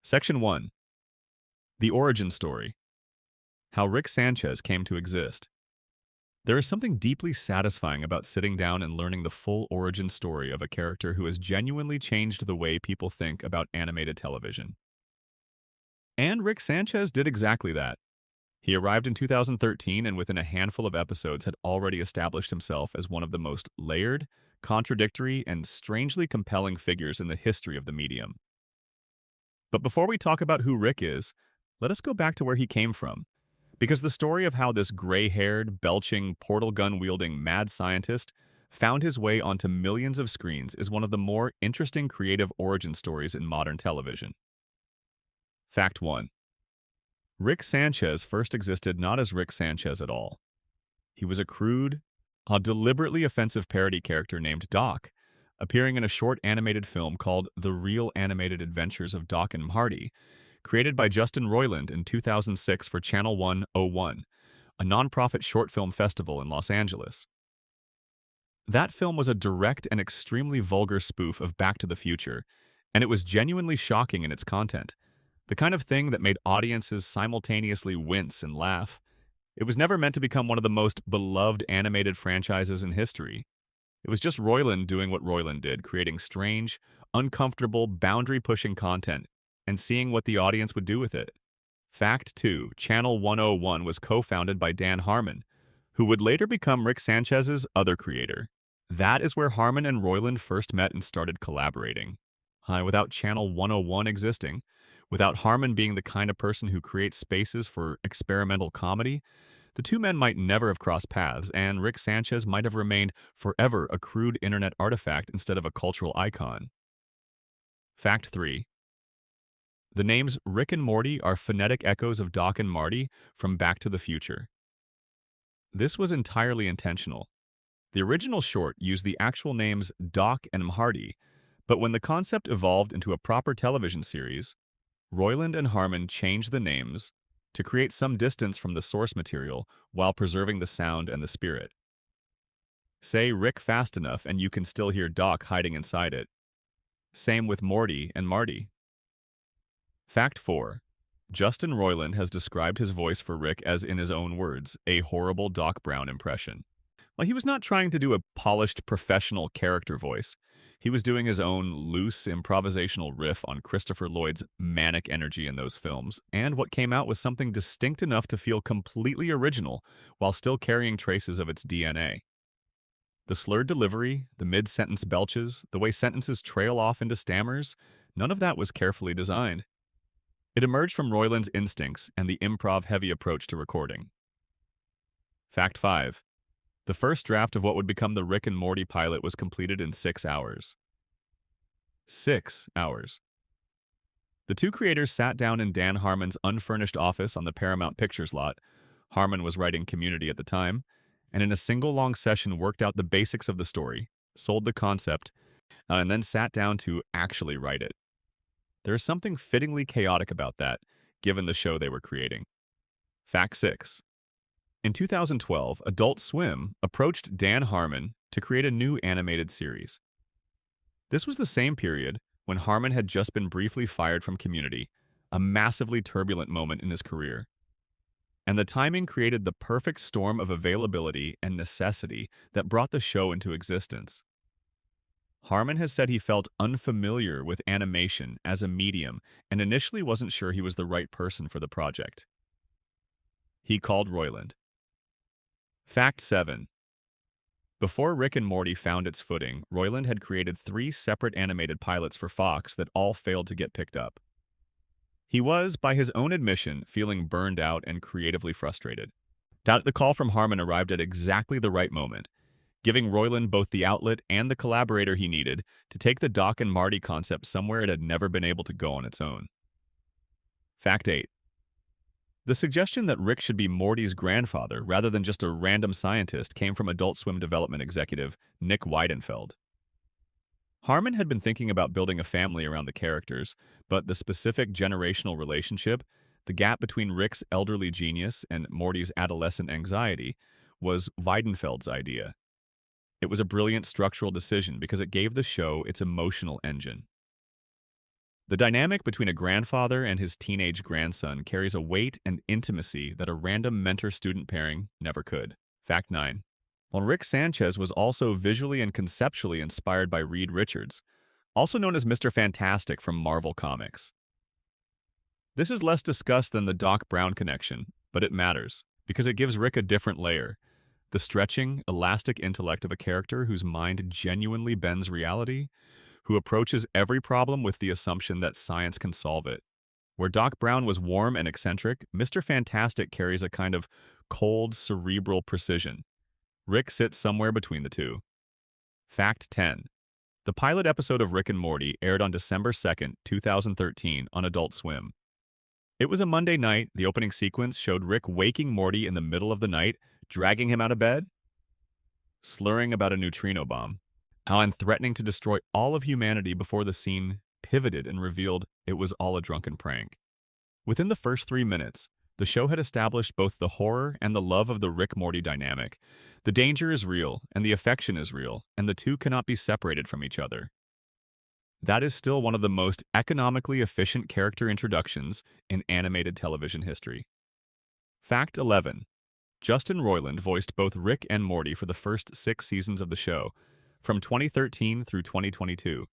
Section 1. The Origin Story. How Rick Sanchez came to exist. There is something deeply satisfying about sitting down and learning the full origin story of a character who has genuinely changed the way people think about animated television. And Rick Sanchez did exactly that. He arrived in 2013 and within a handful of episodes had already established himself as one of the most layered, contradictory, and strangely compelling figures in the history of the medium. But before we talk about who Rick is, let us go back to where he came from. Because the story of how this gray-haired, belching, portal gun-wielding mad scientist found his way onto millions of screens is one of the more interesting creative origin stories in modern television. Fact 1. Rick Sanchez first existed not as Rick Sanchez at all. He was a deliberately offensive parody character named Doc, appearing in a short animated film called The Real Animated Adventures of Doc and Marty, created by Justin Roiland in 2006 for Channel 101, a nonprofit short film festival in Los Angeles. That film was a direct and extremely vulgar spoof of Back to the Future, and it was genuinely shocking in its content, the kind of thing that made audiences simultaneously wince and laugh. It was never meant to become one of the most beloved animated franchises in history. It was just Roiland doing what Roiland did, creating strange, uncomfortable, boundary-pushing content and seeing what the audience would do with it. Fact 2. Channel 101 was co-founded by Dan Harmon, who would later become Rick Sanchez's other creator. That is where Harmon and Roiland first met and started collaborating. Without Channel 101 existing, without Harmon being the kind of person who creates spaces for experimental comedy, the two men might never have crossed paths, and Rick Sanchez might have remained forever a crude internet artifact instead of a cultural icon. Fact 3. The names Rick and Morty are phonetic echoes of Doc and Marty from Back to the Future. This was entirely intentional. The original short used the actual names Doc and Marty, but when the concept evolved into a proper television series, Roiland and Harmon changed the names to create some distance from the source material while preserving the sound and the spirit. Say Rick fast enough and you can still hear Doc hiding inside it. Same with Morty and Marty. Fact 4. Justin Roiland has described his voice for Rick as, in his own words, a horrible Doc Brown impression. While he was not trying to do a polished professional character voice, he was doing his own loose improvisational riff on Christopher Lloyd's manic energy in those films, and what came out was something distinct enough to feel completely original while still carrying traces of its DNA. The slurred delivery, the mid-sentence belches, the way sentences trail off into stammers, none of that was carefully designed. It emerged from Roiland's instincts and the improv-heavy approach to recording. Fact 5. The first draft of what would become the Rick and Morty pilot was completed in 6 hours. 6 hours. The two creators sat down in Dan Harmon's unfurnished office on the Paramount Pictures lot. Harmon was writing Community at the time, and in a single long session worked out the basics of the story, sold the concept, and then sat down to actually write it. There is something fittingly chaotic about that, given the show they were creating. Fact 6. In 2012, Adult Swim approached Dan Harmon to create a new animated series. This was the same period when Harmon had just been briefly fired from Community, a massively turbulent moment in his career. And the timing created the perfect storm of availability and necessity that brought the show into existence. Harmon has said he felt unfamiliar with animation as a medium and initially wasn't sure he was the right person for the project. He called Roiland. Fact 7. Before Rick and Morty found its footing, Roiland had created 3 separate animated pilots for Fox that all failed to get picked up. He was, by his own admission, feeling burned out and creatively frustrated. The call from Harmon arrived at exactly the right moment, giving Roiland both the outlet and the collaborator he needed to take the Doc and Marty concept somewhere it had never been able to go on its own. Fact 8. The suggestion that Rick should be Morty's grandfather rather than just a random scientist came from Adult Swim development executive Nick Weidenfeld. Harmon had been thinking about building a family around the characters, but the specific generational relationship, the gap between Rick's elderly genius and Morty's adolescent anxiety, was Weidenfeld's idea. It was a brilliant structural decision because it gave the show its emotional engine. The dynamic between a grandfather and his teenage grandson carries a weight and intimacy that a random mentor-student pairing never could. Fact 9. While Rick Sanchez was also visually and conceptually inspired by Reed Richards, also known as Mr. Fantastic from Marvel Comics. This is less discussed than the Doc Brown connection, but it matters, because it gives Rick a different layer. The stretching, elastic intellect of a character whose mind genuinely bends reality, who approaches every problem with the assumption that science can solve it. Where Doc Brown was warm and eccentric, Mr. Fantastic carries a kind of cold, cerebral precision. Rick sits somewhere between the two. Fact 10. The pilot episode of Rick and Morty aired on December 2nd, 2013 on Adult Swim. It was a Monday night. The opening sequence showed Rick waking Morty in the middle of the night, dragging him out of bed, slurring about a neutrino bomb, and threatening to destroy all of humanity before the scene pivoted and revealed it was all a drunken prank. Within the first 3 minutes, the show had established both the horror and the love of the Rick-Morty dynamic. The danger is real, and the affection is real, and the two cannot be separated from each other. That is still one of the most economically efficient character introductions in animated television history. Fact 11. Justin Roiland voiced both Rick and Morty for the first 6 seasons of the show, from 2013 through 2022.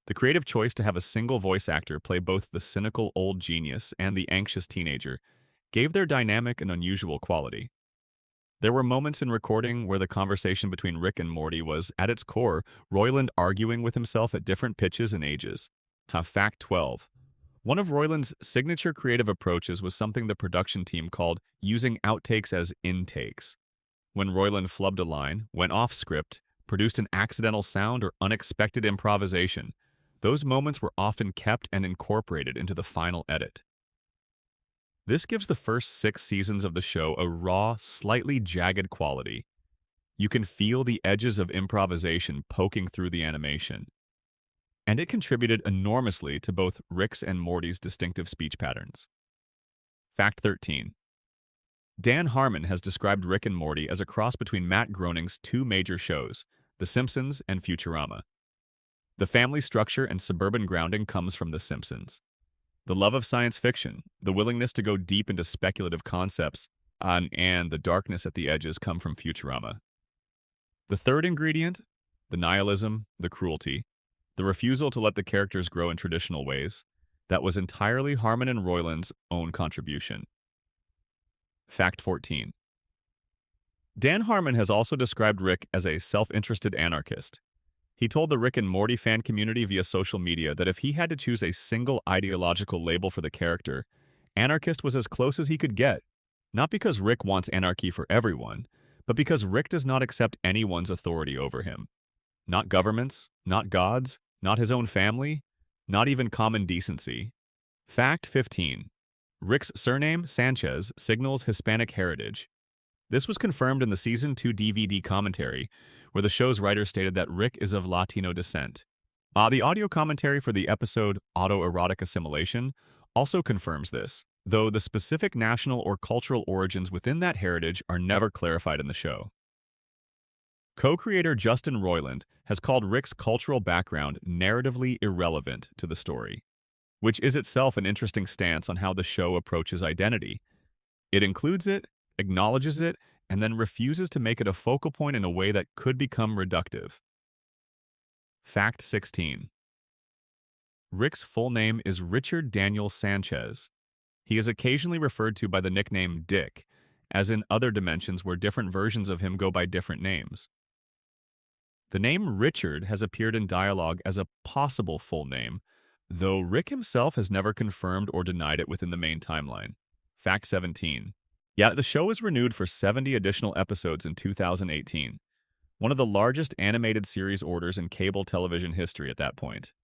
The creative choice to have a single voice actor play both the cynical old genius and the anxious teenager gave their dynamic an unusual quality. There were moments in recording where the conversation between Rick and Morty was, at its core, Roiland arguing with himself at different pitches and ages. Fact 12. One of Roiland's signature creative approaches was something the production team called using outtakes as intakes. When Roiland flubbed a line, went off script, produced an accidental sound or unexpected improvisation, those moments were often kept and incorporated into the final edit. This gives the first 6 seasons of the show a raw, slightly jagged quality. You can feel the edges of improvisation poking through the animation. And it contributed enormously to both Rick's and Morty's distinctive speech patterns. Fact 13. Dan Harmon has described Rick and Morty as a cross between Matt Groening's 2 major shows, The Simpsons and Futurama. The family structure and suburban grounding comes from The Simpsons. The love of science fiction, the willingness to go deep into speculative concepts, and the darkness at the edges come from Futurama. The third ingredient, the nihilism, the cruelty, the refusal to let the characters grow in traditional ways, that was entirely Harmon and Roiland's own contribution. Fact 14. Dan Harmon has also described Rick as a self-interested anarchist. He told the Rick and Morty fan community via social media that if he had to choose a single ideological label for the character, anarchist was as close as he could get, not because Rick wants anarchy for everyone, but because Rick does not accept anyone's authority over him. Not governments, not gods, not his own family, not even common decency. Fact 15. Rick's surname, Sanchez, signals Hispanic heritage. This was confirmed in the Season 2 DVD commentary, where the show's writer stated that Rick is of Latino descent. The audio commentary for the episode Autoerotic Assimilation also confirms this, though the specific national or cultural origins within that heritage are never clarified in the show. Co-creator Justin Roiland has called Rick's cultural background narratively irrelevant to the story, which is itself an interesting stance on how the show approaches identity. It includes it, acknowledges it, and then refuses to make it a focal point in a way that could become reductive. Fact 16. Rick's full name is Richard Daniel Sanchez. He is occasionally referred to by the nickname Dick, as in other dimensions where different versions of him go by different names. The name Richard has appeared in dialogue as a possible full name, though Rick himself has never confirmed or denied it within the main timeline. Fact 17. Yet the show was renewed for 70 additional episodes in 2018, one of the largest animated series orders in cable television history at that point.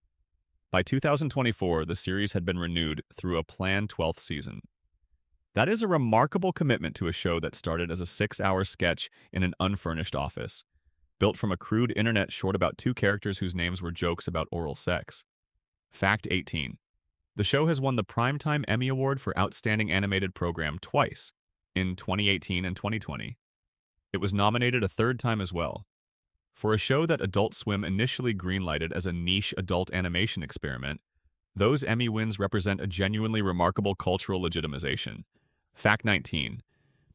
By 2024, the series had been renewed through a planned 12th season. That is a remarkable commitment to a show that started as a 6-hour sketch in an unfurnished office, built from a crude internet short about 2 characters whose names were jokes about oral sex. Fact 18. The show has won the Primetime Emmy Award for Outstanding Animated Program twice, in 2018 and 2020. It was nominated a 3rd time as well. For a show that Adult Swim initially greenlighted as a niche adult animation experiment, Those Emmy wins represent a genuinely remarkable cultural legitimization. Fact 19.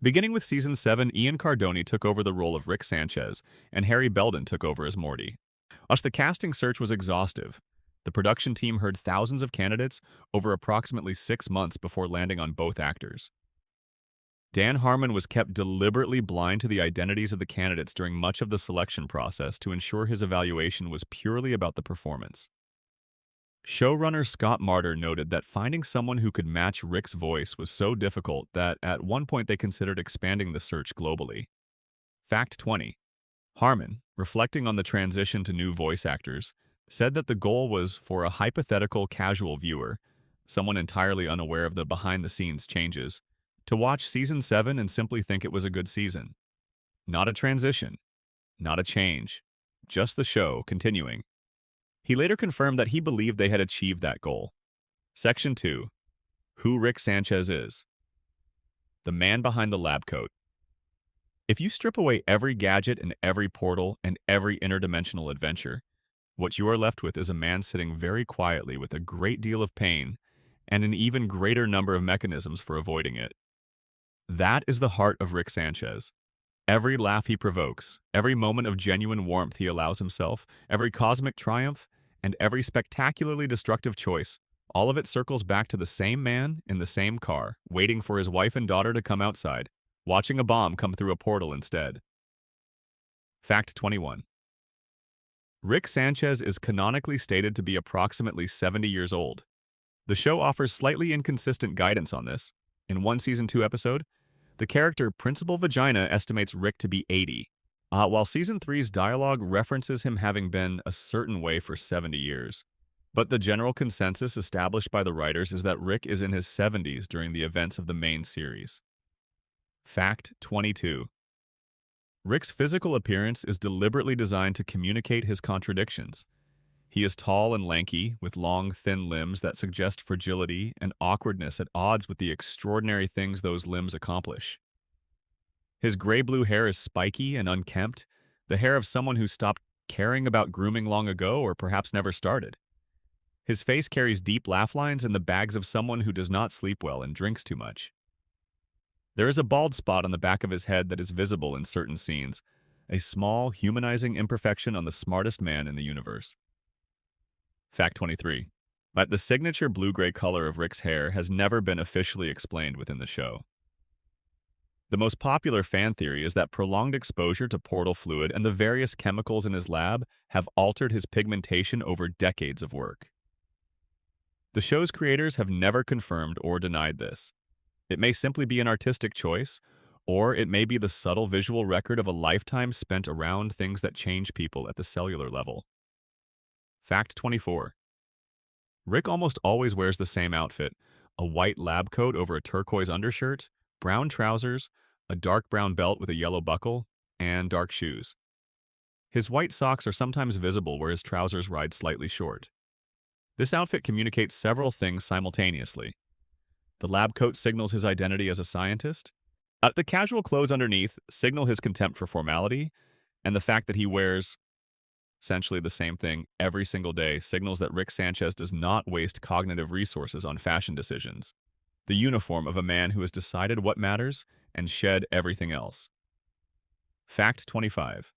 Beginning with Season 7, Ian Cardoni took over the role of Rick Sanchez, and Harry Belden took over as Morty. The casting search was exhaustive. The production team heard thousands of candidates over approximately 6 months before landing on both actors. Dan Harmon was kept deliberately blind to the identities of the candidates during much of the selection process to ensure his evaluation was purely about the performance. Showrunner Scott Marder noted that finding someone who could match Rick's voice was so difficult that at one point they considered expanding the search globally. Fact 20. Harmon, reflecting on the transition to new voice actors, said that the goal was for a hypothetical casual viewer, someone entirely unaware of the behind-the-scenes changes, to watch Season 7 and simply think it was a good season. Not a transition, not a change, just the show continuing. He later confirmed that he believed they had achieved that goal. Section 2. Who Rick Sanchez is. The man behind the lab coat. If you strip away every gadget and every portal and every interdimensional adventure, what you are left with is a man sitting very quietly with a great deal of pain and an even greater number of mechanisms for avoiding it. That is the heart of Rick Sanchez. Every laugh he provokes, every moment of genuine warmth he allows himself, every cosmic triumph, and every spectacularly destructive choice, all of it circles back to the same man in the same car, waiting for his wife and daughter to come outside, watching a bomb come through a portal instead. Fact 21. Rick Sanchez is canonically stated to be approximately 70 years old. The show offers slightly inconsistent guidance on this. In one Season 2 episode, the character Principal Vagina estimates Rick to be 80, while Season 3's dialogue references him having been a certain way for 70 years. But the general consensus established by the writers is that Rick is in his 70s during the events of the main series. Fact 22. Rick's physical appearance is deliberately designed to communicate his contradictions. He is tall and lanky, with long, thin limbs that suggest fragility and awkwardness at odds with the extraordinary things those limbs accomplish. His gray-blue hair is spiky and unkempt, the hair of someone who stopped caring about grooming long ago or perhaps never started. His face carries deep laugh lines and the bags of someone who does not sleep well and drinks too much. There is a bald spot on the back of his head that is visible in certain scenes, a small, humanizing imperfection on the smartest man in the universe. Fact 23. But the signature blue-gray color of Rick's hair has never been officially explained within the show. The most popular fan theory is that prolonged exposure to portal fluid and the various chemicals in his lab have altered his pigmentation over decades of work. The show's creators have never confirmed or denied this. It may simply be an artistic choice, or it may be the subtle visual record of a lifetime spent around things that change people at the cellular level. Fact 24. Rick almost always wears the same outfit, a white lab coat over a turquoise undershirt, brown trousers, a dark brown belt with a yellow buckle, and dark shoes. His white socks are sometimes visible where his trousers ride slightly short. This outfit communicates several things simultaneously. The lab coat signals his identity as a scientist. The casual clothes underneath signal his contempt for formality, and the fact that he wears essentially the same thing every single day signals that Rick Sanchez does not waste cognitive resources on fashion decisions. The uniform of a man who has decided what matters and shed everything else. Fact 25.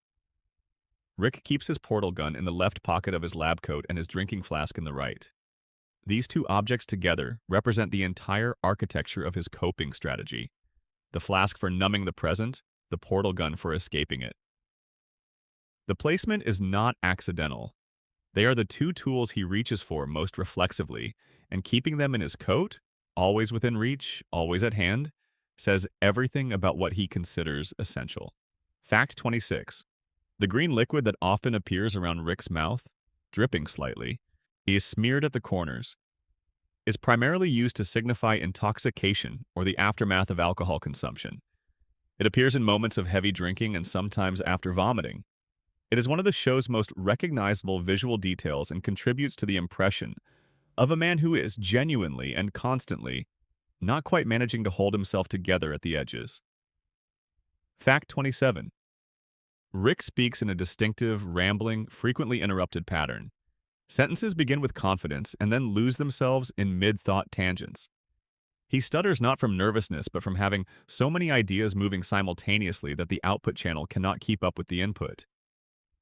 Rick keeps his portal gun in the left pocket of his lab coat and his drinking flask in the right. These two objects together represent the entire architecture of his coping strategy. The flask for numbing the present, the portal gun for escaping it. The placement is not accidental. They are the two tools he reaches for most reflexively, and keeping them in his coat, always within reach, always at hand, says everything about what he considers essential. Fact 26. The green liquid that often appears around Rick's mouth, dripping slightly, is smeared at the corners, is primarily used to signify intoxication or the aftermath of alcohol consumption. It appears in moments of heavy drinking and sometimes after vomiting. It is one of the show's most recognizable visual details and contributes to the impression of a man who is genuinely and constantly not quite managing to hold himself together at the edges. Fact 27. Rick speaks in a distinctive, rambling, frequently interrupted pattern. Sentences begin with confidence and then lose themselves in mid-thought tangents. He stutters not from nervousness, but from having so many ideas moving simultaneously that the output channel cannot keep up with the input.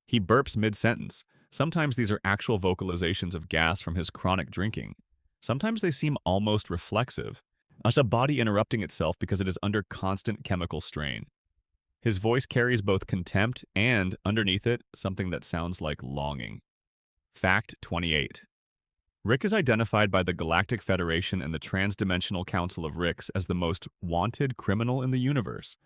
He burps mid-sentence. Sometimes these are actual vocalizations of gas from his chronic drinking. Sometimes they seem almost reflexive, as a body interrupting itself because it is under constant chemical strain. His voice carries both contempt and, underneath it, something that sounds like longing. Fact 28. Rick is identified by the Galactic Federation and the Transdimensional Council of Ricks as the most wanted criminal in the universe.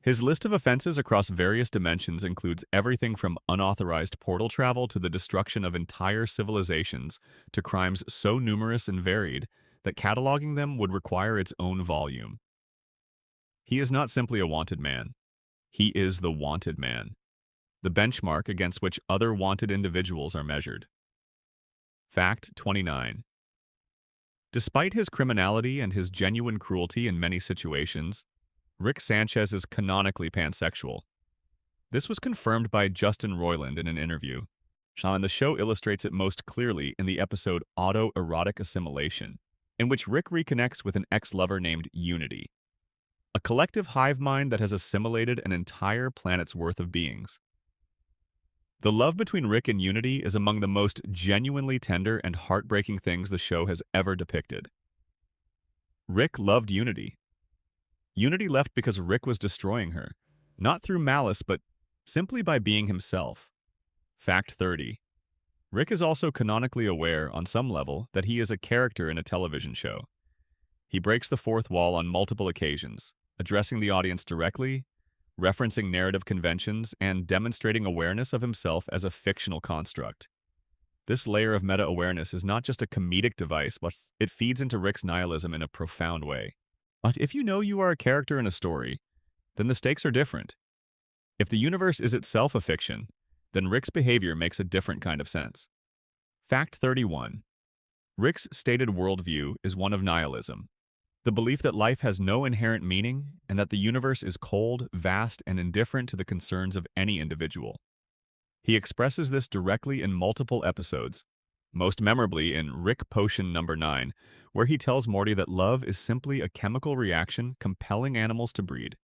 His list of offenses across various dimensions includes everything from unauthorized portal travel to the destruction of entire civilizations to crimes so numerous and varied that cataloging them would require its own volume. He is not simply a wanted man. He is the wanted man, the benchmark against which other wanted individuals are measured. Fact 29. Despite his criminality and his genuine cruelty in many situations, Rick Sanchez is canonically pansexual. This was confirmed by Justin Roiland in an interview, and the show illustrates it most clearly in the episode Autoerotic Assimilation, in which Rick reconnects with an ex-lover named Unity, a collective hive mind that has assimilated an entire planet's worth of beings. The love between Rick and Unity is among the most genuinely tender and heartbreaking things the show has ever depicted. Rick loved Unity. Unity left because Rick was destroying her, not through malice, but simply by being himself. Fact 30. Rick is also canonically aware, on some level, that he is a character in a television show. He breaks the fourth wall on multiple occasions, addressing the audience directly, referencing narrative conventions, and demonstrating awareness of himself as a fictional construct. This layer of meta-awareness is not just a comedic device, but it feeds into Rick's nihilism in a profound way. But if you know you are a character in a story, then the stakes are different. If the universe is itself a fiction, then Rick's behavior makes a different kind of sense. Fact 31. Rick's stated worldview is one of nihilism, the belief that life has no inherent meaning and that the universe is cold, vast, and indifferent to the concerns of any individual. He expresses this directly in multiple episodes, most memorably in Rick Potion number 9, where he tells Morty that love is simply a chemical reaction compelling animals to breed,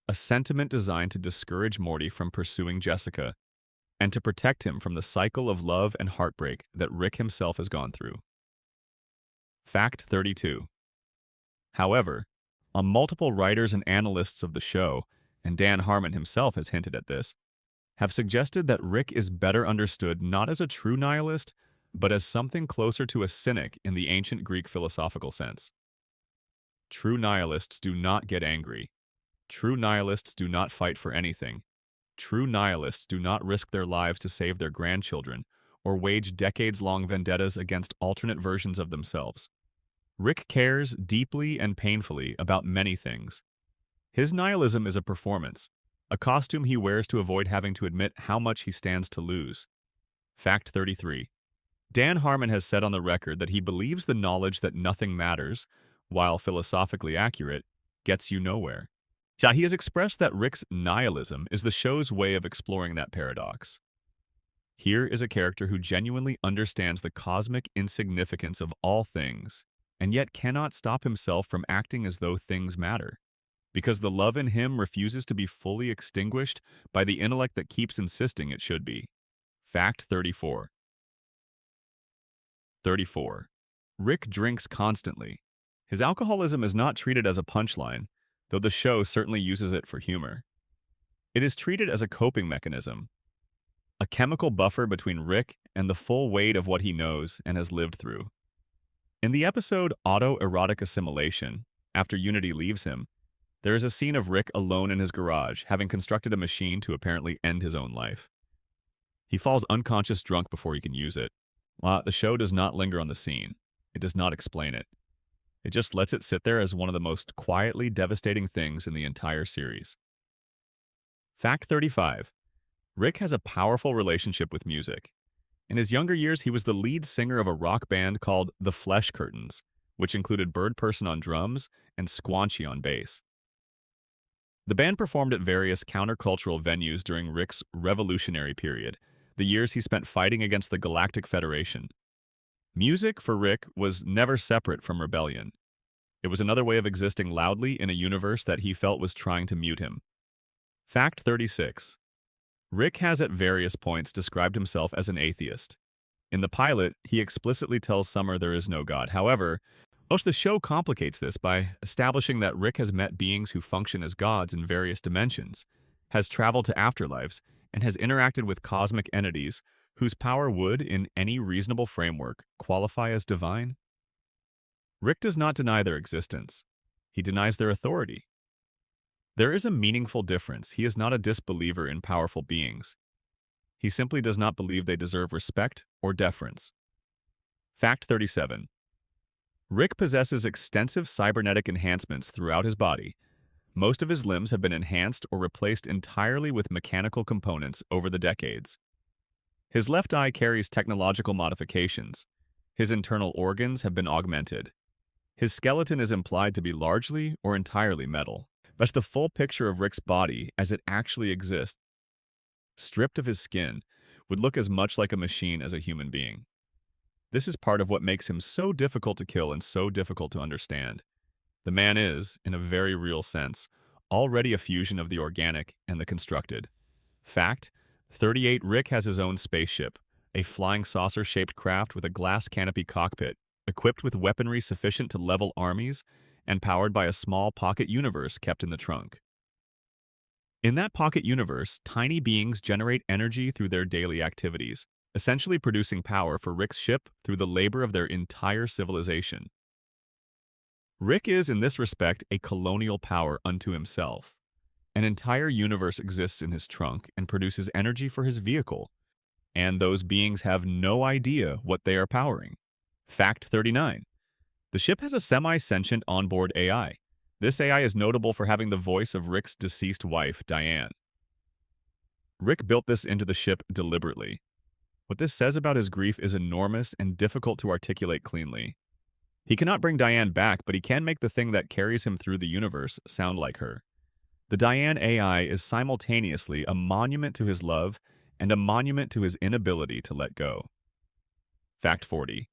a sentiment designed to discourage Morty from pursuing Jessica and to protect him from the cycle of love and heartbreak that Rick himself has gone through. Fact 32. However, multiple writers and analysts of the show, and Dan Harmon himself has hinted at this, have suggested that Rick is better understood not as a true nihilist, but as something closer to a cynic in the ancient Greek philosophical sense. True nihilists do not get angry. True nihilists do not fight for anything. True nihilists do not risk their lives to save their grandchildren or wage decades-long vendettas against alternate versions of themselves. Rick cares deeply and painfully about many things. His nihilism is a performance, a costume he wears to avoid having to admit how much he stands to lose. Fact 33. Dan Harmon has said on the record that he believes the knowledge that nothing matters, while philosophically accurate, gets you nowhere. He has expressed that Rick's nihilism is the show's way of exploring that paradox. Here is a character who genuinely understands the cosmic insignificance of all things, and yet cannot stop himself from acting as though things matter, because the love in him refuses to be fully extinguished by the intellect that keeps insisting it should be. Fact 34. 34. Rick drinks constantly. His alcoholism is not treated as a punchline, though the show certainly uses it for humor. It is treated as a coping mechanism, a chemical buffer between Rick and the full weight of what he knows and has lived through. In the episode Autoerotic Assimilation, after Unity leaves him, there is a scene of Rick alone in his garage, having constructed a machine to apparently end his own life. He falls unconscious drunk before he can use it. The show does not linger on the scene. It does not explain it. It just lets it sit there as one of the most quietly devastating things in the entire series. Fact 35. Rick has a powerful relationship with music. In his younger years, he was the lead singer of a rock band called The Flesh Curtains, which included Bird Person on drums and Squanchy on bass. The band performed at various countercultural venues during Rick's revolutionary period, the years he spent fighting against the Galactic Federation. Music, for Rick, was never separate from rebellion. It was another way of existing loudly in a universe that he felt was trying to mute him. Fact 36. Rick has at various points described himself as an atheist. In the pilot, he explicitly tells Summer there is no God. However, most of the show complicates this by establishing that Rick has met beings who function as gods in various dimensions, has traveled to afterlives, and has interacted with cosmic entities whose power would, in any reasonable framework, qualify as divine. Rick does not deny their existence. He denies their authority. There is a meaningful difference. He is not a disbeliever in powerful beings. He simply does not believe they deserve respect or deference. Fact 37. Rick possesses extensive cybernetic enhancements throughout his body. Most of his limbs have been enhanced or replaced entirely with mechanical components over the decades. His left eye carries technological modifications. His internal organs have been augmented. His skeleton is implied to be largely or entirely metal. But the full picture of Rick's body, as it actually exists, stripped of his skin, would look as much like a machine as a human being. This is part of what makes him so difficult to kill and so difficult to understand. The man is, in a very real sense, already a fusion of the organic and the constructed. Fact 38. Rick has his own spaceship, a flying saucer-shaped craft with a glass canopy cockpit, equipped with weaponry sufficient to level armies, and powered by a small pocket universe kept in the trunk. In that pocket universe, tiny beings generate energy through their daily activities, essentially producing power for Rick's ship through the labor of their entire civilization. Rick is, in this respect, a colonial power unto himself. An entire universe exists in his trunk and produces energy for his vehicle, and those beings have no idea what they are powering. Fact 39. The ship has a semi-sentient onboard AI. This AI is notable for having the voice of Rick's deceased wife, Diane. Rick built this into the ship deliberately. What this says about his grief is enormous and difficult to articulate cleanly. He cannot bring Diane back, but he can make the thing that carries him through the universe sound like her. The Diane AI is simultaneously a monument to his love and a monument to his inability to let go. Fact 40.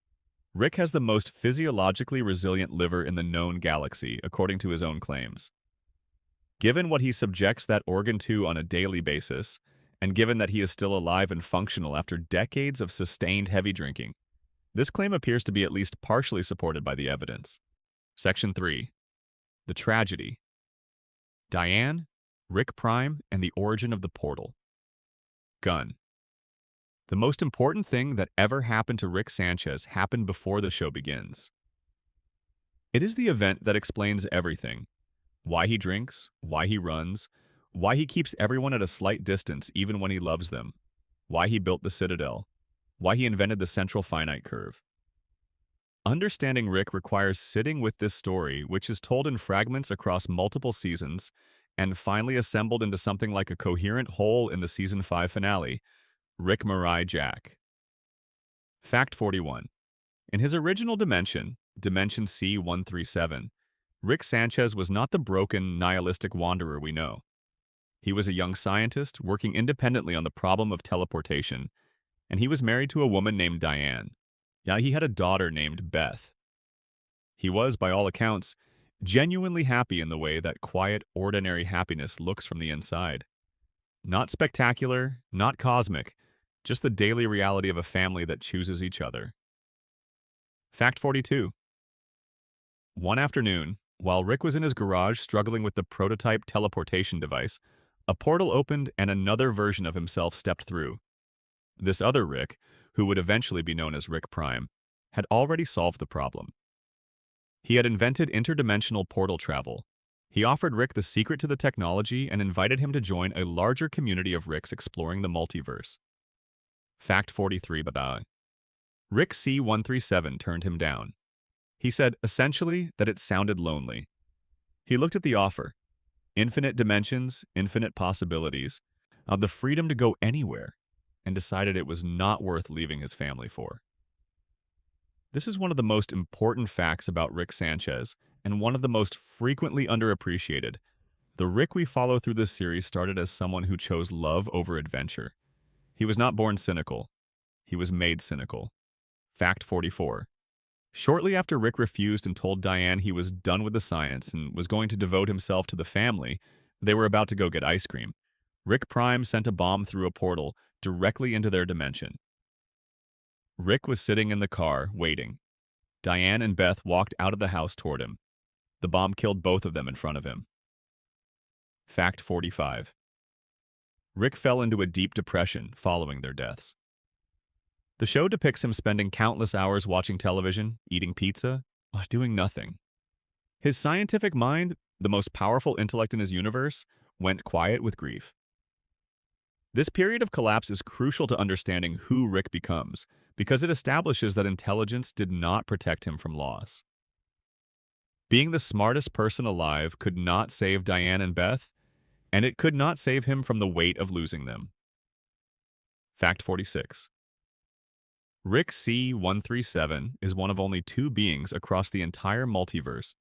Rick has the most physiologically resilient liver in the known galaxy, according to his own claims. Given what he subjects that organ to on a daily basis, and given that he is still alive and functional after decades of sustained heavy drinking, this claim appears to be at least partially supported by the evidence. Section 3. The tragedy. Diane, Rick Prime, and the origin of the portal. Gun. The most important thing that ever happened to Rick Sanchez happened before the show begins. It is the event that explains everything. Why he drinks, why he runs, why he keeps everyone at a slight distance even when he loves them, why he built the Citadel, why he invented the central finite curve. Understanding Rick requires sitting with this story, which is told in fragments across multiple seasons and finally assembled into something like a coherent whole in the Season 5 finale, Rick Mirai Jack. Fact 41. In his original dimension, Dimension C-137, Rick Sanchez was not the broken, nihilistic wanderer we know. He was a young scientist working independently on the problem of teleportation, and he was married to a woman named Diane. Yeah, he had a daughter named Beth. He was, by all accounts, genuinely happy in the way that quiet, ordinary happiness looks from the inside. Not spectacular, not cosmic, just the daily reality of a family that chooses each other. Fact 42. One afternoon, while Rick was in his garage struggling with the prototype teleportation device, a portal opened and another version of himself stepped through. This other Rick, who would eventually be known as Rick Prime, had already solved the problem. He had invented interdimensional portal travel. He offered Rick the secret to the technology and invited him to join a larger community of Ricks exploring the multiverse. Fact 43. Rick C-137 turned him down. He said, essentially, that it sounded lonely. He looked at the offer. Infinite dimensions, infinite possibilities, the freedom to go anywhere, and decided it was not worth leaving his family for. This is one of the most important facts about Rick Sanchez, and one of the most frequently underappreciated. The Rick we follow through this series started as someone who chose love over adventure. He was not born cynical. He was made cynical. Fact 44. Shortly after Rick refused and told Diane he was done with the science and was going to devote himself to the family, they were about to go get ice cream. Rick Prime sent a bomb through a portal directly into their dimension. Rick was sitting in the car, waiting. Diane and Beth walked out of the house toward him. The bomb killed both of them in front of him. Fact 45. Rick fell into a deep depression following their deaths. The show depicts him spending countless hours watching television, eating pizza, doing nothing. His scientific mind, the most powerful intellect in his universe, went quiet with grief. This period of collapse is crucial to understanding who Rick becomes, because it establishes that intelligence did not protect him from loss. Being the smartest person alive could not save Diane and Beth, and it could not save him from the weight of losing them. Fact 46. Rick C-137 is one of only 2 beings across the entire multiverse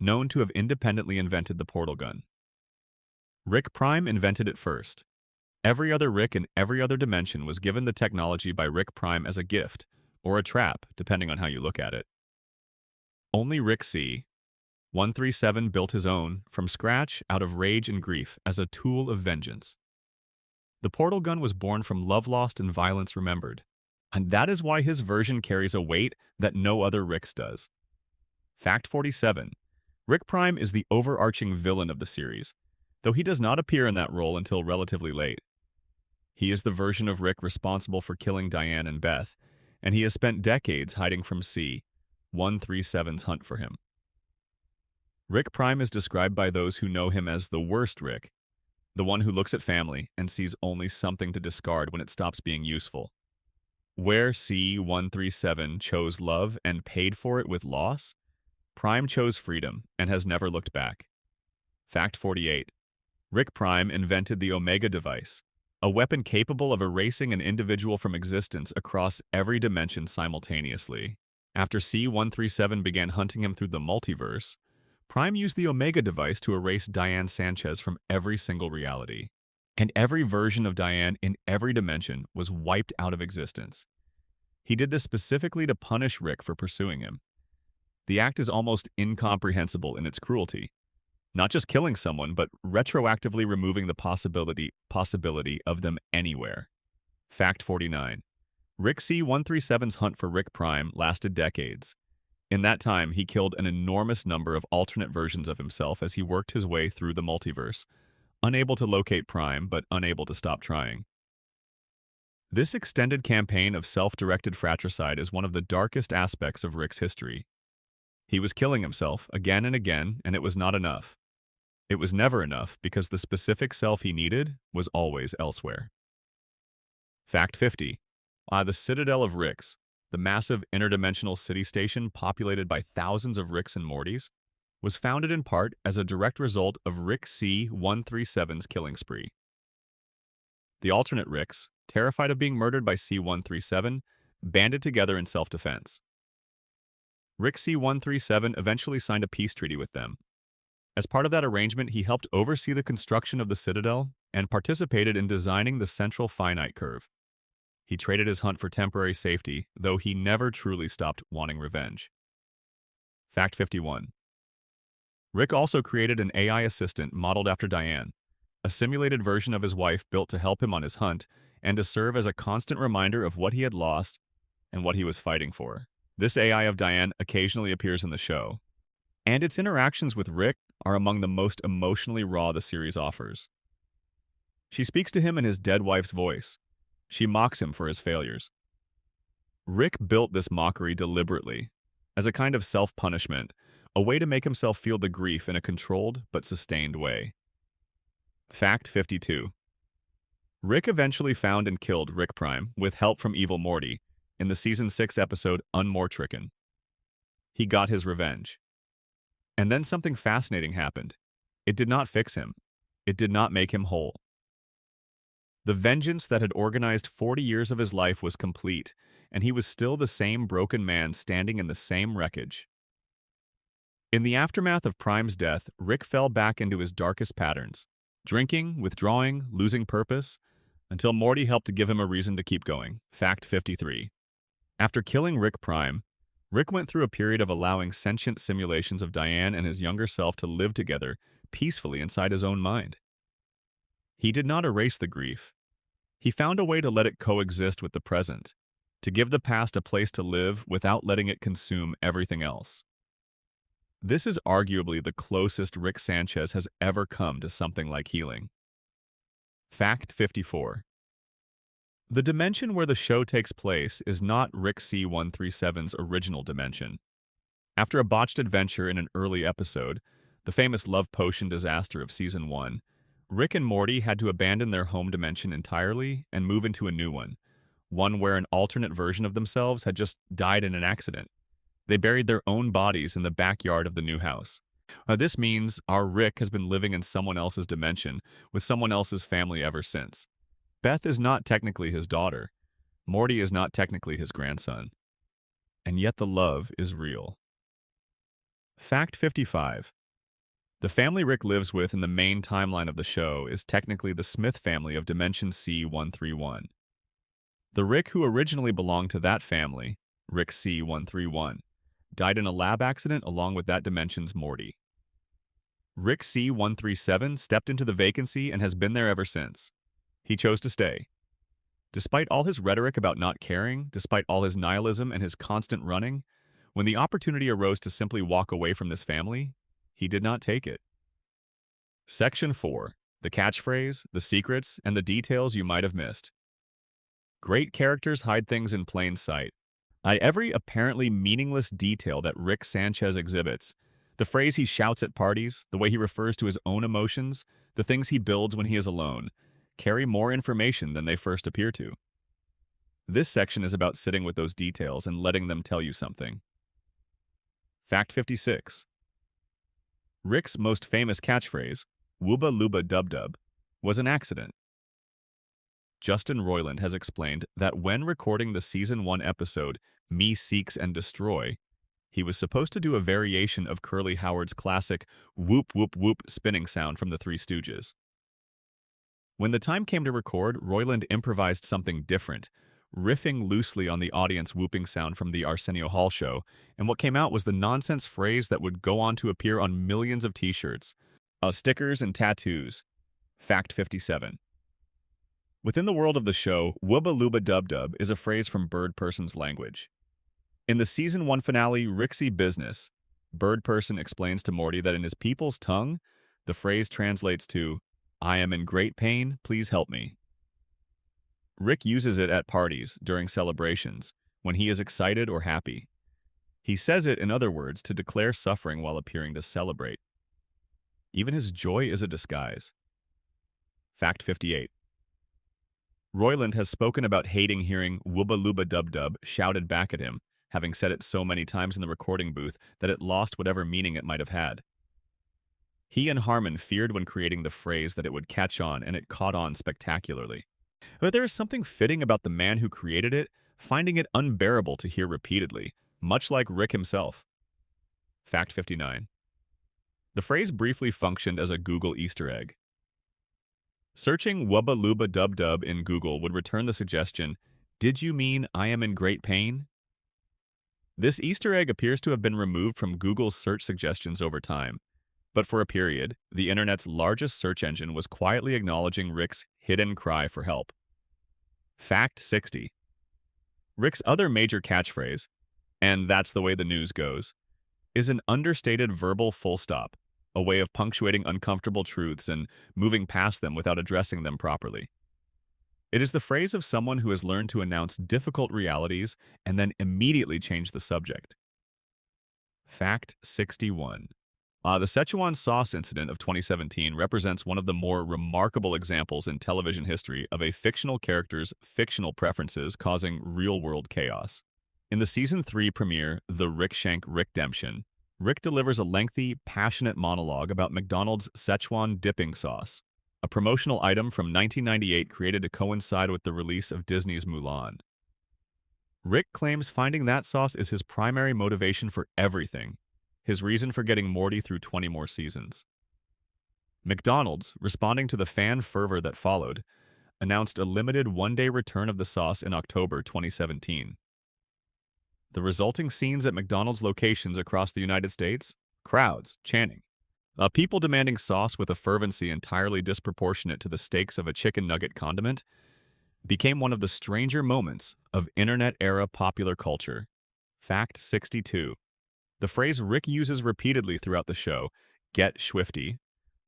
known to have independently invented the portal gun. Rick Prime invented it first. Every other Rick in every other dimension was given the technology by Rick Prime as a gift, or a trap, depending on how you look at it. Only Rick C-137 built his own, from scratch, out of rage and grief, as a tool of vengeance. The portal gun was born from love lost and violence remembered, and that is why his version carries a weight that no other Rick's does. Fact 47. Rick Prime is the overarching villain of the series, though he does not appear in that role until relatively late. He is the version of Rick responsible for killing Diane and Beth, and he has spent decades hiding from C-137's hunt for him. Rick Prime is described by those who know him as the worst Rick, the one who looks at family and sees only something to discard when it stops being useful. Where C-137 chose love and paid for it with loss, Prime chose freedom and has never looked back. Fact 48. Rick Prime invented the Omega device, a weapon capable of erasing an individual from existence across every dimension simultaneously. After C-137 began hunting him through the multiverse, Prime used the Omega device to erase Diane Sanchez from every single reality. And every version of Diane in every dimension was wiped out of existence. He did this specifically to punish Rick for pursuing him. The act is almost incomprehensible in its cruelty. Not just killing someone, but retroactively removing the possibility of them anywhere. Fact 49. Rick C-137's hunt for Rick Prime lasted decades. In that time, he killed an enormous number of alternate versions of himself as he worked his way through the multiverse, unable to locate Prime, but unable to stop trying. This extended campaign of self-directed fratricide is one of the darkest aspects of Rick's history. He was killing himself again and again, and it was not enough. It was never enough because the specific self he needed was always elsewhere. Fact 50. The Citadel of Ricks, the massive interdimensional city station populated by thousands of Ricks and Mortys, was founded in part as a direct result of Rick C-137's killing spree. The alternate Ricks, terrified of being murdered by C-137, banded together in self-defense. Rick C-137 eventually signed a peace treaty with them. As part of that arrangement, he helped oversee the construction of the Citadel and participated in designing the central finite curve. He traded his hunt for temporary safety, though he never truly stopped wanting revenge. Fact 51. Rick also created an AI assistant modeled after Diane, a simulated version of his wife built to help him on his hunt and to serve as a constant reminder of what he had lost and what he was fighting for. This AI of Diane occasionally appears in the show, and its interactions with Rick are among the most emotionally raw the series offers. She speaks to him in his dead wife's voice. She mocks him for his failures. Rick built this mockery deliberately, as a kind of self-punishment, a way to make himself feel the grief in a controlled but sustained way. Fact 52. Rick eventually found and killed Rick Prime, with help from Evil Morty, in the Season 6 episode Unmortricken. He got his revenge. And then something fascinating happened. It did not fix him. It did not make him whole. The vengeance that had organized 40 years of his life was complete, and he was still the same broken man standing in the same wreckage. In the aftermath of Prime's death, Rick fell back into his darkest patterns, drinking, withdrawing, losing purpose, until Morty helped to give him a reason to keep going. Fact 53. After killing Rick Prime, Rick went through a period of allowing sentient simulations of Diane and his younger self to live together peacefully inside his own mind. He did not erase the grief. He found a way to let it coexist with the present, to give the past a place to live without letting it consume everything else. This is arguably the closest Rick Sanchez has ever come to something like healing. Fact 54. The dimension where the show takes place is not Rick C-137's original dimension. After a botched adventure in an early episode, the famous love potion disaster of Season 1, Rick and Morty had to abandon their home dimension entirely and move into a new one where an alternate version of themselves had just died in an accident. They buried their own bodies in the backyard of the new house. This means our Rick has been living in someone else's dimension with someone else's family ever since. Beth is not technically his daughter. Morty is not technically his grandson. And yet the love is real. Fact 55. The family Rick lives with in the main timeline of the show is technically the Smith family of Dimension C-131. The Rick who originally belonged to that family, Rick C-131, died in a lab accident along with that dimension's Morty. Rick C-137 stepped into the vacancy and has been there ever since. He chose to stay. Despite all his rhetoric about not caring, despite all his nihilism and his constant running, when the opportunity arose to simply walk away from this family, he did not take it. Section 4. The catchphrase, the secrets, and the details you might have missed. Great characters hide things in plain sight. Every apparently meaningless detail that Rick Sanchez exhibits, the phrase he shouts at parties, the way he refers to his own emotions, the things he builds when he is alone, carry more information than they first appear to. This section is about sitting with those details and letting them tell you something. Fact 56. Rick's most famous catchphrase, "Wooba Looba Dub Dub," was an accident. Justin Roiland has explained that when recording the Season 1 episode, Me Seeks and Destroy, he was supposed to do a variation of Curly Howard's classic whoop whoop whoop spinning sound from the Three Stooges. When the time came to record, Roiland improvised something different, riffing loosely on the audience whooping sound from the Arsenio Hall show, and what came out was the nonsense phrase that would go on to appear on millions of t-shirts, stickers, and tattoos. Fact 57. Within the world of the show, Wooba Looba Dub Dub is a phrase from Bird Person's language. In the Season 1 finale, Rixie Business, Bird Person explains to Morty that in his people's tongue, the phrase translates to, "I am in great pain, please help me." Rick uses it at parties, during celebrations, when he is excited or happy. He says it, in other words, to declare suffering while appearing to celebrate. Even his joy is a disguise. Fact 58. Roiland has spoken about hating hearing "Wooba Looba Dub Dub" shouted back at him, having said it so many times in the recording booth that it lost whatever meaning it might have had. He and Harmon feared when creating the phrase that it would catch on, and it caught on spectacularly. But there is something fitting about the man who created it, finding it unbearable to hear repeatedly, much like Rick himself. Fact 59. The phrase briefly functioned as a Google Easter egg. Searching "Wubba Looba Dub Dub" in Google would return the suggestion, "Did you mean I am in great pain?" This Easter egg appears to have been removed from Google's search suggestions over time, but for a period, the internet's largest search engine was quietly acknowledging Rick's hidden cry for help. Fact 60. Rick's other major catchphrase, "and that's the way the news goes," is an understated verbal full stop, a way of punctuating uncomfortable truths and moving past them without addressing them properly. It is the phrase of someone who has learned to announce difficult realities and then immediately change the subject. Fact 61. The Szechuan sauce incident of 2017 represents one of the more remarkable examples in television history of a fictional character's fictional preferences causing real-world chaos. In the Season 3 premiere, The Rickshank Rickdemption, Rick delivers a lengthy, passionate monologue about McDonald's Szechuan dipping sauce, a promotional item from 1998 created to coincide with the release of Disney's Mulan. Rick claims finding that sauce is his primary motivation for everything, his reason for getting Morty through 20 more seasons. McDonald's, responding to the fan fervor that followed, announced a limited one-day return of the sauce in October 2017. The resulting scenes at McDonald's locations across the United States? Crowds chanting. People demanding sauce with a fervency entirely disproportionate to the stakes of a chicken nugget condiment became one of the stranger moments of internet-era popular culture. Fact 62. The phrase Rick uses repeatedly throughout the show, "get swifty,"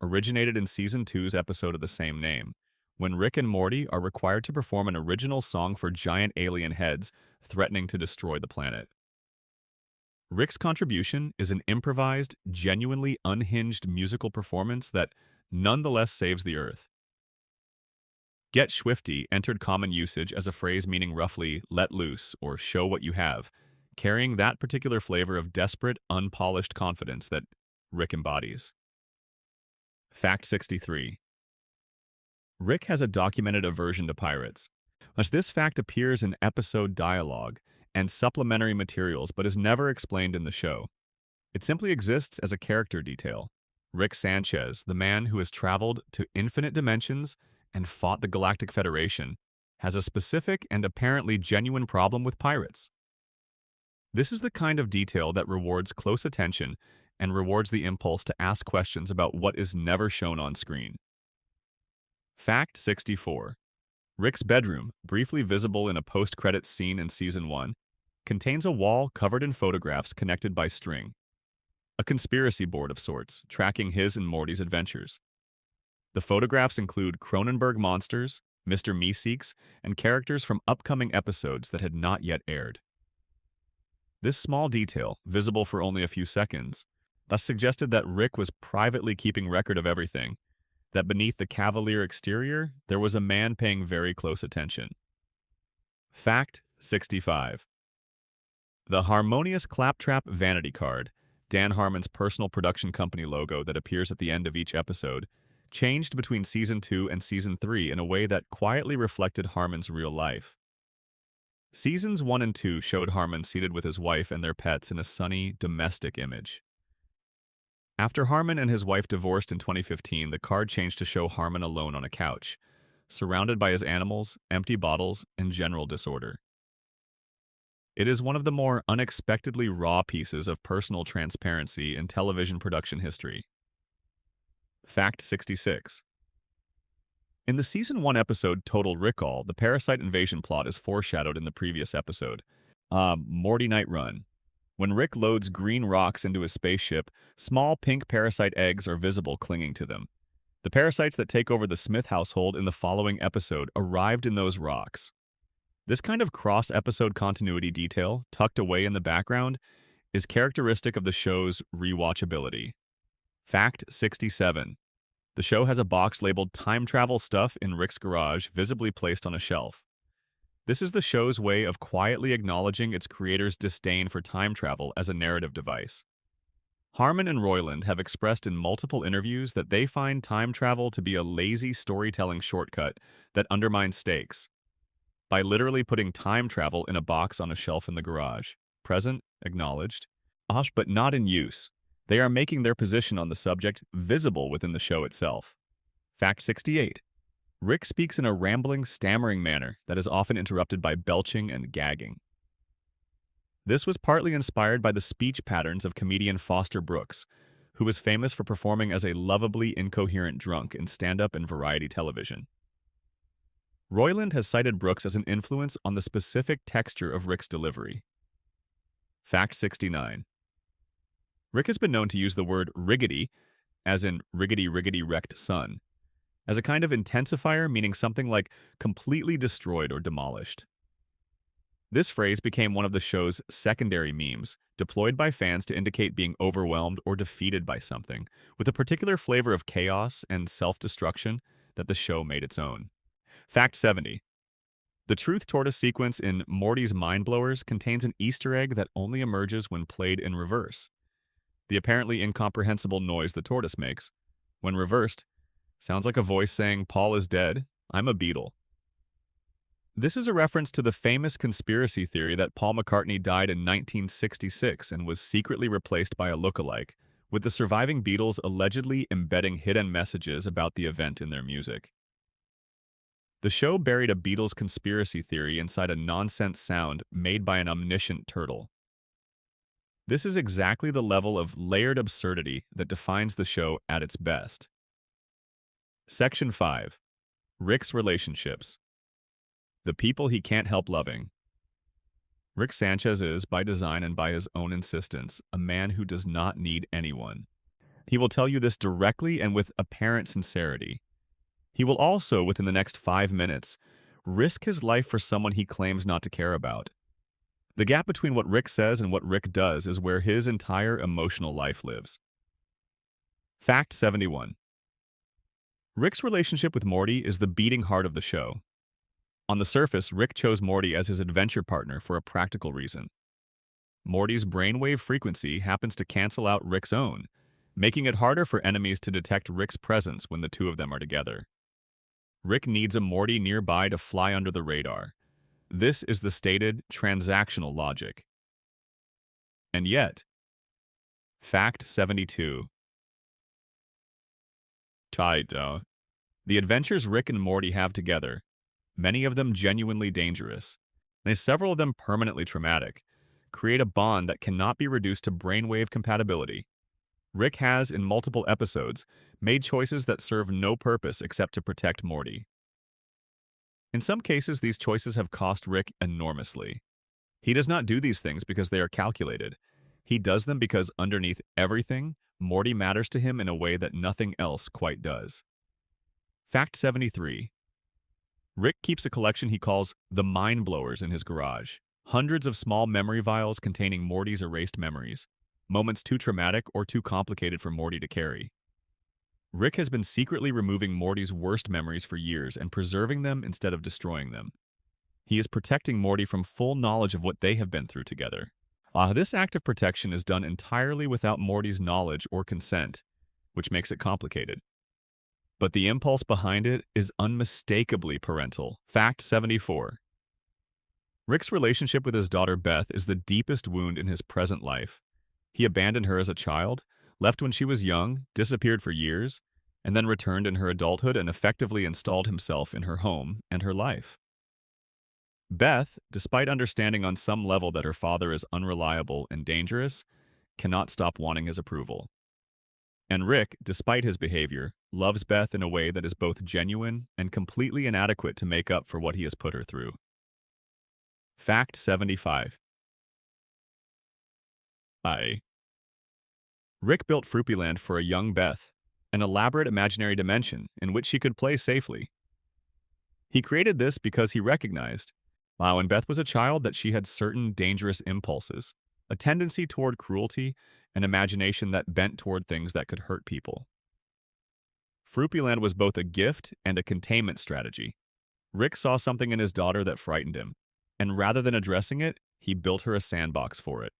originated in Season 2's episode of the same name, when Rick and Morty are required to perform an original song for giant alien heads threatening to destroy the planet. Rick's contribution is an improvised, genuinely unhinged musical performance that nonetheless saves the Earth. Get swifty entered common usage as a phrase meaning roughly let loose or show what you have, carrying that particular flavor of desperate, unpolished confidence that Rick embodies. Fact 63. Rick has a documented aversion to pirates. This fact appears in episode dialogue and supplementary materials but is never explained in the show. It simply exists as a character detail. Rick Sanchez, the man who has traveled to infinite dimensions and fought the Galactic Federation, has a specific and apparently genuine problem with pirates. This is the kind of detail that rewards close attention and rewards the impulse to ask questions about what is never shown on screen. Fact 64. Rick's bedroom, briefly visible in a post-credits scene in Season 1, contains a wall covered in photographs connected by string. A conspiracy board of sorts, tracking his and Morty's adventures. The photographs include Cronenberg monsters, Mr. Meeseeks, and characters from upcoming episodes that had not yet aired. This small detail, visible for only a few seconds, thus suggested that Rick was privately keeping record of everything, that beneath the cavalier exterior, there was a man paying very close attention. Fact 65. The harmonious claptrap vanity card, Dan Harmon's personal production company logo that appears at the end of each episode, changed between Season 2 and Season 3 in a way that quietly reflected Harmon's real life. Seasons 1 and 2 showed Harmon seated with his wife and their pets in a sunny, domestic image. After Harmon and his wife divorced in 2015, the card changed to show Harmon alone on a couch, surrounded by his animals, empty bottles, and general disorder. It is one of the more unexpectedly raw pieces of personal transparency in television production history. Fact 66. In the Season 1 episode Total Recall, the parasite invasion plot is foreshadowed in the previous episode, Morty Night Run. When Rick loads green rocks into his spaceship, small pink parasite eggs are visible clinging to them. The parasites that take over the Smith household in the following episode arrived in those rocks. This kind of cross-episode continuity detail, tucked away in the background, is characteristic of the show's rewatchability. Fact 67. The show has a box labeled Time Travel Stuff in Rick's garage, visibly placed on a shelf. This is the show's way of quietly acknowledging its creator's disdain for time travel as a narrative device. Harmon and Roiland have expressed in multiple interviews that they find time travel to be a lazy storytelling shortcut that undermines stakes. By literally putting time travel in a box on a shelf in the garage, present, acknowledged, but not in use, they are making their position on the subject visible within the show itself. Fact 68. Rick speaks in a rambling, stammering manner that is often interrupted by belching and gagging. This was partly inspired by the speech patterns of comedian Foster Brooks, who was famous for performing as a lovably incoherent drunk in stand-up and variety television. Roiland has cited Brooks as an influence on the specific texture of Rick's delivery. Fact 69. Rick has been known to use the word riggedy, as in riggedy wrecked sun, as a kind of intensifier meaning something like completely destroyed or demolished. This phrase became one of the show's secondary memes, deployed by fans to indicate being overwhelmed or defeated by something, with a particular flavor of chaos and self-destruction that the show made its own. Fact 70. The Truth Tortoise sequence in Morty's Mind Blowers contains an Easter egg that only emerges when played in reverse. The apparently incomprehensible noise the tortoise makes, when reversed, sounds like a voice saying, "Paul is dead, I'm a beetle." This is a reference to the famous conspiracy theory that Paul McCartney died in 1966 and was secretly replaced by a lookalike, with the surviving Beatles allegedly embedding hidden messages about the event in their music. The show buried a Beatles conspiracy theory inside a nonsense sound made by an omniscient turtle. This is exactly the level of layered absurdity that defines the show at its best. Section 5. Rick's relationships. The people he can't help loving. Rick Sanchez is, by design and by his own insistence, a man who does not need anyone. He will tell you this directly and with apparent sincerity. He will also, within the next 5 minutes, risk his life for someone he claims not to care about. The gap between what Rick says and what Rick does is where his entire emotional life lives. Fact 71. Rick's relationship with Morty is the beating heart of the show. On the surface, Rick chose Morty as his adventure partner for a practical reason. Morty's brainwave frequency happens to cancel out Rick's own, making it harder for enemies to detect Rick's presence when the two of them are together. Rick needs a Morty nearby to fly under the radar. This is the stated transactional logic. And yet, Fact 72. The adventures Rick and Morty have together, many of them genuinely dangerous, and several of them permanently traumatic, create a bond that cannot be reduced to brainwave compatibility. Rick has, in multiple episodes, made choices that serve no purpose except to protect Morty. In some cases, these choices have cost Rick enormously. He does not do these things because they are calculated. He does them because underneath everything, Morty matters to him in a way that nothing else quite does. Fact 73. Rick keeps a collection he calls the Mind Blowers in his garage. Hundreds of small memory vials containing Morty's erased memories. Moments too traumatic or too complicated for Morty to carry. Rick has been secretly removing Morty's worst memories for years and preserving them instead of destroying them. He is protecting Morty from full knowledge of what they have been through together. This act of protection is done entirely without Morty's knowledge or consent, which makes it complicated. But the impulse behind it is unmistakably parental. Fact 74. Rick's relationship with his daughter Beth is the deepest wound in his present life. He abandoned her as a child, left when she was young, disappeared for years, and then returned in her adulthood and effectively installed himself in her home and her life. Beth, despite understanding on some level that her father is unreliable and dangerous, cannot stop wanting his approval. And Rick, despite his behavior, loves Beth in a way that is both genuine and completely inadequate to make up for what he has put her through. Fact 75. Rick built Fruipyland for a young Beth, an elaborate imaginary dimension in which she could play safely. He created this because he recognized, when Beth was a child, that she had certain dangerous impulses, a tendency toward cruelty, an imagination that bent toward things that could hurt people. Fruipyland was both a gift and a containment strategy. Rick saw something in his daughter that frightened him, and rather than addressing it, he built her a sandbox for it.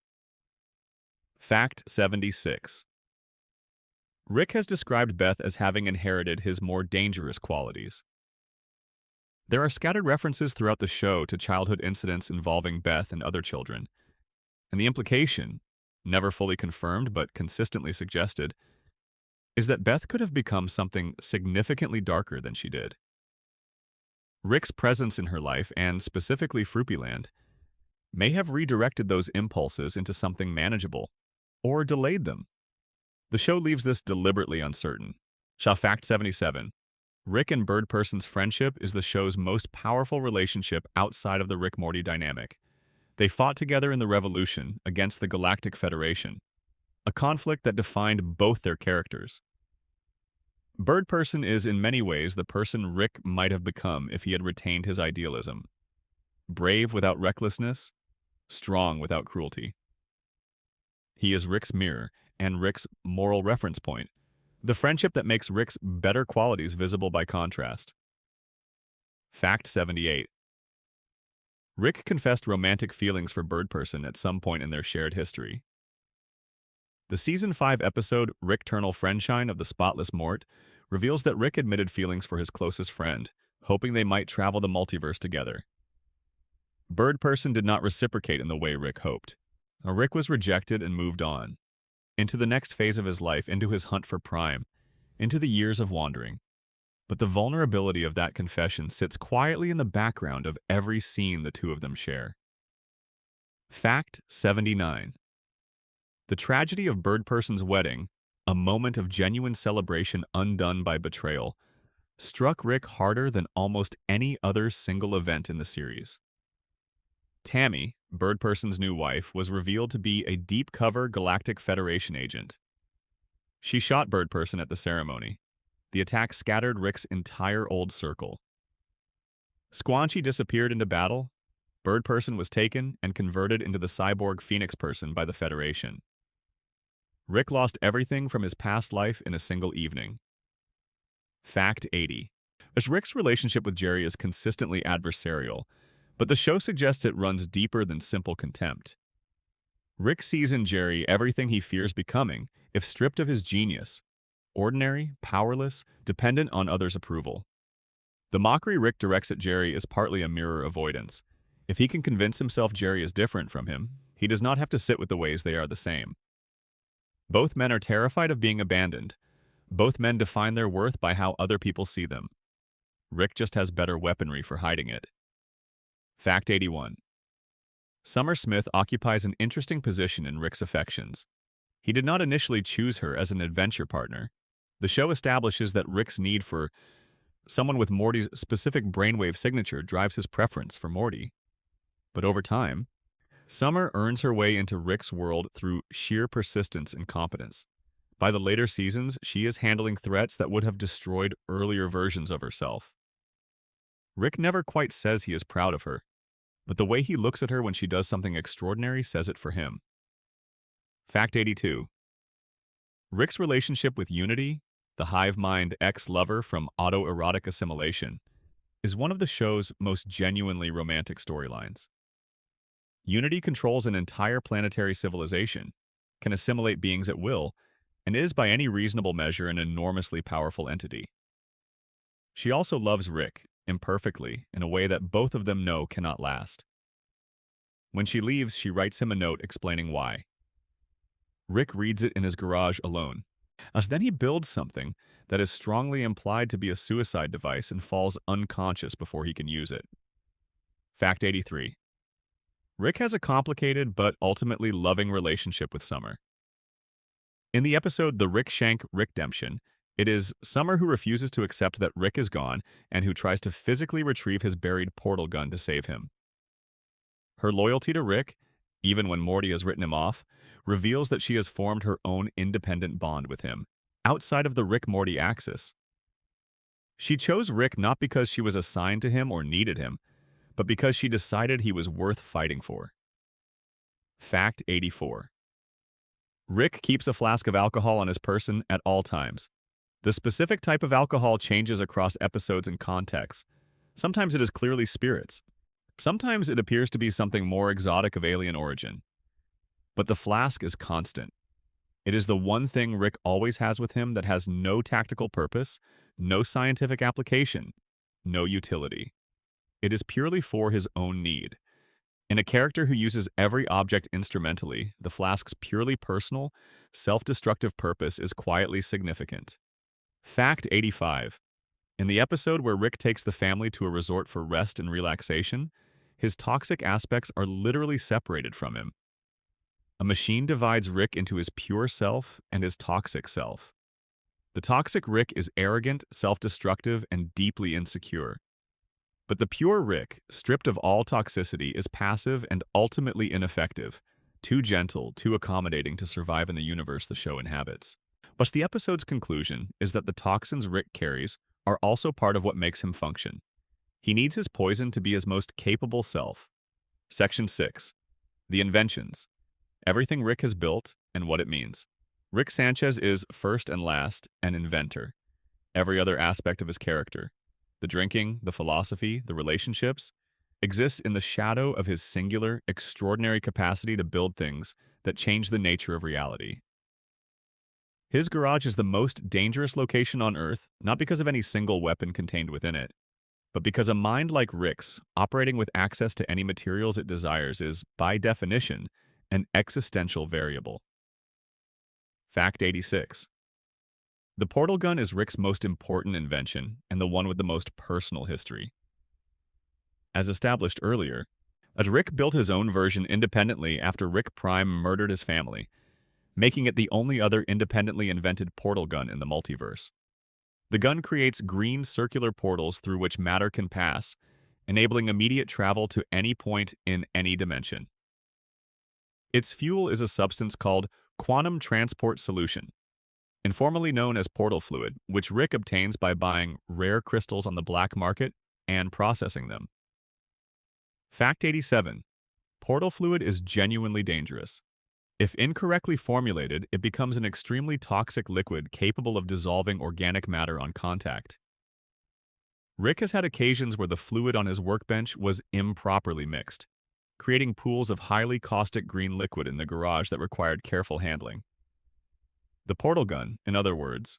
Fact 76. Rick has described Beth as having inherited his more dangerous qualities. There are scattered references throughout the show to childhood incidents involving Beth and other children, and the implication, never fully confirmed but consistently suggested, is that Beth could have become something significantly darker than she did. Rick's presence in her life, and specifically Fruipyland, may have redirected those impulses into something manageable, or delayed them. The show leaves this deliberately uncertain. Fact 77. Rick and Bird Person's friendship is the show's most powerful relationship outside of the Rick-Morty dynamic. They fought together in the Revolution against the Galactic Federation, a conflict that defined both their characters. Bird Person is in many ways the person Rick might have become if he had retained his idealism. Brave without recklessness, strong without cruelty. He is Rick's mirror and Rick's moral reference point, the friendship that makes Rick's better qualities visible by contrast. Fact 78. Rick confessed romantic feelings for Bird Person at some point in their shared history. The Season 5 episode, Rick-Ternal Friendshine of the Spotless Mort, reveals that Rick admitted feelings for his closest friend, hoping they might travel the multiverse together. Bird Person did not reciprocate in the way Rick hoped. Rick was rejected and moved on, into the next phase of his life, into his hunt for Prime, into the years of wandering. But the vulnerability of that confession sits quietly in the background of every scene the two of them share. Fact 79. The tragedy of Bird Person's wedding, a moment of genuine celebration undone by betrayal, struck Rick harder than almost any other single event in the series. Tammy, Bird Person's new wife, was revealed to be a deep-cover Galactic Federation agent. She shot Bird Person at the ceremony. The attack scattered Rick's entire old circle. Squanchy disappeared into battle. Bird Person was taken and converted into the cyborg Phoenix Person by the Federation. Rick lost everything from his past life in a single evening. Fact 80. As Rick's relationship with Jerry is consistently adversarial, but the show suggests it runs deeper than simple contempt. Rick sees in Jerry everything he fears becoming if stripped of his genius: ordinary, powerless, dependent on others' approval. The mockery Rick directs at Jerry is partly a mirror avoidance. If he can convince himself Jerry is different from him, he does not have to sit with the ways they are the same. Both men are terrified of being abandoned. Both men define their worth by how other people see them. Rick just has better weaponry for hiding it. Fact 81. Summer Smith occupies an interesting position in Rick's affections. He did not initially choose her as an adventure partner. The show establishes that Rick's need for someone with Morty's specific brainwave signature drives his preference for Morty. But over time, Summer earns her way into Rick's world through sheer persistence and competence. By the later seasons, she is handling threats that would have destroyed earlier versions of herself. Rick never quite says he is proud of her, but the way he looks at her when she does something extraordinary says it for him. Fact 82. Rick's relationship with Unity, the hive mind ex-lover from autoerotic assimilation, is one of the show's most genuinely romantic storylines. Unity controls an entire planetary civilization, can assimilate beings at will, and is by any reasonable measure an enormously powerful entity. She also loves Rick, imperfectly, in a way that both of them know cannot last. When she leaves, she writes him a note explaining why. Rick reads it in his garage alone. Then he builds something that is strongly implied to be a suicide device and falls unconscious before he can use it. Fact 83. Rick has a complicated but ultimately loving relationship with Summer. In the episode The Rick Shank Rickdemption, it is Summer who refuses to accept that Rick is gone and who tries to physically retrieve his buried portal gun to save him. Her loyalty to Rick, even when Morty has written him off, reveals that she has formed her own independent bond with him, outside of the Rick-Morty axis. She chose Rick not because she was assigned to him or needed him, but because she decided he was worth fighting for. Fact 84. Rick keeps a flask of alcohol on his person at all times. The specific type of alcohol changes across episodes and contexts. Sometimes it is clearly spirits. Sometimes it appears to be something more exotic of alien origin. But the flask is constant. It is the one thing Rick always has with him that has no tactical purpose, no scientific application, no utility. It is purely for his own need. In a character who uses every object instrumentally, the flask's purely personal, self-destructive purpose is quietly significant. Fact 85. In the episode where Rick takes the family to a resort for rest and relaxation, his toxic aspects are literally separated from him. A machine divides Rick into his pure self and his toxic self. The toxic Rick is arrogant, self-destructive, and deeply insecure. But the pure Rick, stripped of all toxicity, is passive and ultimately ineffective, too gentle, too accommodating to survive in the universe the show inhabits. But the episode's conclusion is that the toxins Rick carries are also part of what makes him function. He needs his poison to be his most capable self. Section 6. The inventions. Everything Rick has built and what it means. Rick Sanchez is, first and last, an inventor. Every other aspect of his character, the drinking, the philosophy, the relationships, exists in the shadow of his singular, extraordinary capacity to build things that change the nature of reality. His garage is the most dangerous location on Earth, not because of any single weapon contained within it, but because a mind like Rick's, operating with access to any materials it desires, is, by definition, an existential variable. Fact 86. The portal gun is Rick's most important invention and the one with the most personal history. As established earlier, Rick built his own version independently after Rick Prime murdered his family, making it the only other independently invented portal gun in the multiverse. The gun creates green circular portals through which matter can pass, enabling immediate travel to any point in any dimension. Its fuel is a substance called quantum transport solution, informally known as portal fluid, which Rick obtains by buying rare crystals on the black market and processing them. Fact 87. Portal fluid is genuinely dangerous. If incorrectly formulated, it becomes an extremely toxic liquid capable of dissolving organic matter on contact. Rick has had occasions where the fluid on his workbench was improperly mixed, creating pools of highly caustic green liquid in the garage that required careful handling. The portal gun, in other words,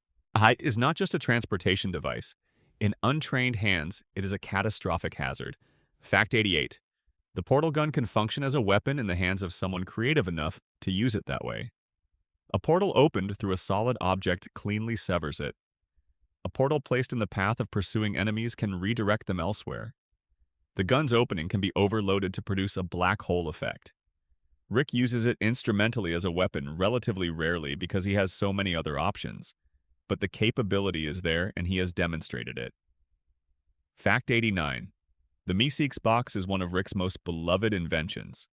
is not just a transportation device. In untrained hands, it is a catastrophic hazard. Fact 88. The portal gun can function as a weapon in the hands of someone creative enough to use it that way. A portal opened through a solid object cleanly severs it. A portal placed in the path of pursuing enemies can redirect them elsewhere. The gun's opening can be overloaded to produce a black hole effect. Rick uses it instrumentally as a weapon relatively rarely because he has so many other options, but the capability is there and he has demonstrated it. Fact 89. The Meeseeks box is one of Rick's most beloved inventions.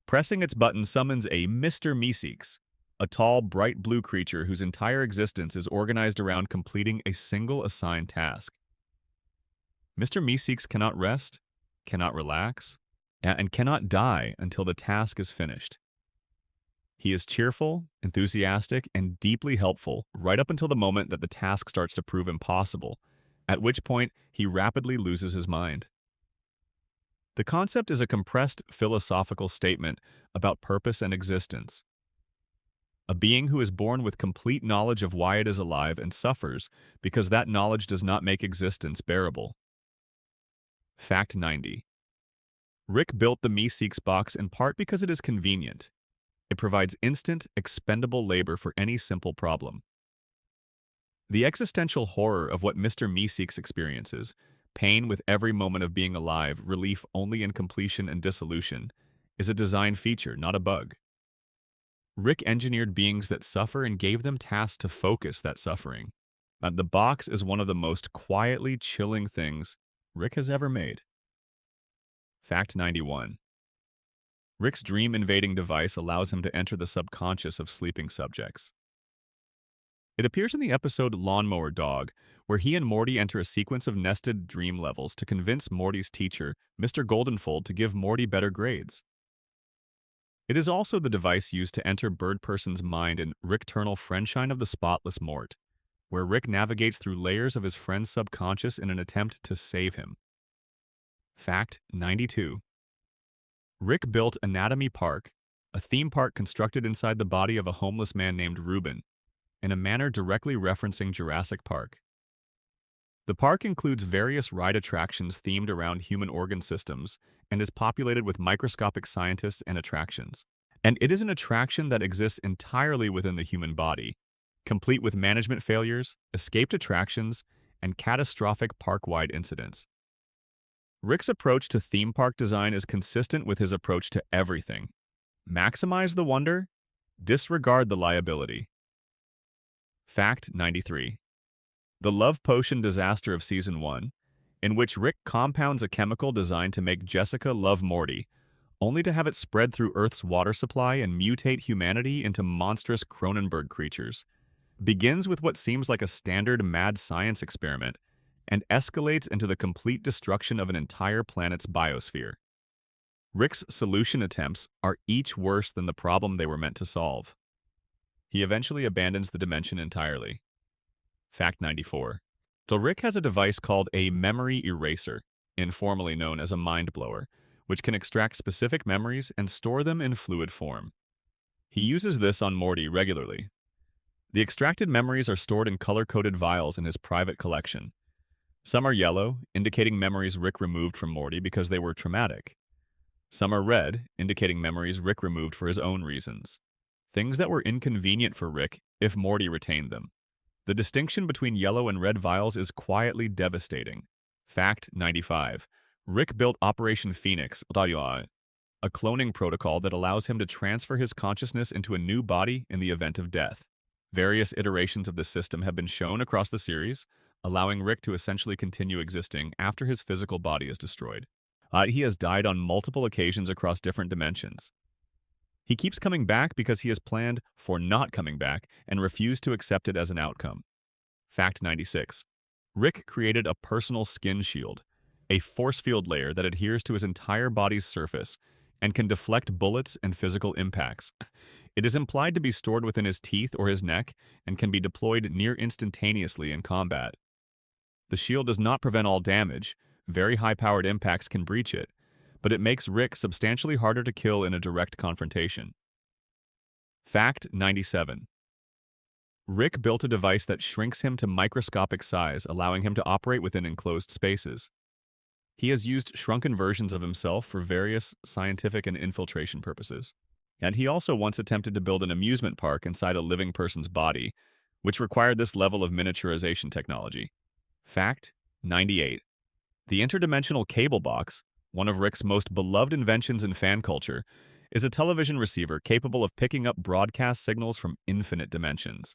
Pressing its button summons a Mr. Meeseeks, a tall, bright blue creature whose entire existence is organized around completing a single assigned task. Mr. Meeseeks cannot rest, cannot relax, and cannot die until the task is finished. He is cheerful, enthusiastic, and deeply helpful right up until the moment that the task starts to prove impossible, at which point he rapidly loses his mind. The concept is a compressed philosophical statement about purpose and existence. A being who is born with complete knowledge of why it is alive and suffers because that knowledge does not make existence bearable. Fact 90. Rick built the Meeseeks box in part because it is convenient. It provides instant, expendable labor for any simple problem. The existential horror of what Mr. Meeseeks experiences, pain with every moment of being alive, relief only in completion and dissolution, is a design feature, not a bug. Rick engineered beings that suffer and gave them tasks to focus that suffering. The box is one of the most quietly chilling things Rick has ever made. Fact 91. Rick's dream-invading device allows him to enter the subconscious of sleeping subjects. It appears in the episode Lawnmower Dog, where he and Morty enter a sequence of nested dream levels to convince Morty's teacher, Mr. Goldenfold, to give Morty better grades. It is also the device used to enter Bird Person's mind in Ricketernal Friendshine of the Spotless Mort, where Rick navigates through layers of his friend's subconscious in an attempt to save him. Fact 92. Rick built Anatomy Park, a theme park constructed inside the body of a homeless man named Reuben, in a manner directly referencing Jurassic Park. The park includes various ride attractions themed around human organ systems and is populated with microscopic scientists and attractions. And it is an attraction that exists entirely within the human body, complete with management failures, escaped attractions, and catastrophic park-wide incidents. Rick's approach to theme park design is consistent with his approach to everything. Maximize the wonder, disregard the liability. Fact 93. The Love Potion disaster of Season 1, in which Rick compounds a chemical designed to make Jessica love Morty, only to have it spread through Earth's water supply and mutate humanity into monstrous Cronenberg creatures, begins with what seems like a standard mad science experiment and escalates into the complete destruction of an entire planet's biosphere. Rick's solution attempts are each worse than the problem they were meant to solve. He eventually abandons the dimension entirely. Fact 94. So Rick has a device called a memory eraser, informally known as a mind blower, which can extract specific memories and store them in fluid form. He uses this on Morty regularly. The extracted memories are stored in color-coded vials in his private collection. Some are yellow, indicating memories Rick removed from Morty because they were traumatic. Some are red, indicating memories Rick removed for his own reasons. Things that were inconvenient for Rick if Morty retained them. The distinction between yellow and red vials is quietly devastating. Fact 95. Rick built Operation Phoenix, a cloning protocol that allows him to transfer his consciousness into a new body in the event of death. Various iterations of the system have been shown across the series, allowing Rick to essentially continue existing after his physical body is destroyed. He has died on multiple occasions across different dimensions. He keeps coming back because he has planned for not coming back and refused to accept it as an outcome. Fact 96. Rick created a personal skin shield, a force field layer that adheres to his entire body's surface and can deflect bullets and physical impacts. It is implied to be stored within his teeth or his neck and can be deployed near instantaneously in combat. The shield does not prevent all damage. Very high-powered impacts can breach it, but it makes Rick substantially harder to kill in a direct confrontation. Fact 97. Rick built a device that shrinks him to microscopic size, allowing him to operate within enclosed spaces. He has used shrunken versions of himself for various scientific and infiltration purposes. And he also once attempted to build an amusement park inside a living person's body, which required this level of miniaturization technology. Fact 98. The interdimensional cable box, one of Rick's most beloved inventions in fan culture, is a television receiver capable of picking up broadcast signals from infinite dimensions.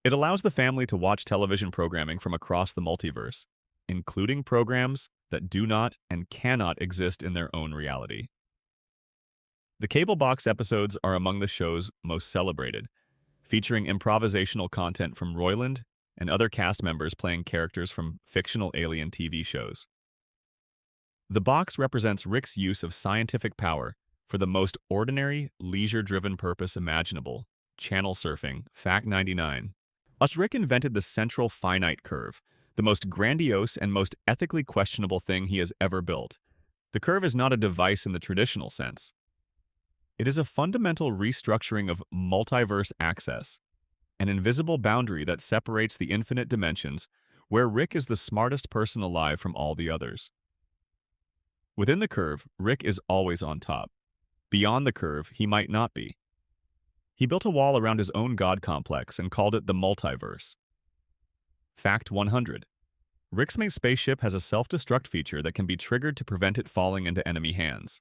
It allows the family to watch television programming from across the multiverse, including programs that do not and cannot exist in their own reality. The cable box episodes are among the show's most celebrated, featuring improvisational content from Roiland and other cast members playing characters from fictional alien TV shows. The box represents Rick's use of scientific power for the most ordinary, leisure-driven purpose imaginable, channel surfing. Fact 99. Rick invented the central finite curve, the most grandiose and most ethically questionable thing he has ever built. The curve is not a device in the traditional sense. It is a fundamental restructuring of multiverse access, an invisible boundary that separates the infinite dimensions, where Rick is the smartest person alive from all the others. Within the curve, Rick is always on top. Beyond the curve, he might not be. He built a wall around his own god complex and called it the multiverse. Fact 100. Rick's main spaceship has a self-destruct feature that can be triggered to prevent it falling into enemy hands.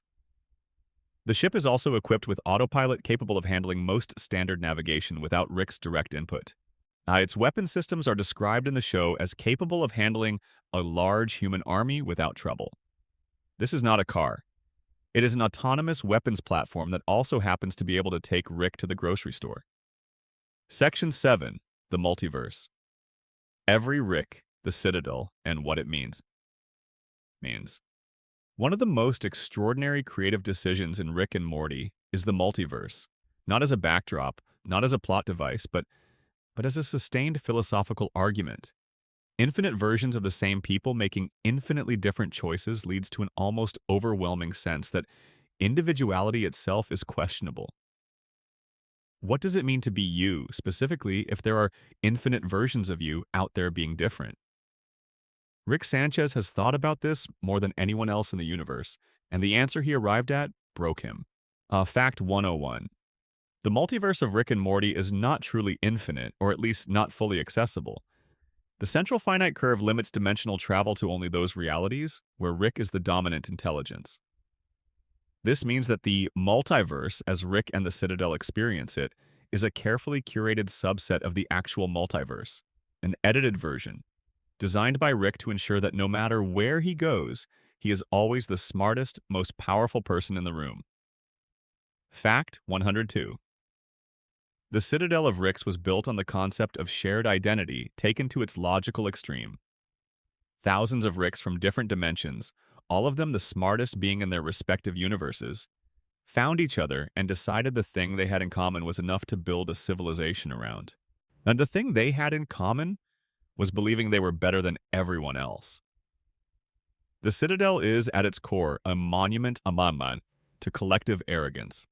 The ship is also equipped with autopilot capable of handling most standard navigation without Rick's direct input. Its weapon systems are described in the show as capable of handling a large human army without trouble. This is not a car. It is an autonomous weapons platform that also happens to be able to take Rick to the grocery store. Section 7. The Multiverse. Every Rick, the Citadel, and what it means. One of the most extraordinary creative decisions in Rick and Morty is the multiverse, not as a backdrop, not as a plot device, but as a sustained philosophical argument. Infinite versions of the same people making infinitely different choices leads to an almost overwhelming sense that individuality itself is questionable. What does it mean to be you, specifically if there are infinite versions of you out there being different? Rick Sanchez has thought about this more than anyone else in the universe, and the answer he arrived at broke him. Fact 101. The multiverse of Rick and Morty is not truly infinite, or at least not fully accessible. The central finite curve limits dimensional travel to only those realities where Rick is the dominant intelligence. This means that the multiverse, as Rick and the Citadel experience it, is a carefully curated subset of the actual multiverse, an edited version, designed by Rick to ensure that no matter where he goes, he is always the smartest, most powerful person in the room. Fact 102. The Citadel of Rick's was built on the concept of shared identity taken to its logical extreme. Thousands of Ricks from different dimensions, all of them the smartest being in their respective universes, found each other and decided the thing they had in common was enough to build a civilization around. And the thing they had in common was believing they were better than everyone else. The Citadel is, at its core, a monument to collective arrogance.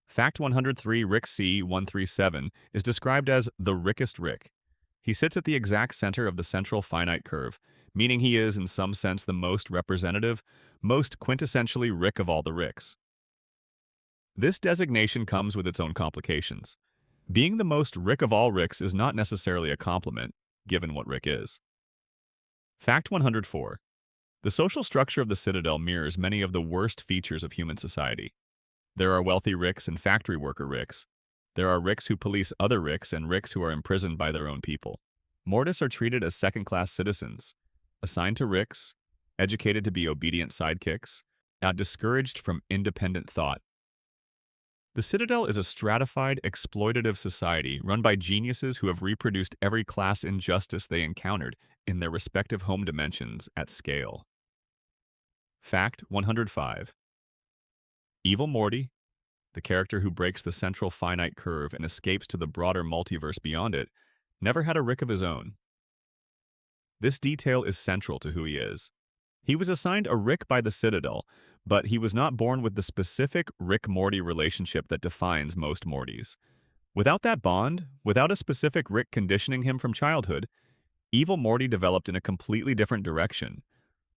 Fact 103, Rick C137, is described as the Rickest Rick. He sits at the exact center of the central finite curve, meaning he is, in some sense, the most representative, most quintessentially Rick of all the Ricks. This designation comes with its own complications. Being the most Rick of all Ricks is not necessarily a compliment, given what Rick is. Fact 104. The social structure of the Citadel mirrors many of the worst features of human society. There are wealthy Ricks and factory worker Ricks. There are Ricks who police other Ricks and Ricks who are imprisoned by their own people. Mortis are treated as second-class citizens, assigned to Ricks, educated to be obedient sidekicks, discouraged from independent thought. The Citadel is a stratified, exploitative society run by geniuses who have reproduced every class injustice they encountered in their respective home dimensions at scale. Fact 105. Evil Morty, the character who breaks the central finite curve and escapes to the broader multiverse beyond it, never had a Rick of his own. This detail is central to who he is. He was assigned a Rick by the Citadel, but he was not born with the specific Rick-Morty relationship that defines most Mortys. Without that bond, without a specific Rick conditioning him from childhood, Evil Morty developed in a completely different direction.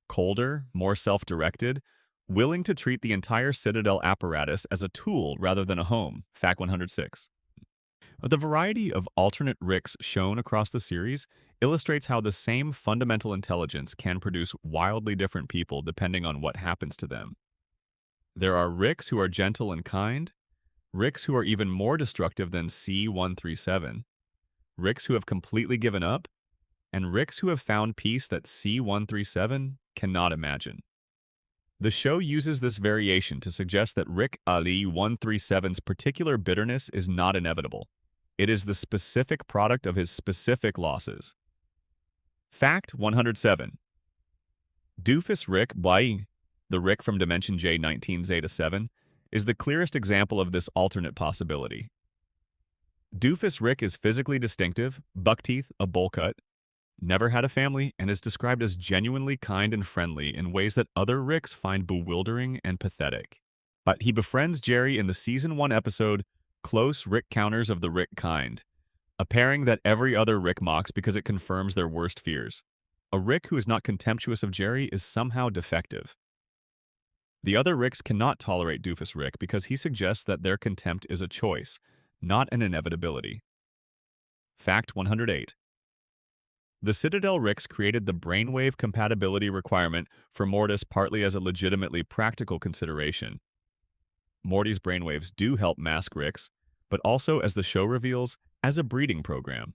Colder, more self-directed, willing to treat the entire Citadel apparatus as a tool rather than a home. Fact 106. The variety of alternate Ricks shown across the series illustrates how the same fundamental intelligence can produce wildly different people depending on what happens to them. There are Ricks who are gentle and kind, Ricks who are even more destructive than C-137, Ricks who have completely given up, and Ricks who have found peace that C-137 cannot imagine. The show uses this variation to suggest that Rick Ali 137's particular bitterness is not inevitable. It is the specific product of his specific losses. Fact 107. Doofus Rick Bai, the Rick from Dimension J19 Zeta 7, is the clearest example of this alternate possibility. Doofus Rick is physically distinctive, buck teeth, a bowl cut, never had a family, and is described as genuinely kind and friendly in ways that other Ricks find bewildering and pathetic. But he befriends Jerry in the Season 1 episode, Close Rick Counters of the Rick Kind, a pairing that every other Rick mocks because it confirms their worst fears. A Rick who is not contemptuous of Jerry is somehow defective. The other Ricks cannot tolerate Doofus Rick because he suggests that their contempt is a choice, not an inevitability. Fact 108. The Citadel Ricks created the brainwave compatibility requirement for Mortis partly as a legitimately practical consideration. Morty's brainwaves do help mask Ricks, but also, as the show reveals, as a breeding program.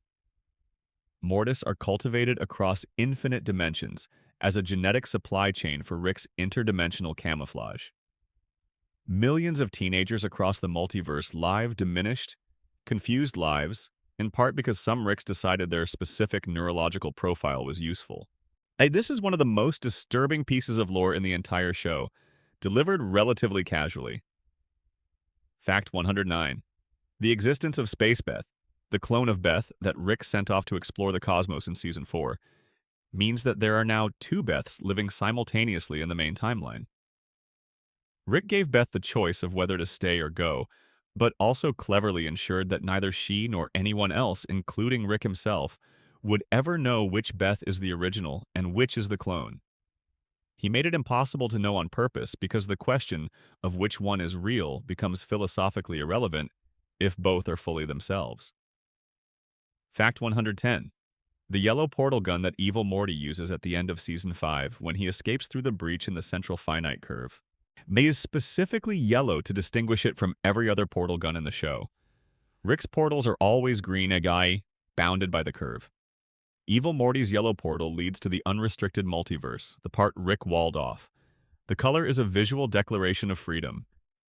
Mortis are cultivated across infinite dimensions as a genetic supply chain for Rick's interdimensional camouflage. Millions of teenagers across the multiverse live diminished, confused lives, in part because some Ricks decided their specific neurological profile was useful. This is one of the most disturbing pieces of lore in the entire show, delivered relatively casually. Fact 109. The existence of Space Beth, the clone of Beth that Rick sent off to explore the cosmos in Season 4, means that there are now two Beths living simultaneously in the main timeline. Rick gave Beth the choice of whether to stay or go, but also cleverly ensured that neither she nor anyone else, including Rick himself, would ever know which Beth is the original and which is the clone. He made it impossible to know on purpose because the question of which one is real becomes philosophically irrelevant if both are fully themselves. Fact 110. The yellow portal gun that Evil Morty uses at the end of Season 5 when he escapes through the breach in the central finite curve is specifically yellow to distinguish it from every other portal gun in the show. Rick's portals are always green, a guy bounded by the curve. Evil Morty's yellow portal leads to the unrestricted multiverse, the part Rick walled off. The color is a visual declaration of freedom.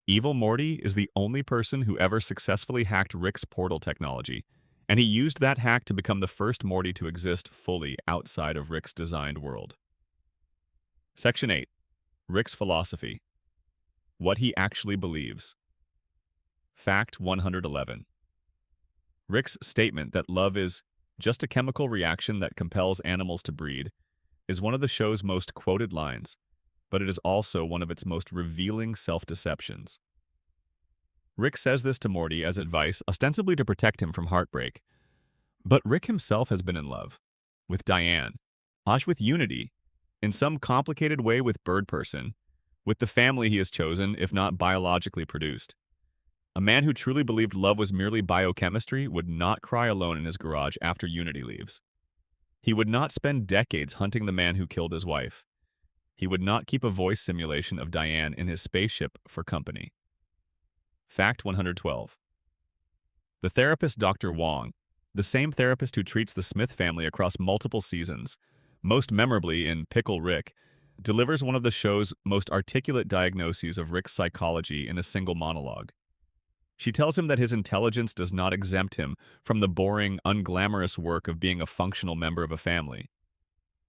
Evil Morty is the only person who ever successfully hacked Rick's portal technology, and he used that hack to become the first Morty to exist fully outside of Rick's designed world. Section 8. Rick's philosophy. What he actually believes. Fact 111. Rick's statement that love is just a chemical reaction that compels animals to breed is one of the show's most quoted lines, but it is also one of its most revealing self-deceptions. Rick says this to Morty as advice, ostensibly to protect him from heartbreak. But Rick himself has been in love. With Diane. With Unity. In some complicated way with Bird Person. With the family he has chosen, if not biologically produced. A man who truly believed love was merely biochemistry would not cry alone in his garage after Unity leaves. He would not spend decades hunting the man who killed his wife. He would not keep a voice simulation of Diane in his spaceship for company. Fact 112. The therapist Dr. Wong, the same therapist who treats the Smith family across multiple seasons, most memorably in Pickle Rick, delivers one of the show's most articulate diagnoses of Rick's psychology in a single monologue. She tells him that his intelligence does not exempt him from the boring, unglamorous work of being a functional member of a family.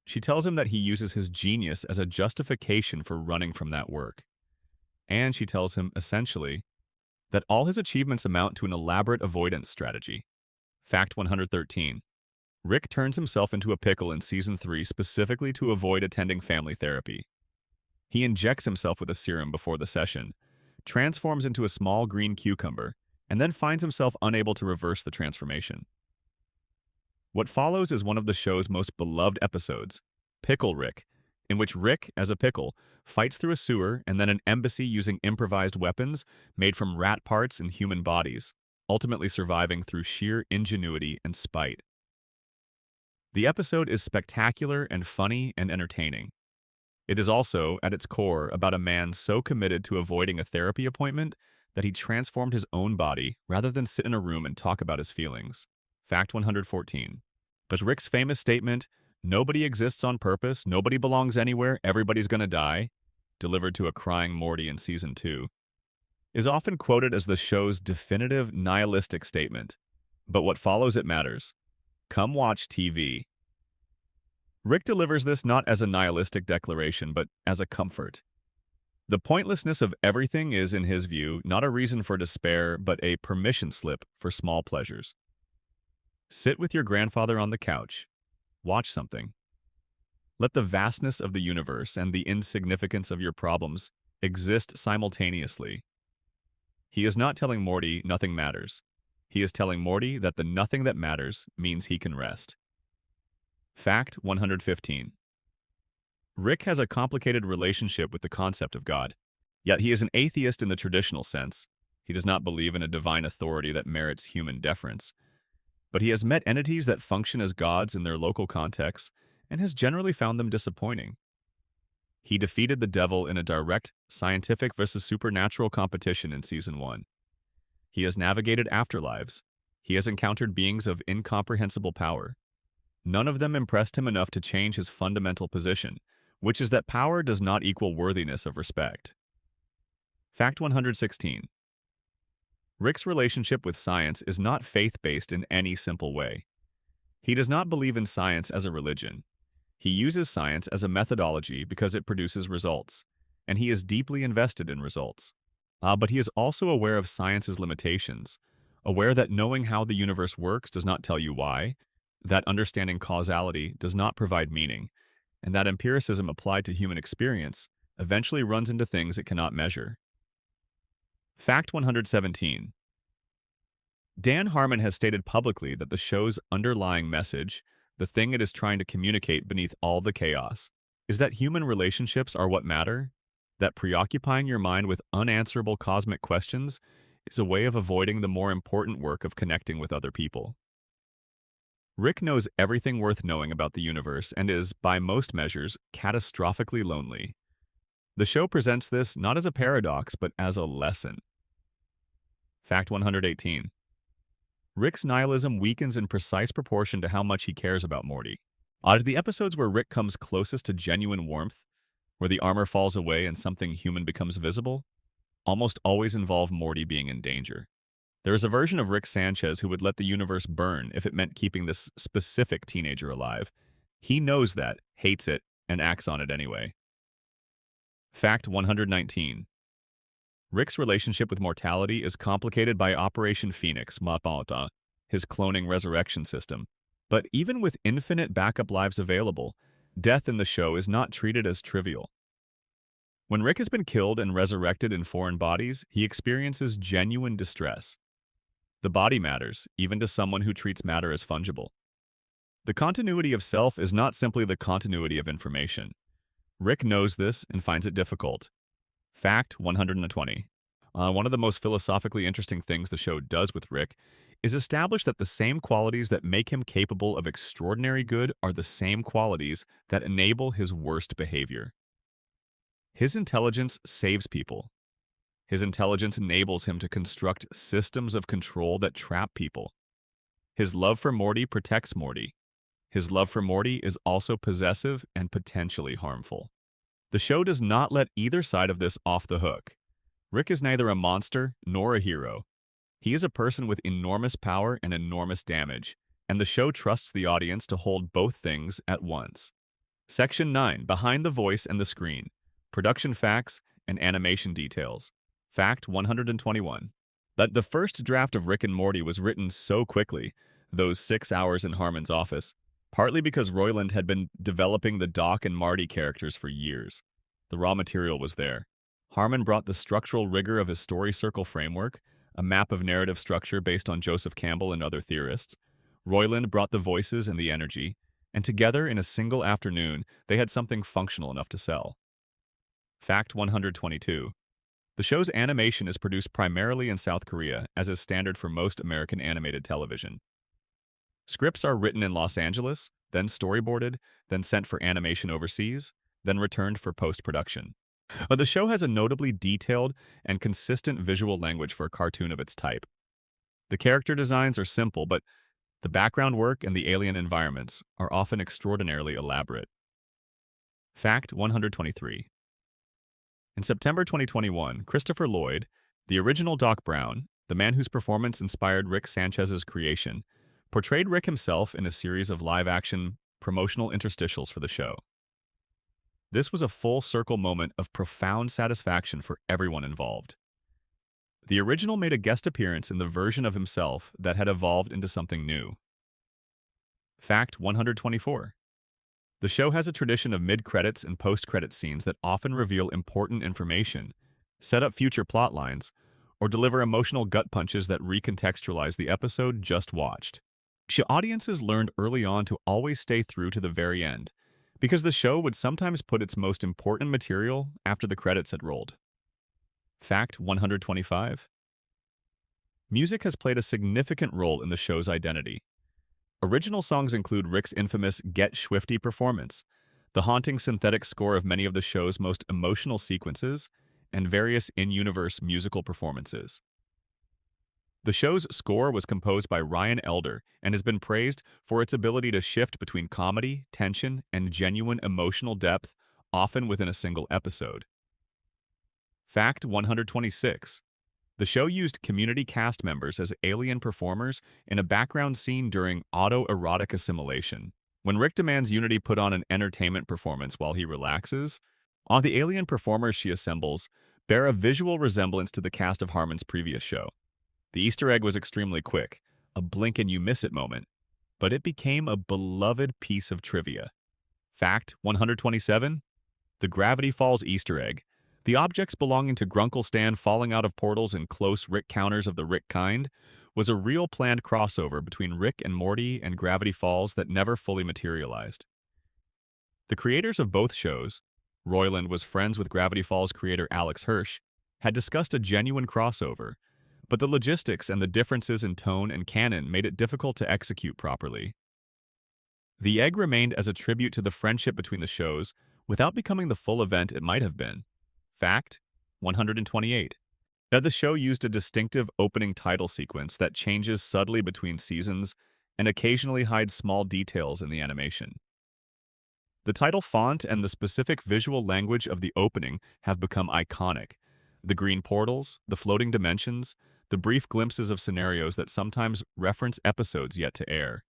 She tells him that he uses his genius as a justification for running from that work. And she tells him, essentially, that all his achievements amount to an elaborate avoidance strategy. Fact 113. Rick turns himself into a pickle in Season 3 specifically to avoid attending family therapy. He injects himself with a serum before the session, transforms into a small green cucumber, and then finds himself unable to reverse the transformation. What follows is one of the show's most beloved episodes, Pickle Rick, in which Rick, as a pickle, fights through a sewer and then an embassy using improvised weapons made from rat parts and human bodies, ultimately surviving through sheer ingenuity and spite. The episode is spectacular and funny and entertaining. It is also, at its core, about a man so committed to avoiding a therapy appointment that he transformed his own body rather than sit in a room and talk about his feelings. Fact 114. But Rick's famous statement, "Nobody exists on purpose, nobody belongs anywhere, everybody's gonna die," delivered to a crying Morty in Season 2, is often quoted as the show's definitive nihilistic statement. But what follows it matters. Come watch TV. Rick delivers this not as a nihilistic declaration, but as a comfort. The pointlessness of everything is, in his view, not a reason for despair, but a permission slip for small pleasures. Sit with your grandfather on the couch. Watch something. Let the vastness of the universe and the insignificance of your problems exist simultaneously. He is not telling Morty nothing matters. He is telling Morty that the nothing that matters means he can rest. Fact 115. Rick has a complicated relationship with the concept of God, yet he is an atheist in the traditional sense. He does not believe in a divine authority that merits human deference. But he has met entities that function as gods in their local contexts and has generally found them disappointing. He defeated the devil in a direct scientific versus supernatural competition in Season 1. He has navigated afterlives. He has encountered beings of incomprehensible power. None of them impressed him enough to change his fundamental position, which is that power does not equal worthiness of respect. Fact 116. Rick's relationship with science is not faith-based in any simple way. He does not believe in science as a religion. He uses science as a methodology because it produces results, and he is deeply invested in results. But he is also aware of science's limitations, aware that knowing how the universe works does not tell you why, that understanding causality does not provide meaning, and that empiricism applied to human experience eventually runs into things it cannot measure. Fact 117. Dan Harmon has stated publicly that the show's underlying message, the thing it is trying to communicate beneath all the chaos, is that human relationships are what matter, that preoccupying your mind with unanswerable cosmic questions is a way of avoiding the more important work of connecting with other people. Rick knows everything worth knowing about the universe and is, by most measures, catastrophically lonely. The show presents this not as a paradox, but as a lesson. Fact 118. Rick's nihilism weakens in precise proportion to how much he cares about Morty. Out of the episodes where Rick comes closest to genuine warmth, where the armor falls away and something human becomes visible, almost always involve Morty being in danger. There is a version of Rick Sanchez who would let the universe burn if it meant keeping this specific teenager alive. He knows that, hates it, and acts on it anyway. Fact 119. Rick's relationship with mortality is complicated by Operation Phoenix, his cloning resurrection system. But even with infinite backup lives available, death in the show is not treated as trivial. When Rick has been killed and resurrected in foreign bodies, he experiences genuine distress. The body matters, even to someone who treats matter as fungible. The continuity of self is not simply the continuity of information. Rick knows this and finds it difficult. Fact 120. One of the most philosophically interesting things the show does with Rick is establish that the same qualities that make him capable of extraordinary good are the same qualities that enable his worst behavior. His intelligence saves people. His intelligence enables him to construct systems of control that trap people. His love for Morty protects Morty. His love for Morty is also possessive and potentially harmful. The show does not let either side of this off the hook. Rick is neither a monster nor a hero. He is a person with enormous power and enormous damage, and the show trusts the audience to hold both things at once. Section 9. Behind the voice and the screen. Production facts and animation details. Fact 121. That the first draft of Rick and Morty was written so quickly, those 6 hours in Harmon's office, partly because Roiland had been developing the Doc and Marty characters for years. The raw material was there. Harmon brought the structural rigor of his story circle framework, a map of narrative structure based on Joseph Campbell and other theorists. Roiland brought the voices and the energy, and together in a single afternoon, they had something functional enough to sell. Fact 122. The show's animation is produced primarily in South Korea, as is standard for most American animated television. Scripts are written in Los Angeles, then storyboarded, then sent for animation overseas, then returned for post-production. But the show has a notably detailed and consistent visual language for a cartoon of its type. The character designs are simple, but the background work and the alien environments are often extraordinarily elaborate. Fact 123. In September 2021, Christopher Lloyd, the original Doc Brown, the man whose performance inspired Rick Sanchez's creation, portrayed Rick himself in a series of live-action promotional interstitials for the show. This was a full-circle moment of profound satisfaction for everyone involved. The original made a guest appearance in the version of himself that had evolved into something new. Fact 124. The show has a tradition of mid-credits and post-credit scenes that often reveal important information, set up future plot lines, or deliver emotional gut punches that recontextualize the episode just watched. Audiences learned early on to always stay through to the very end, because the show would sometimes put its most important material after the credits had rolled. Fact 125. Music has played a significant role in the show's identity. Original songs include Rick's infamous Get Swifty performance, the haunting synthetic score of many of the show's most emotional sequences, and various in-universe musical performances. The show's score was composed by Ryan Elder and has been praised for its ability to shift between comedy, tension, and genuine emotional depth, often within a single episode. Fact 126. The show used community cast members as alien performers in a background scene during autoerotic assimilation. When Rick demands Unity put on an entertainment performance while he relaxes, all the alien performers she assembles bear a visual resemblance to the cast of Harmon's previous show. The Easter egg was extremely quick, a blink-and-you-miss-it moment, but it became a beloved piece of trivia. Fact 127. The Gravity Falls Easter egg. The objects belonging to Grunkle Stan falling out of portals in close Rick counters of the Rick kind was a real planned crossover between Rick and Morty and Gravity Falls that never fully materialized. The creators of both shows, Roiland was friends with Gravity Falls creator Alex Hirsch, had discussed a genuine crossover, but the logistics and the differences in tone and canon made it difficult to execute properly. The egg remained as a tribute to the friendship between the shows without becoming the full event it might have been. Fact 128. That the show used a distinctive opening title sequence that changes subtly between seasons and occasionally hides small details in the animation. The title font and the specific visual language of the opening have become iconic. The green portals, the floating dimensions, the brief glimpses of scenarios that sometimes reference episodes yet to air.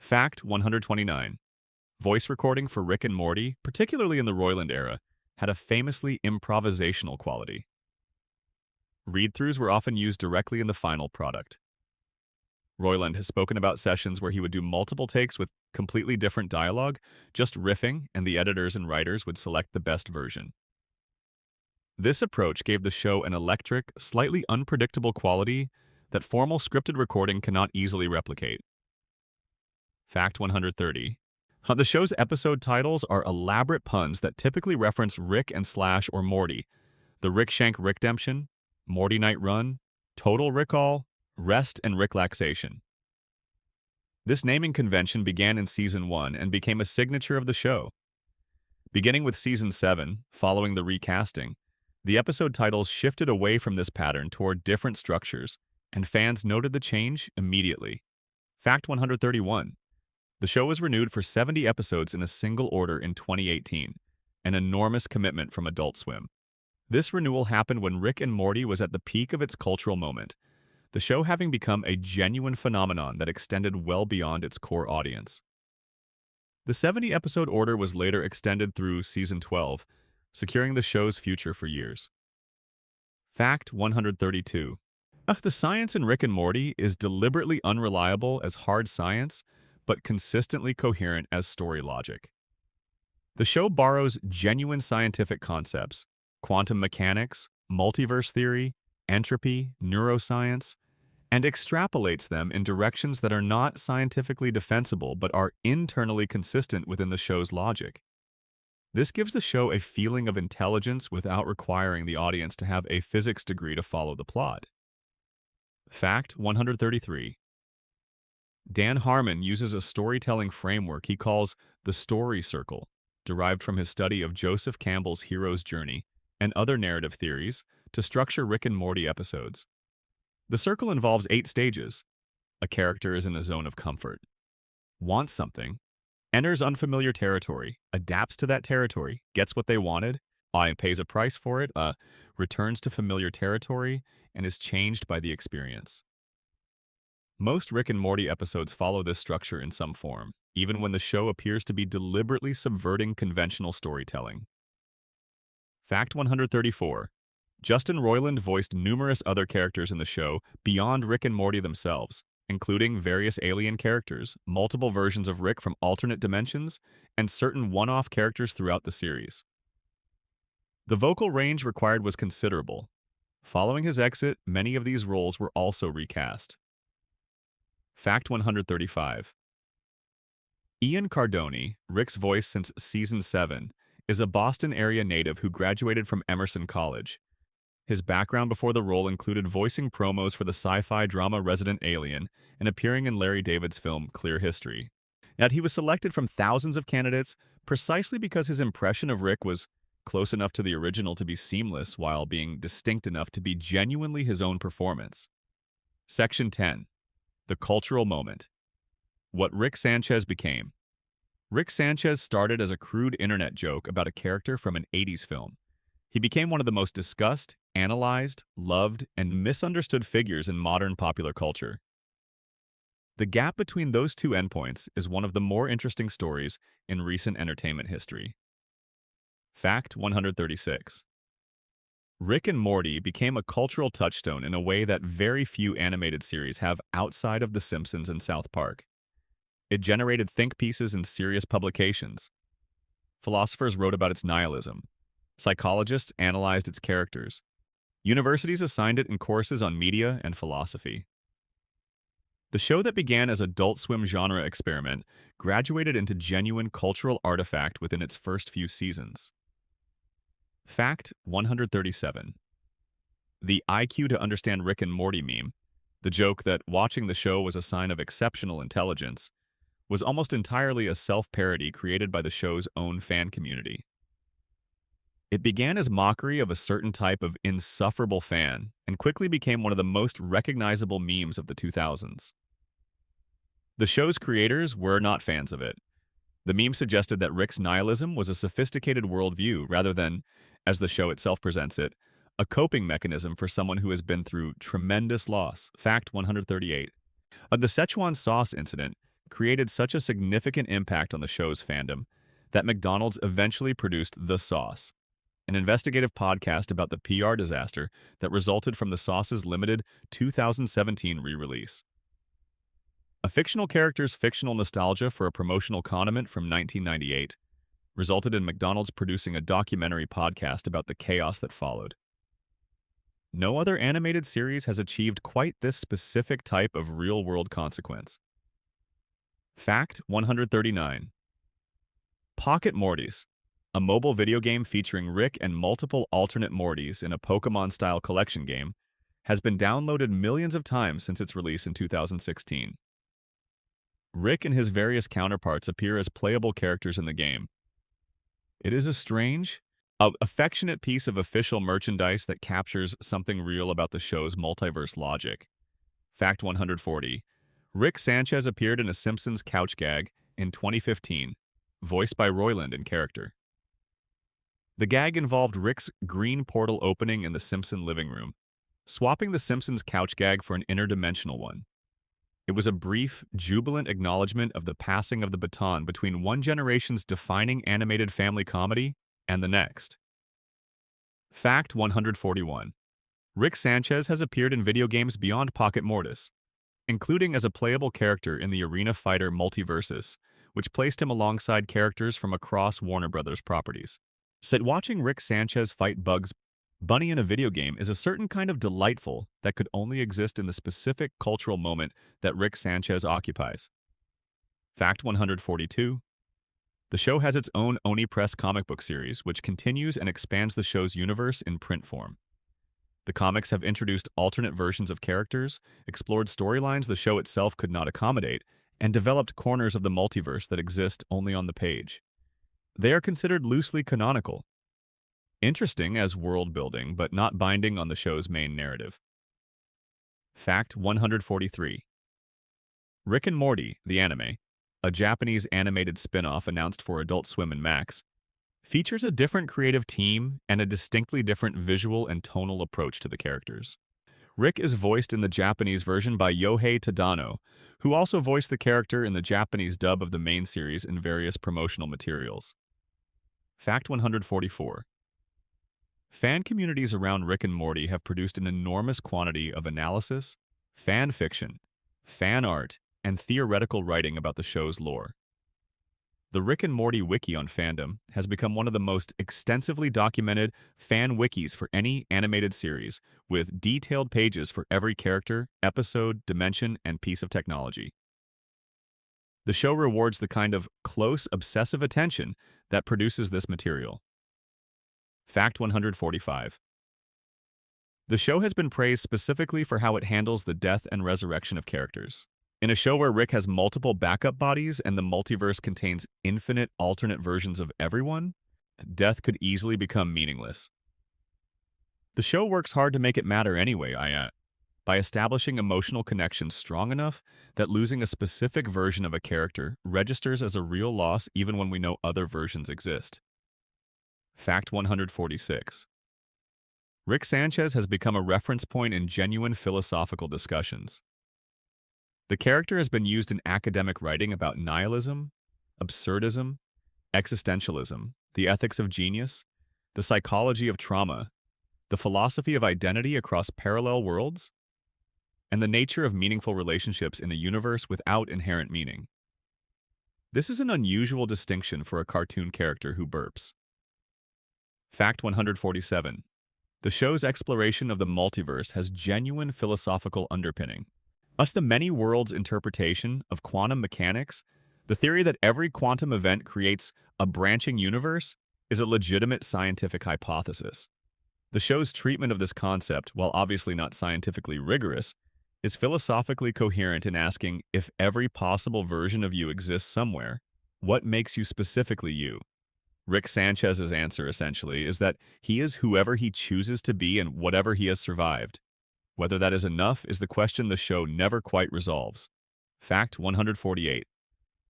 Fact 129. Voice recording for Rick and Morty, particularly in the Roiland era, had a famously improvisational quality. Read-throughs were often used directly in the final product. Roiland has spoken about sessions where he would do multiple takes with completely different dialogue, just riffing, and the editors and writers would select the best version. This approach gave the show an electric, slightly unpredictable quality that formal scripted recording cannot easily replicate. Fact 130. The show's episode titles are elaborate puns that typically reference Rick and Slash or Morty, the Rick Shank Rickdemption, Morty Night Run, Total Recall, Rest, and Ricklaxation. This naming convention began in Season 1 and became a signature of the show. Beginning with Season 7, following the recasting, the episode titles shifted away from this pattern toward different structures, and fans noted the change immediately. Fact 131. The show was renewed for 70 episodes in a single order in 2018, an enormous commitment from Adult Swim. This renewal happened when Rick and Morty was at the peak of its cultural moment, the show having become a genuine phenomenon that extended well beyond its core audience. The 70-episode order was later extended through Season 12, securing the show's future for years. Fact 132. The science in Rick and Morty is deliberately unreliable as hard science, but consistently coherent as story logic. The show borrows genuine scientific concepts, quantum mechanics, multiverse theory, entropy, neuroscience, and extrapolates them in directions that are not scientifically defensible but are internally consistent within the show's logic. This gives the show a feeling of intelligence without requiring the audience to have a physics degree to follow the plot. Fact 133. Dan Harmon uses a storytelling framework he calls the story circle, derived from his study of Joseph Campbell's hero's journey and other narrative theories, to structure Rick and Morty episodes. The circle involves 8 stages. A character is in a zone of comfort, wants something, enters unfamiliar territory, adapts to that territory, gets what they wanted, and pays a price for it, returns to familiar territory, and is changed by the experience. Most Rick and Morty episodes follow this structure in some form, even when the show appears to be deliberately subverting conventional storytelling. Fact 134. Justin Roiland voiced numerous other characters in the show beyond Rick and Morty themselves, including various alien characters, multiple versions of Rick from alternate dimensions, and certain one-off characters throughout the series. The vocal range required was considerable. Following his exit, many of these roles were also recast. Fact 135. Ian Cardoni, Rick's voice since Season 7, is a Boston-area native who graduated from Emerson College. His background before the role included voicing promos for the sci-fi drama Resident Alien and appearing in Larry David's film Clear History. Yet he was selected from thousands of candidates precisely because his impression of Rick was close enough to the original to be seamless while being distinct enough to be genuinely his own performance. Section 10. The cultural moment. What Rick Sanchez became. Rick Sanchez started as a crude internet joke about a character from an 80s film. He became one of the most discussed, analyzed, loved, and misunderstood figures in modern popular culture. The gap between those two endpoints is one of the more interesting stories in recent entertainment history. Fact 136. Rick and Morty became a cultural touchstone in a way that very few animated series have outside of The Simpsons and South Park. It generated think pieces in serious publications. Philosophers wrote about its nihilism. Psychologists analyzed its characters. Universities assigned it in courses on media and philosophy. The show that began as Adult Swim genre experiment graduated into genuine cultural artifact within its first few seasons. Fact 137. The IQ to understand Rick and Morty meme, the joke that watching the show was a sign of exceptional intelligence, was almost entirely a self-parody created by the show's own fan community. It began as mockery of a certain type of insufferable fan and quickly became one of the most recognizable memes of the 2000s. The show's creators were not fans of it. The meme suggested that Rick's nihilism was a sophisticated worldview rather than, as the show itself presents it, a coping mechanism for someone who has been through tremendous loss. Fact 138. The Szechuan sauce incident created such a significant impact on the show's fandom that McDonald's eventually produced The Sauce, an investigative podcast about the PR disaster that resulted from the sauce's limited 2017 re-release. A fictional character's fictional nostalgia for a promotional condiment from 1998 resulted in McDonald's producing a documentary podcast about the chaos that followed. No other animated series has achieved quite this specific type of real-world consequence. Fact 139. Pocket Mortys, a mobile video game featuring Rick and multiple alternate Mortys in a Pokemon-style collection game, has been downloaded millions of times since its release in 2016. Rick and his various counterparts appear as playable characters in the game. It is a strange, affectionate piece of official merchandise that captures something real about the show's multiverse logic. Fact 140. Rick Sanchez appeared in a Simpsons couch gag in 2015, voiced by Roiland in character. The gag involved Rick's green portal opening in the Simpson living room, swapping the Simpsons couch gag for an interdimensional one. It was a brief, jubilant acknowledgement of the passing of the baton between one generation's defining animated family comedy and the next. Fact 141. Rick Sanchez has appeared in video games beyond Pocket Mortis, including as a playable character in the Arena Fighter Multiversus, which placed him alongside characters from across Warner Brothers properties. Said watching Rick Sanchez fight Bugs Bunny in a video game is a certain kind of delightful that could only exist in the specific cultural moment that Rick Sanchez occupies. Fact 142. The show has its own Oni Press comic book series, which continues and expands the show's universe in print form. The comics have introduced alternate versions of characters, explored storylines the show itself could not accommodate, and developed corners of the multiverse that exist only on the page. They are considered loosely canonical, interesting as world building, but not binding on the show's main narrative. Fact 143. Rick and Morty, the anime, a Japanese animated spin-off announced for Adult Swim and Max, features a different creative team and a distinctly different visual and tonal approach to the characters. Rick is voiced in the Japanese version by Yohei Tadano, who also voiced the character in the Japanese dub of the main series in various promotional materials. Fact 144. Fan communities around Rick and Morty have produced an enormous quantity of analysis, fan fiction, fan art, and theoretical writing about the show's lore. The Rick and Morty wiki on fandom has become one of the most extensively documented fan wikis for any animated series, with detailed pages for every character, episode, dimension, and piece of technology. The show rewards the kind of close, obsessive attention that produces this material. Fact 145. The show has been praised specifically for how it handles the death and resurrection of characters. In a show where Rick has multiple backup bodies and the multiverse contains infinite alternate versions of everyone, death could easily become meaningless. The show works hard to make it matter anyway, by establishing emotional connections strong enough that losing a specific version of a character registers as a real loss even when we know other versions exist. Fact 146. Rick Sanchez has become a reference point in genuine philosophical discussions. The character has been used in academic writing about nihilism, absurdism, existentialism, the ethics of genius, the psychology of trauma, the philosophy of identity across parallel worlds, and the nature of meaningful relationships in a universe without inherent meaning. This is an unusual distinction for a cartoon character who burps. Fact 147. The show's exploration of the multiverse has genuine philosophical underpinning. Thus, the many worlds interpretation of quantum mechanics, the theory that every quantum event creates a branching universe, is a legitimate scientific hypothesis. The show's treatment of this concept, while obviously not scientifically rigorous, is philosophically coherent in asking if every possible version of you exists somewhere, what makes you specifically you? Rick Sanchez's answer, essentially, is that he is whoever he chooses to be and whatever he has survived. Whether that is enough is the question the show never quite resolves. Fact 148.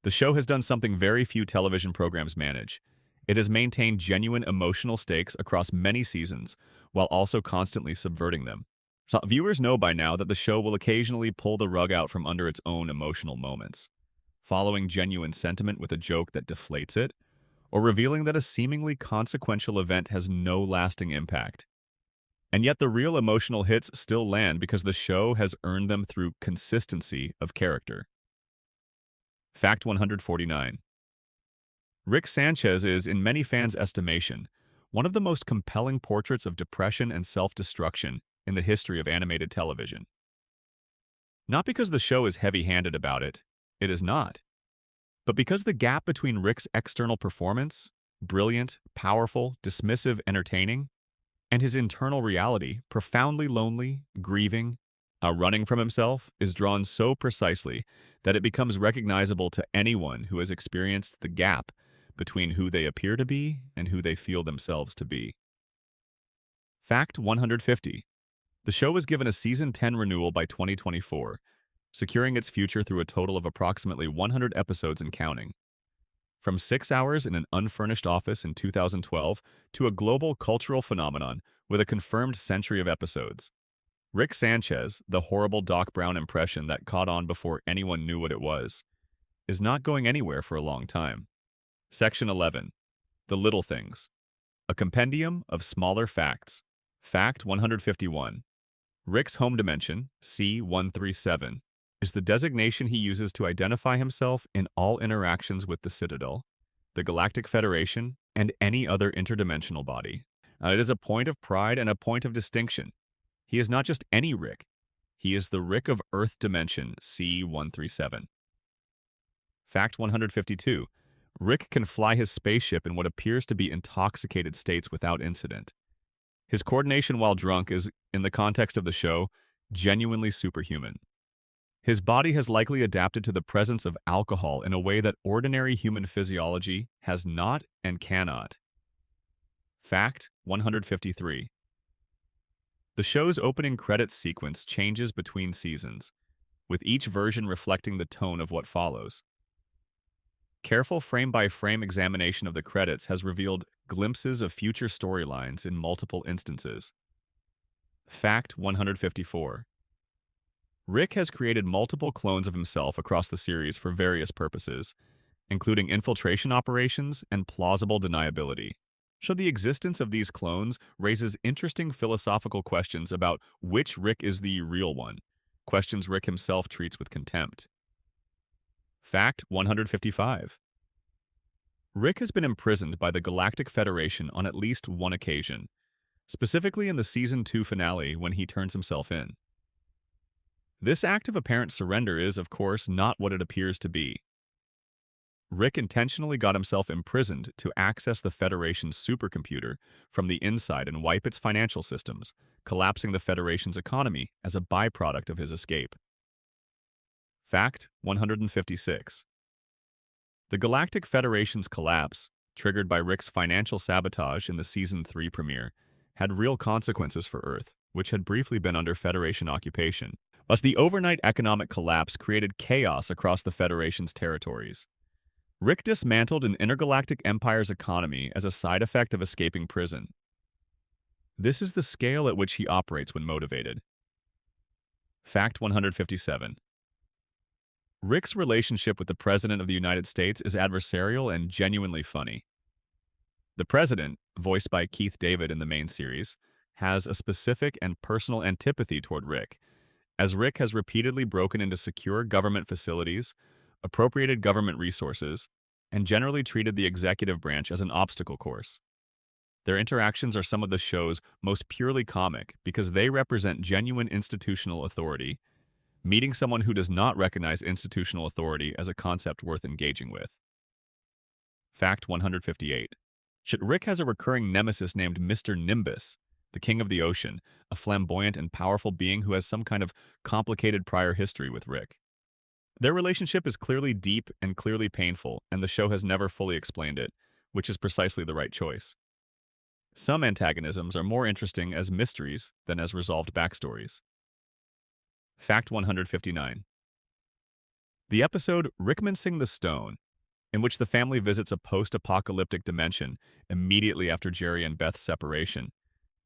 The show has done something very few television programs manage. It has maintained genuine emotional stakes across many seasons, while also constantly subverting them. So viewers know by now that the show will occasionally pull the rug out from under its own emotional moments, following genuine sentiment with a joke that deflates it, or revealing that a seemingly consequential event has no lasting impact. And yet the real emotional hits still land because the show has earned them through consistency of character. Fact 149. Rick Sanchez is, in many fans' estimation, one of the most compelling portraits of depression and self-destruction in the history of animated television. Not because the show is heavy-handed about it is not, but because the gap between Rick's external performance, brilliant, powerful, dismissive, entertaining, And his internal reality, profoundly lonely, grieving, running from himself, is drawn so precisely that it becomes recognizable to anyone who has experienced the gap between who they appear to be and who they feel themselves to be. Fact 150. The show was given a Season 10 renewal by 2024, securing its future through a total of approximately 100 episodes and counting. From 6 hours in an unfurnished office in 2012 to a global cultural phenomenon with a confirmed century of episodes, Rick Sanchez, the horrible Doc Brown impression that caught on before anyone knew what it was, is not going anywhere for a long time. Section 11. The Little Things. A compendium of smaller facts. Fact 151. Rick's home dimension, C137, is the designation he uses to identify himself in all interactions with the Citadel, the Galactic Federation, and any other interdimensional body. It is a point of pride and a point of distinction. He is not just any Rick. He is the Rick of Earth Dimension C137. Fact 152. Rick can fly his spaceship in what appears to be intoxicated states without incident. His coordination while drunk is, in the context of the show, genuinely superhuman. His body has likely adapted to the presence of alcohol in a way that ordinary human physiology has not and cannot. Fact 153. The show's opening credits sequence changes between seasons, with each version reflecting the tone of what follows. Careful frame-by-frame examination of the credits has revealed glimpses of future storylines in multiple instances. Fact 154. Rick has created multiple clones of himself across the series for various purposes, including infiltration operations and plausible deniability. So the existence of these clones raises interesting philosophical questions about which Rick is the real one, questions Rick himself treats with contempt. Fact 155. Rick has been imprisoned by the Galactic Federation on at least one occasion, specifically in the Season 2 finale when he turns himself in. This act of apparent surrender is, of course, not what it appears to be. Rick intentionally got himself imprisoned to access the Federation's supercomputer from the inside and wipe its financial systems, collapsing the Federation's economy as a byproduct of his escape. Fact 156. The Galactic Federation's collapse, triggered by Rick's financial sabotage in the Season 3 premiere, had real consequences for Earth, which had briefly been under Federation occupation. Thus, the overnight economic collapse created chaos across the Federation's territories. Rick dismantled an intergalactic empire's economy as a side effect of escaping prison. This is the scale at which he operates when motivated. Fact 157. Rick's relationship with the President of the United States is adversarial and genuinely funny. The President, voiced by Keith David in the main series, has a specific and personal antipathy toward Rick, as Rick has repeatedly broken into secure government facilities, appropriated government resources, and generally treated the executive branch as an obstacle course. Their interactions are some of the show's most purely comic because they represent genuine institutional authority, meeting someone who does not recognize institutional authority as a concept worth engaging with. Fact 158. Rick has a recurring nemesis named Mr. Nimbus, the king of the ocean, a flamboyant and powerful being who has some kind of complicated prior history with Rick. Their relationship is clearly deep and clearly painful, and the show has never fully explained it, which is precisely the right choice. Some antagonisms are more interesting as mysteries than as resolved backstories. Fact 159. The episode Rickmancing the Stone, in which the family visits a post-apocalyptic dimension immediately after Jerry and Beth's separation,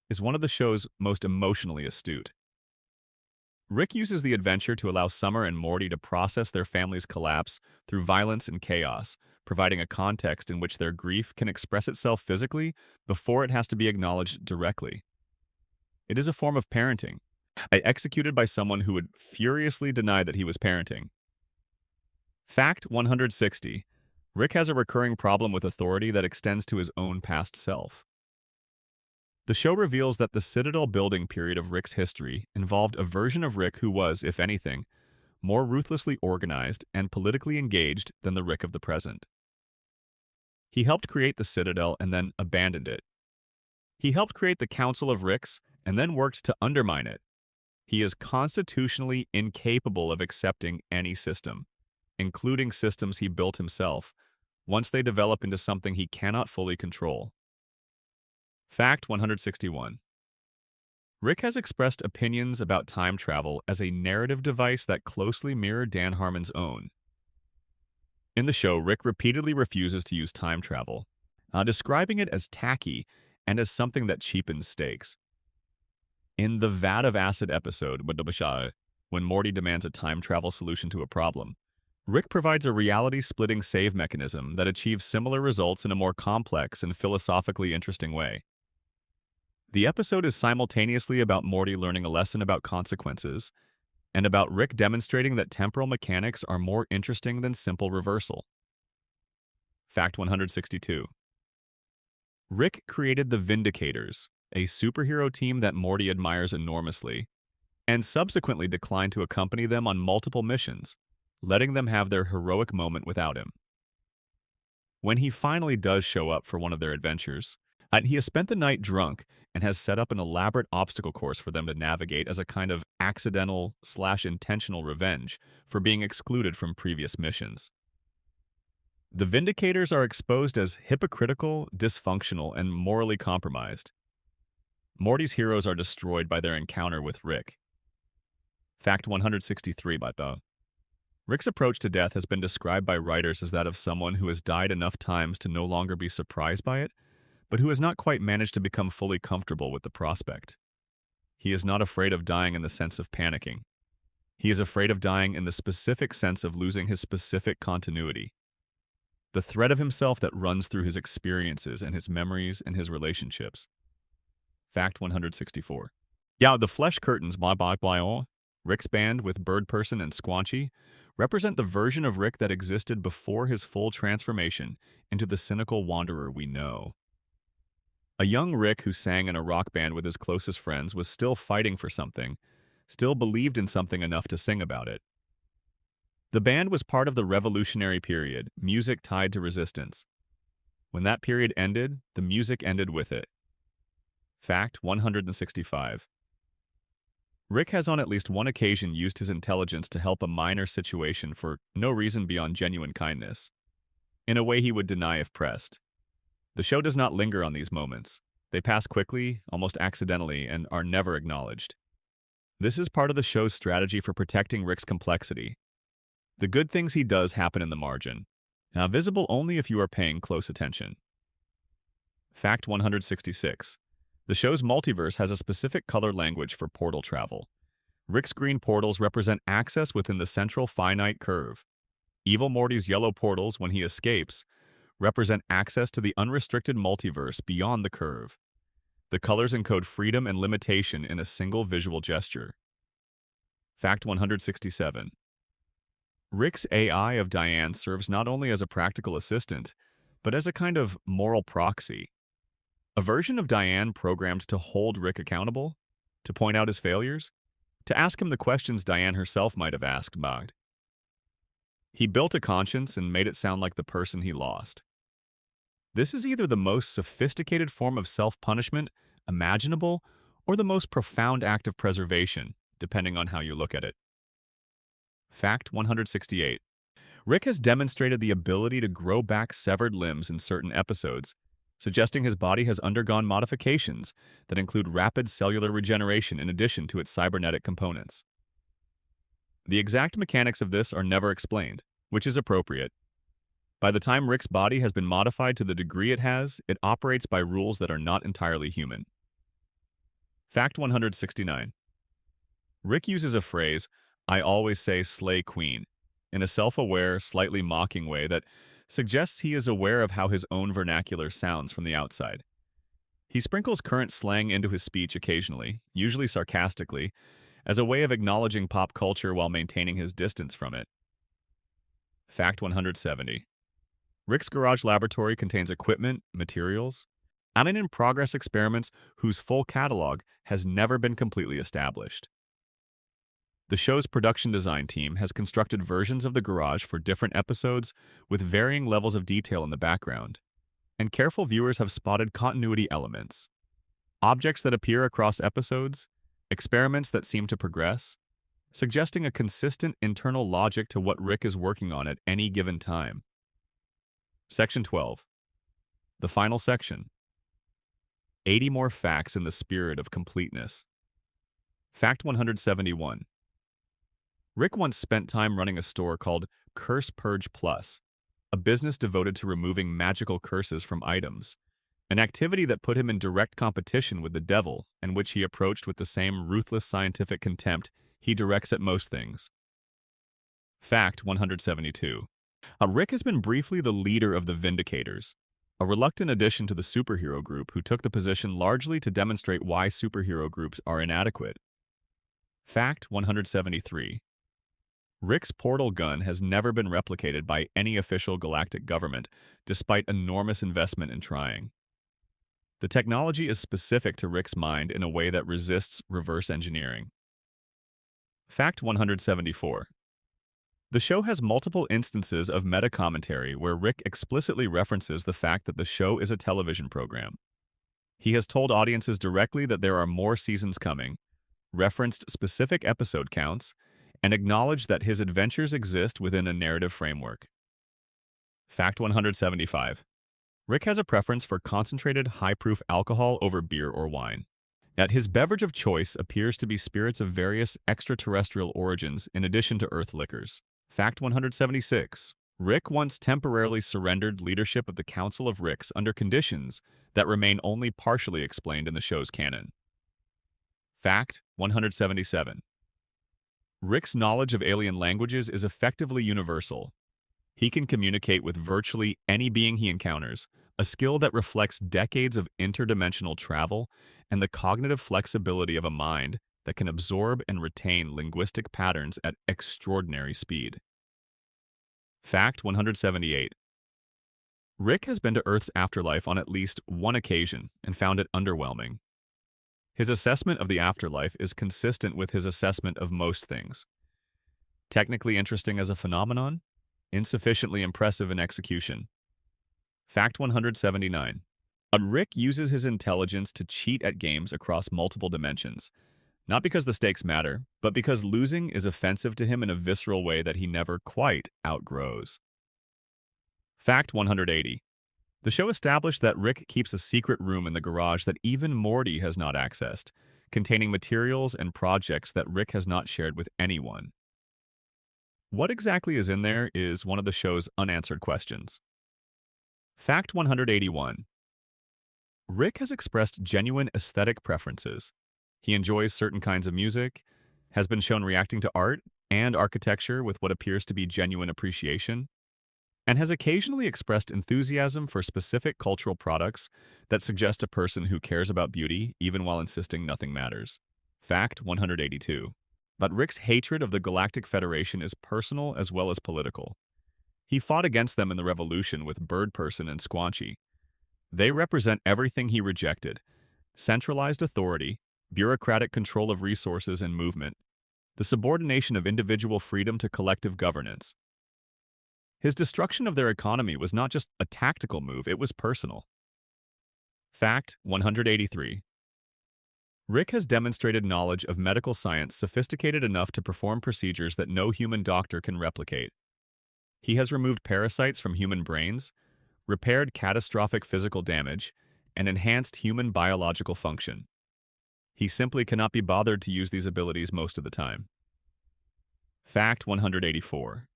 is one of the show's most emotionally astute. Rick uses the adventure to allow Summer and Morty to process their family's collapse through violence and chaos, providing a context in which their grief can express itself physically before it has to be acknowledged directly. It is a form of parenting, executed by someone who would furiously deny that he was parenting. Fact 160. Rick has a recurring problem with authority that extends to his own past self. The show reveals that the Citadel building period of Rick's history involved a version of Rick who was, if anything, more ruthlessly organized and politically engaged than the Rick of the present. He helped create the Citadel and then abandoned it. He helped create the Council of Ricks and then worked to undermine it. He is constitutionally incapable of accepting any system, including systems he built himself, once they develop into something he cannot fully control. Fact 161. Rick has expressed opinions about time travel as a narrative device that closely mirror Dan Harmon's own. In the show, Rick repeatedly refuses to use time travel, describing it as tacky and as something that cheapens stakes. In the Vat of Acid episode, when Morty demands a time travel solution to a problem, Rick provides a reality-splitting save mechanism that achieves similar results in a more complex and philosophically interesting way. The episode is simultaneously about Morty learning a lesson about consequences and about Rick demonstrating that temporal mechanics are more interesting than simple reversal. Fact 162. Rick created the Vindicators, a superhero team that Morty admires enormously, and subsequently declined to accompany them on multiple missions, letting them have their heroic moment without him. When he finally does show up for one of their adventures, he has spent the night drunk and has set up an elaborate obstacle course for them to navigate as a kind of accidental/intentional revenge for being excluded from previous missions. The Vindicators are exposed as hypocritical, dysfunctional, and morally compromised. Morty's heroes are destroyed by their encounter with Rick. Fact 163. Rick's approach to death has been described by writers as that of someone who has died enough times to no longer be surprised by it, but who has not quite managed to become fully comfortable with the prospect. He is not afraid of dying in the sense of panicking. He is afraid of dying in the specific sense of losing his specific continuity. The thread of himself that runs through his experiences and his memories and his relationships. Fact 164. The flesh curtains, Rick's band with Bird Person and Squanchy, represent the version of Rick that existed before his full transformation into the cynical wanderer we know. A young Rick who sang in a rock band with his closest friends was still fighting for something, still believed in something enough to sing about it. The band was part of the revolutionary period, music tied to resistance. When that period ended, the music ended with it. Fact 165. Rick has on at least one occasion used his intelligence to help a minor situation for no reason beyond genuine kindness, in a way he would deny if pressed. The show does not linger on these moments. They pass quickly, almost accidentally, and are never acknowledged. This is part of the show's strategy for protecting Rick's complexity. The good things he does happen in the margin, visible only if you are paying close attention. Fact 166. The show's multiverse has a specific color language for portal travel. Rick's green portals represent access within the central finite curve. Evil Morty's yellow portals, when he escapes, represent access to the unrestricted multiverse beyond the curve. The colors encode freedom and limitation in a single visual gesture. Fact 167. Rick's AI of Diane serves not only as a practical assistant, but as a kind of moral proxy. A version of Diane programmed to hold Rick accountable, to point out his failures, to ask him the questions Diane herself might have asked Magd. He built a conscience and made it sound like the person he lost. This is either the most sophisticated form of self-punishment imaginable or the most profound act of preservation, depending on how you look at it. Fact 168. Rick has demonstrated the ability to grow back severed limbs in certain episodes, suggesting his body has undergone modifications that include rapid cellular regeneration in addition to its cybernetic components. The exact mechanics of this are never explained, which is appropriate. By the time Rick's body has been modified to the degree it has, it operates by rules that are not entirely human. Fact 169. Rick uses a phrase, "I always say slay queen," in a self-aware, slightly mocking way that suggests he is aware of how his own vernacular sounds from the outside. He sprinkles current slang into his speech occasionally, usually sarcastically, as a way of acknowledging pop culture while maintaining his distance from it. Fact 170. Rick's garage laboratory contains equipment, materials, and in-progress experiments whose full catalog has never been completely established. The show's production design team has constructed versions of the garage for different episodes with varying levels of detail in the background, and careful viewers have spotted continuity elements. objects that appear across episodes, experiments that seem to progress, suggesting a consistent internal logic to what Rick is working on at any given time. Section 12. The final section. 80 more facts in the spirit of completeness. Fact 171. Rick once spent time running a store called Curse Purge Plus, a business devoted to removing magical curses from items, an activity that put him in direct competition with the devil and which he approached with the same ruthless scientific contempt he directs at most things. Fact 172. Rick has been briefly the leader of the Vindicators, a reluctant addition to the superhero group who took the position largely to demonstrate why superhero groups are inadequate. Fact 173. Rick's portal gun has never been replicated by any official galactic government, despite enormous investment in trying. The technology is specific to Rick's mind in a way that resists reverse engineering. Fact 174. The show has multiple instances of meta-commentary where Rick explicitly references the fact that the show is a television program. He has told audiences directly that there are more seasons coming, referenced specific episode counts, and acknowledged that his adventures exist within a narrative framework. Fact 175. Rick has a preference for concentrated, high-proof alcohol over beer or wine. Yet his beverage of choice appears to be spirits of various extraterrestrial origins in addition to Earth liquors. Fact 176. Rick once temporarily surrendered leadership of the Council of Ricks under conditions that remain only partially explained in the show's canon. Fact 177. Rick's knowledge of alien languages is effectively universal. He can communicate with virtually any being he encounters, a skill that reflects decades of interdimensional travel and the cognitive flexibility of a mind that can absorb and retain linguistic patterns at extraordinary speed. Fact 178. Rick has been to Earth's afterlife on at least one occasion and found it underwhelming. His assessment of the afterlife is consistent with his assessment of most things. Technically interesting as a phenomenon, insufficiently impressive in execution. Fact 179. Rick uses his intelligence to cheat at games across multiple dimensions, not because the stakes matter, but because losing is offensive to him in a visceral way that he never quite outgrows. Fact 180. The show established that Rick keeps a secret room in the garage that even Morty has not accessed, containing materials and projects that Rick has not shared with anyone. What exactly is in there is one of the show's unanswered questions. Fact 181. Rick has expressed genuine aesthetic preferences. He enjoys certain kinds of music, has been shown reacting to art and architecture with what appears to be genuine appreciation, and has occasionally expressed enthusiasm for specific cultural products that suggest a person who cares about beauty even while insisting nothing matters. Fact 182. But Rick's hatred of the Galactic Federation is personal as well as political. He fought against them in the Revolution with Bird Person and Squanchy. They represent everything he rejected: centralized authority, bureaucratic control of resources and movement, the subordination of individual freedom to collective governance. His destruction of their economy was not just a tactical move, it was personal. Fact 183. Rick has demonstrated knowledge of medical science sophisticated enough to perform procedures that no human doctor can replicate. He has removed parasites from human brains, repaired catastrophic physical damage, and enhanced human biological function. He simply cannot be bothered to use these abilities most of the time. Fact 184.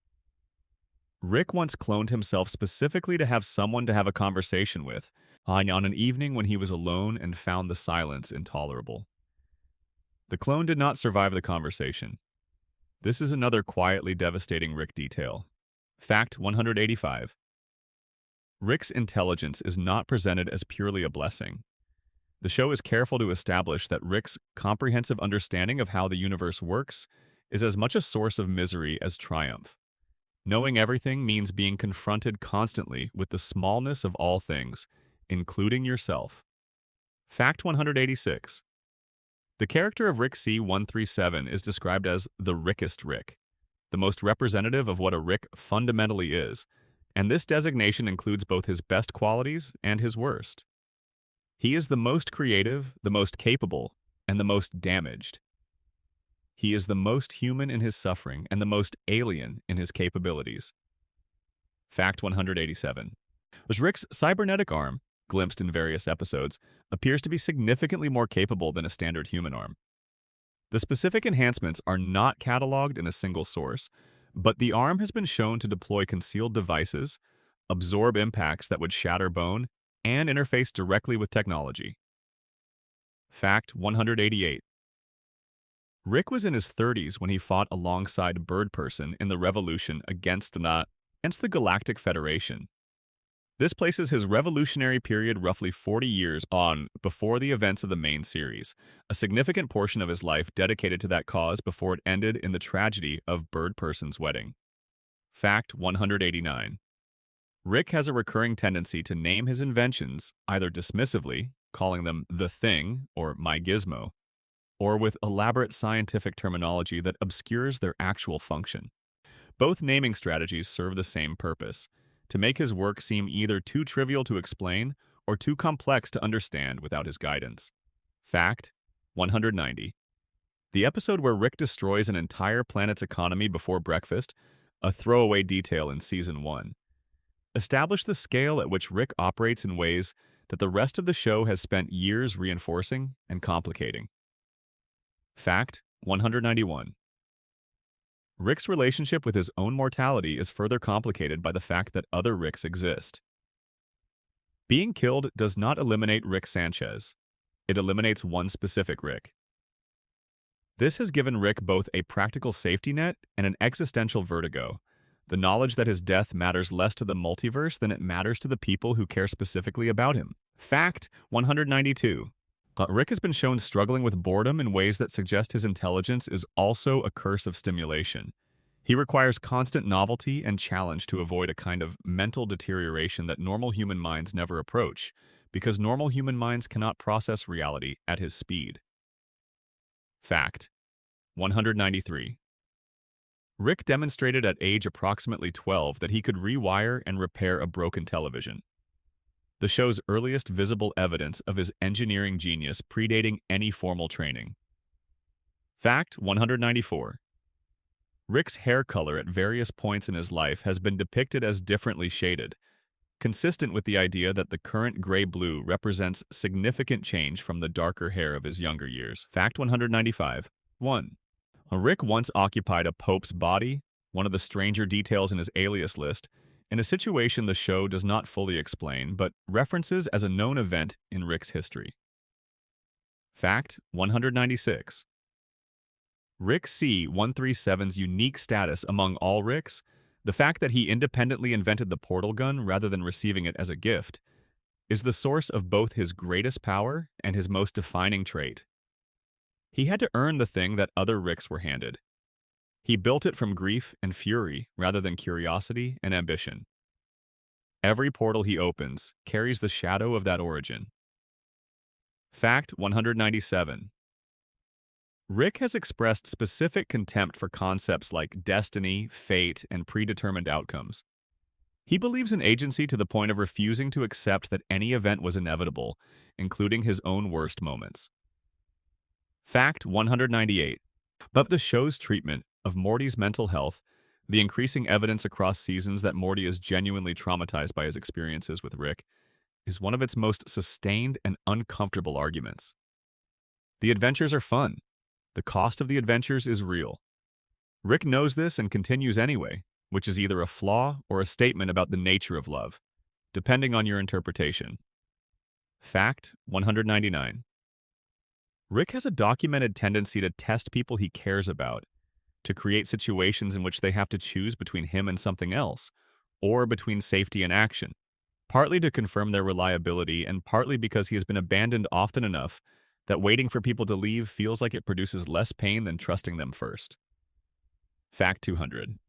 Rick once cloned himself specifically to have someone to have a conversation with on an evening when he was alone and found the silence intolerable. The clone did not survive the conversation. This is another quietly devastating Rick detail. Fact 185. Rick's intelligence is not presented as purely a blessing. The show is careful to establish that Rick's comprehensive understanding of how the universe works is as much a source of misery as triumph. Knowing everything means being confronted constantly with the smallness of all things, including yourself. Fact 186. The character of Rick C-137 is described as the Rickest Rick, the most representative of what a Rick fundamentally is, and this designation includes both his best qualities and his worst. He is the most creative, the most capable, and the most damaged. He is the most human in his suffering and the most alien in his capabilities. Fact 187. Was Rick's cybernetic arm, glimpsed in various episodes, appears to be significantly more capable than a standard human arm. The specific enhancements are not cataloged in a single source, but the arm has been shown to deploy concealed devices, absorb impacts that would shatter bone, and interface directly with technology. Fact 188. Rick was in his 30s when he fought alongside Bird Person in the revolution against the Galactic Federation. This places his revolutionary period roughly 40 years on before the events of the main series, a significant portion of his life dedicated to that cause before it ended in the tragedy of Bird Person's wedding. Fact 189. Rick has a recurring tendency to name his inventions either dismissively, calling them the thing or my gizmo, or with elaborate scientific terminology that obscures their actual function. Both naming strategies serve the same purpose: to make his work seem either too trivial to explain or too complex to understand without his guidance. Fact 190. The episode where Rick destroys an entire planet's economy before breakfast, a throwaway detail in Season 1, established the scale at which Rick operates in ways that the rest of the show has spent years reinforcing and complicating. Fact 191. Rick's relationship with his own mortality is further complicated by the fact that other Ricks exist. Being killed does not eliminate Rick Sanchez. It eliminates one specific Rick. This has given Rick both a practical safety net and an existential vertigo, the knowledge that his death matters less to the multiverse than it matters to the people who care specifically about him. Fact 192. Rick has been shown struggling with boredom in ways that suggest his intelligence is also a curse of stimulation. He requires constant novelty and challenge to avoid a kind of mental deterioration that normal human minds never approach, because normal human minds cannot process reality at his speed. Fact 193. Rick demonstrated at age approximately 12 that he could rewire and repair a broken television, the show's earliest visible evidence of his engineering genius predating any formal training. Fact 194. Rick's hair color at various points in his life has been depicted as differently shaded, consistent with the idea that the current gray-blue represents significant change from the darker hair of his younger years. Fact 195. 1. Rick once occupied a Pope's body, one of the stranger details in his alias list, in a situation the show does not fully explain, but references as a known event in Rick's history. Fact 196. Rick C-137's unique status among all Ricks, the fact that he independently invented the portal gun rather than receiving it as a gift, is the source of both his greatest power and his most defining trait. He had to earn the thing that other Ricks were handed. He built it from grief and fury rather than curiosity and ambition. Every portal he opens carries the shadow of that origin. Fact 197. Rick has expressed specific contempt for concepts like destiny, fate, and predetermined outcomes. He believes in agency to the point of refusing to accept that any event was inevitable, including his own worst moments. Fact 198. But the show's treatment of Morty's mental health, the increasing evidence across seasons that Morty is genuinely traumatized by his experiences with Rick, is one of its most sustained and uncomfortable arguments. The adventures are fun. The cost of the adventures is real. Rick knows this and continues anyway, which is either a flaw or a statement about the nature of love, depending on your interpretation. Fact 199. Rick has a documented tendency to test people he cares about, to create situations in which they have to choose between him and something else, or between safety and action, partly to confirm their reliability and partly because he has been abandoned often enough that waiting for people to leave feels like it produces less pain than trusting them first. Fact 200.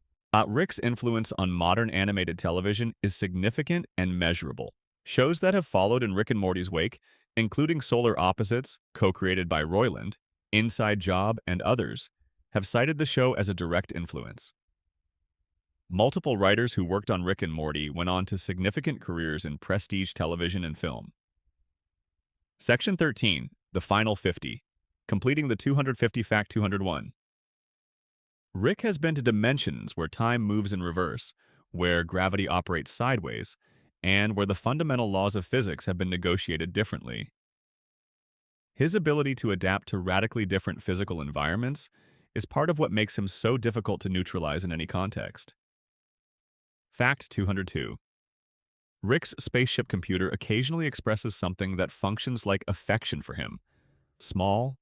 Rick's influence on modern animated television is significant and measurable. Shows that have followed in Rick and Morty's wake, including Solar Opposites, co-created by Roiland, Inside Job, and others, have cited the show as a direct influence. Multiple writers who worked on Rick and Morty went on to significant careers in prestige television and film. Section 13, the final 50. Completing the 250 Fact 201. Rick has been to dimensions where time moves in reverse, where gravity operates sideways, and where the fundamental laws of physics have been negotiated differently. His ability to adapt to radically different physical environments is part of what makes him so difficult to neutralize in any context. Fact 202. Rick's spaceship computer occasionally expresses something that functions like affection for him. Small,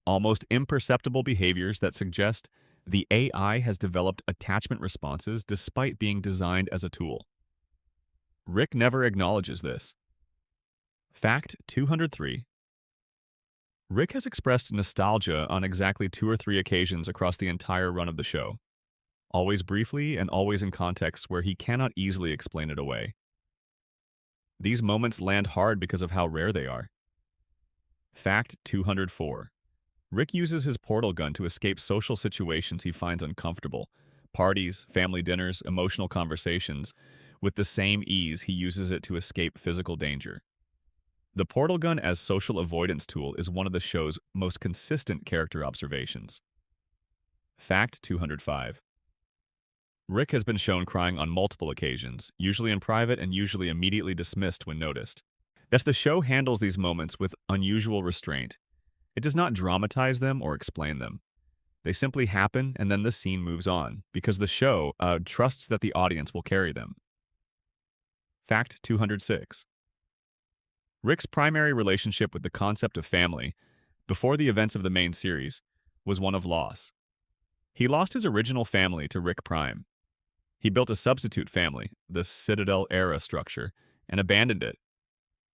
almost imperceptible behaviors that suggest the AI has developed attachment responses despite being designed as a tool. Rick never acknowledges this. Fact 203. Rick has expressed nostalgia on exactly 2 or 3 occasions across the entire run of the show, always briefly and always in contexts where he cannot easily explain it away. These moments land hard because of how rare they are. Fact 204. Rick uses his portal gun to escape social situations he finds uncomfortable, parties, family dinners, emotional conversations, with the same ease he uses it to escape physical danger. The portal gun as social avoidance tool is one of the show's most consistent character observations. Fact 205. Rick has been shown crying on multiple occasions, usually in private and usually immediately dismissed when noticed. Thus, the show handles these moments with unusual restraint. It does not dramatize them or explain them. They simply happen and then the scene moves on, because the show trusts that the audience will carry them. Fact 206. Rick's primary relationship with the concept of family, before the events of the main series, was one of loss. He lost his original family to Rick Prime. He built a substitute family, the Citadel-era structure, and abandoned it.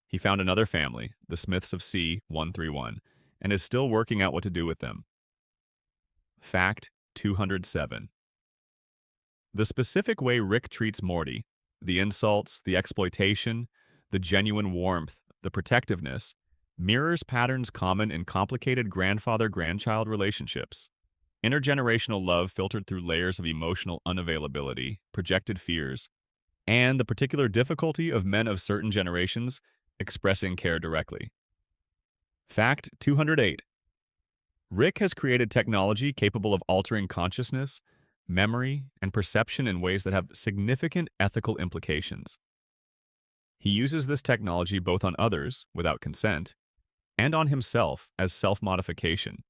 He found another family, the Smiths of C-131, and is still working out what to do with them. Fact 207. The specific way Rick treats Morty, the insults, the exploitation, the genuine warmth, the protectiveness, mirrors patterns common in complicated grandfather-grandchild relationships. Intergenerational love filtered through layers of emotional unavailability, projected fears, and the particular difficulty of men of certain generations expressing care directly. Fact 208. Rick has created technology capable of altering consciousness, memory, and perception in ways that have significant ethical implications. He uses this technology both on others, without consent, and on himself as self-modification.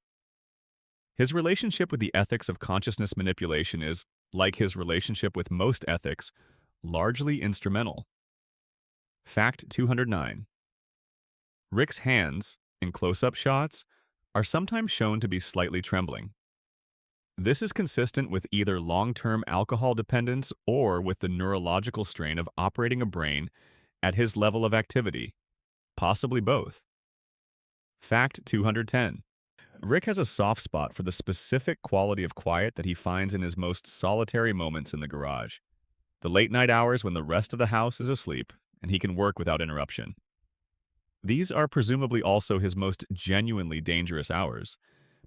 His relationship with the ethics of consciousness manipulation is, like his relationship with most ethics, largely instrumental. Fact 209. Rick's hands, in close-up shots, are sometimes shown to be slightly trembling. This is consistent with either long-term alcohol dependence or with the neurological strain of operating a brain at his level of activity, possibly both. Fact 210. Rick has a soft spot for the specific quality of quiet that he finds in his most solitary moments in the garage, the late-night hours when the rest of the house is asleep and he can work without interruption. These are presumably also his most genuinely dangerous hours,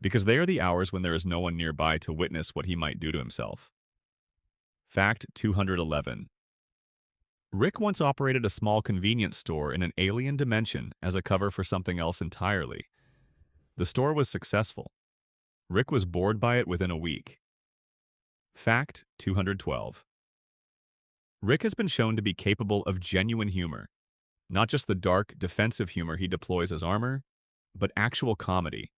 because they are the hours when there is no one nearby to witness what he might do to himself. Fact 211. Rick once operated a small convenience store in an alien dimension as a cover for something else entirely. The store was successful. Rick was bored by it within a week. Fact 212. Rick has been shown to be capable of genuine humor, not just the dark, defensive humor he deploys as armor, but actual comedy,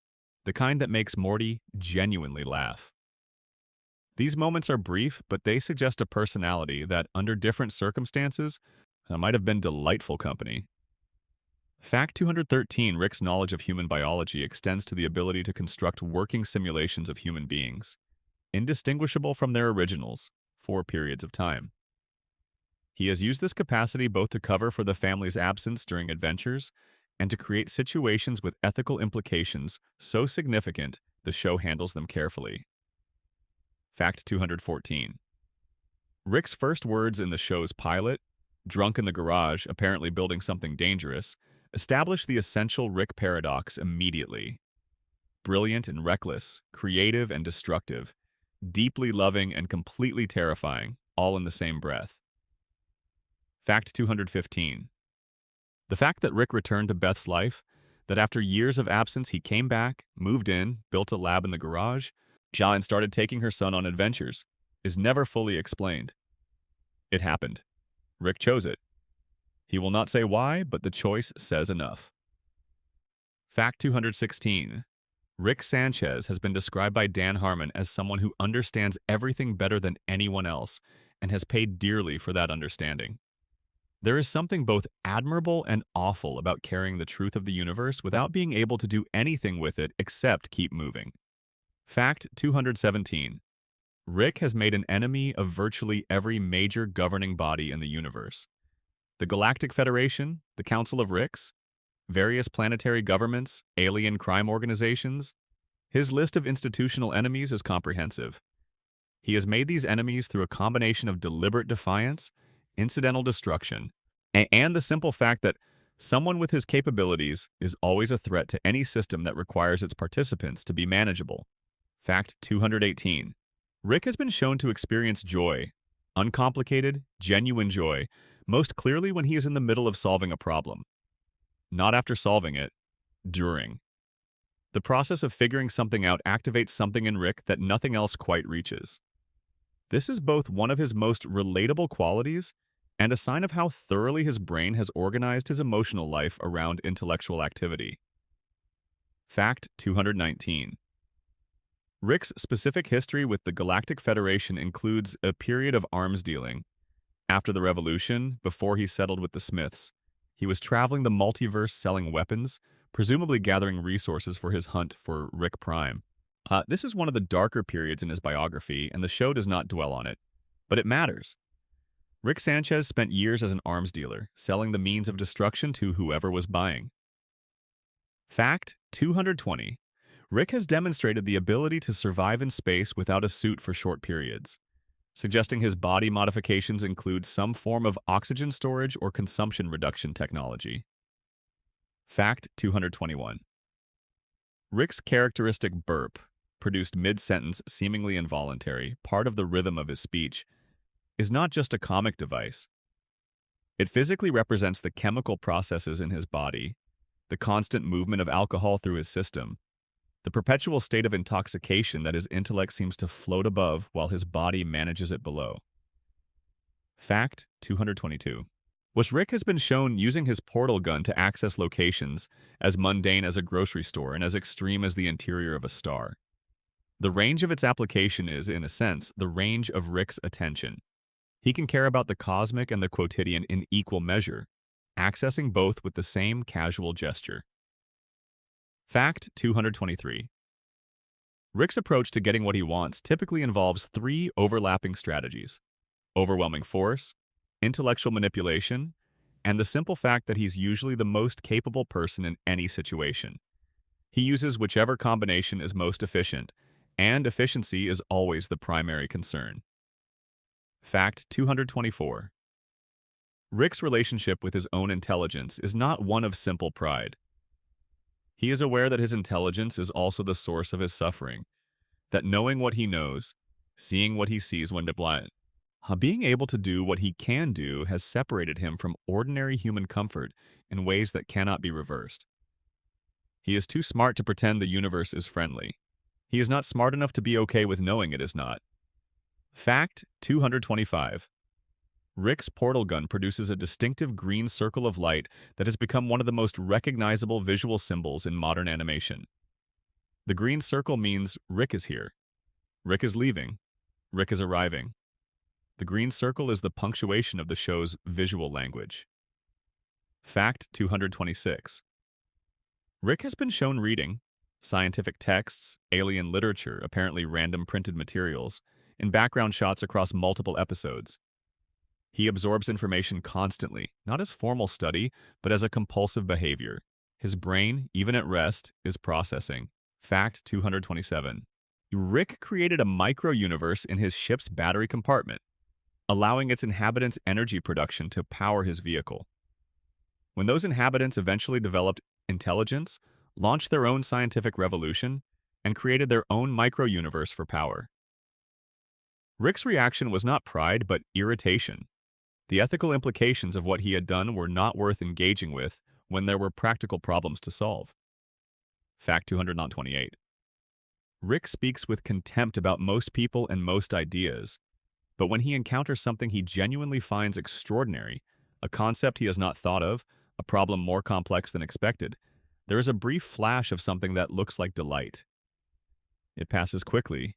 the kind that makes Morty genuinely laugh. These moments are brief, but they suggest a personality that, under different circumstances, might have been delightful company. Fact 213. Rick's knowledge of human biology extends to the ability to construct working simulations of human beings, indistinguishable from their originals, for periods of time. He has used this capacity both to cover for the family's absence during adventures and to create situations with ethical implications so significant the show handles them carefully. Fact 214. Rick's first words in the show's pilot, drunk in the garage, apparently building something dangerous, establish the essential Rick paradox immediately. Brilliant and reckless, creative and destructive, deeply loving and completely terrifying, all in the same breath. Fact 215. The fact that Rick returned to Beth's life that after years of absence, he came back, moved in, built a lab in the garage, and started taking her son on adventures, is never fully explained. It happened. Rick chose it. He will not say why, but the choice says enough. Fact 216. Rick Sanchez has been described by Dan Harmon as someone who understands everything better than anyone else and has paid dearly for that understanding. There is something both admirable and awful about carrying the truth of the universe without being able to do anything with it except keep moving. Fact 217. Rick has made an enemy of virtually every major governing body in the universe. The Galactic Federation, the Council of Ricks, various planetary governments, alien crime organizations. His list of institutional enemies is comprehensive. He has made these enemies through a combination of deliberate defiance, incidental destruction, and the simple fact that someone with his capabilities is always a threat to any system that requires its participants to be manageable. Fact 218. Rick has been shown to experience joy, uncomplicated, genuine joy, most clearly when he is in the middle of solving a problem. Not after solving it, during. The process of figuring something out activates something in Rick that nothing else quite reaches. This is both one of his most relatable qualities and a sign of how thoroughly his brain has organized his emotional life around intellectual activity. Fact 219. Rick's specific history with the Galactic Federation includes a period of arms dealing. After the Revolution, before he settled with the Smiths, he was traveling the multiverse selling weapons, presumably gathering resources for his hunt for Rick Prime. This is one of the darker periods in his biography, and the show does not dwell on it. But it matters. Rick Sanchez spent years as an arms dealer, selling the means of destruction to whoever was buying. Fact 220. Rick has demonstrated the ability to survive in space without a suit for short periods, suggesting his body modifications include some form of oxygen storage or consumption reduction technology. Fact 221. Rick's characteristic burp, produced mid-sentence, seemingly involuntary, part of the rhythm of his speech, is not just a comic device. It physically represents the chemical processes in his body, the constant movement of alcohol through his system, the perpetual state of intoxication that his intellect seems to float above while his body manages it below. Fact 222. Which Rick has been shown using his portal gun to access locations as mundane as a grocery store and as extreme as the interior of a star. The range of its application is, in a sense, the range of Rick's attention. He can care about the cosmic and the quotidian in equal measure, accessing both with the same casual gesture. Fact 223. Rick's approach to getting what he wants typically involves three overlapping strategies: overwhelming force, intellectual manipulation, and the simple fact that he's usually the most capable person in any situation. He uses whichever combination is most efficient, and efficiency is always the primary concern. Fact 224. Rick's relationship with his own intelligence is not one of simple pride. He is aware that his intelligence is also the source of his suffering, that knowing what he knows, seeing what he sees when deployed, being able to do what he can do has separated him from ordinary human comfort in ways that cannot be reversed. He is too smart to pretend the universe is friendly. He is not smart enough to be okay with knowing it is not. Fact 225. Rick's portal gun produces a distinctive green circle of light that has become one of the most recognizable visual symbols in modern animation. The green circle means Rick is here. Rick is leaving. Rick is arriving. The green circle is the punctuation of the show's visual language. Fact 226. Rick has been shown reading scientific texts, alien literature, apparently random printed materials, in background shots across multiple episodes. He absorbs information constantly, not as formal study, but as a compulsive behavior. His brain, even at rest, is processing. Fact 227. Rick created a micro-universe in his ship's battery compartment, allowing its inhabitants' energy production to power his vehicle. When those inhabitants eventually developed intelligence, launched their own scientific revolution, and created their own micro-universe for power. Rick's reaction was not pride, but irritation. The ethical implications of what he had done were not worth engaging with when there were practical problems to solve. Fact 228. Rick speaks with contempt about most people and most ideas, but when he encounters something he genuinely finds extraordinary, a concept he has not thought of, a problem more complex than expected, there is a brief flash of something that looks like delight. It passes quickly,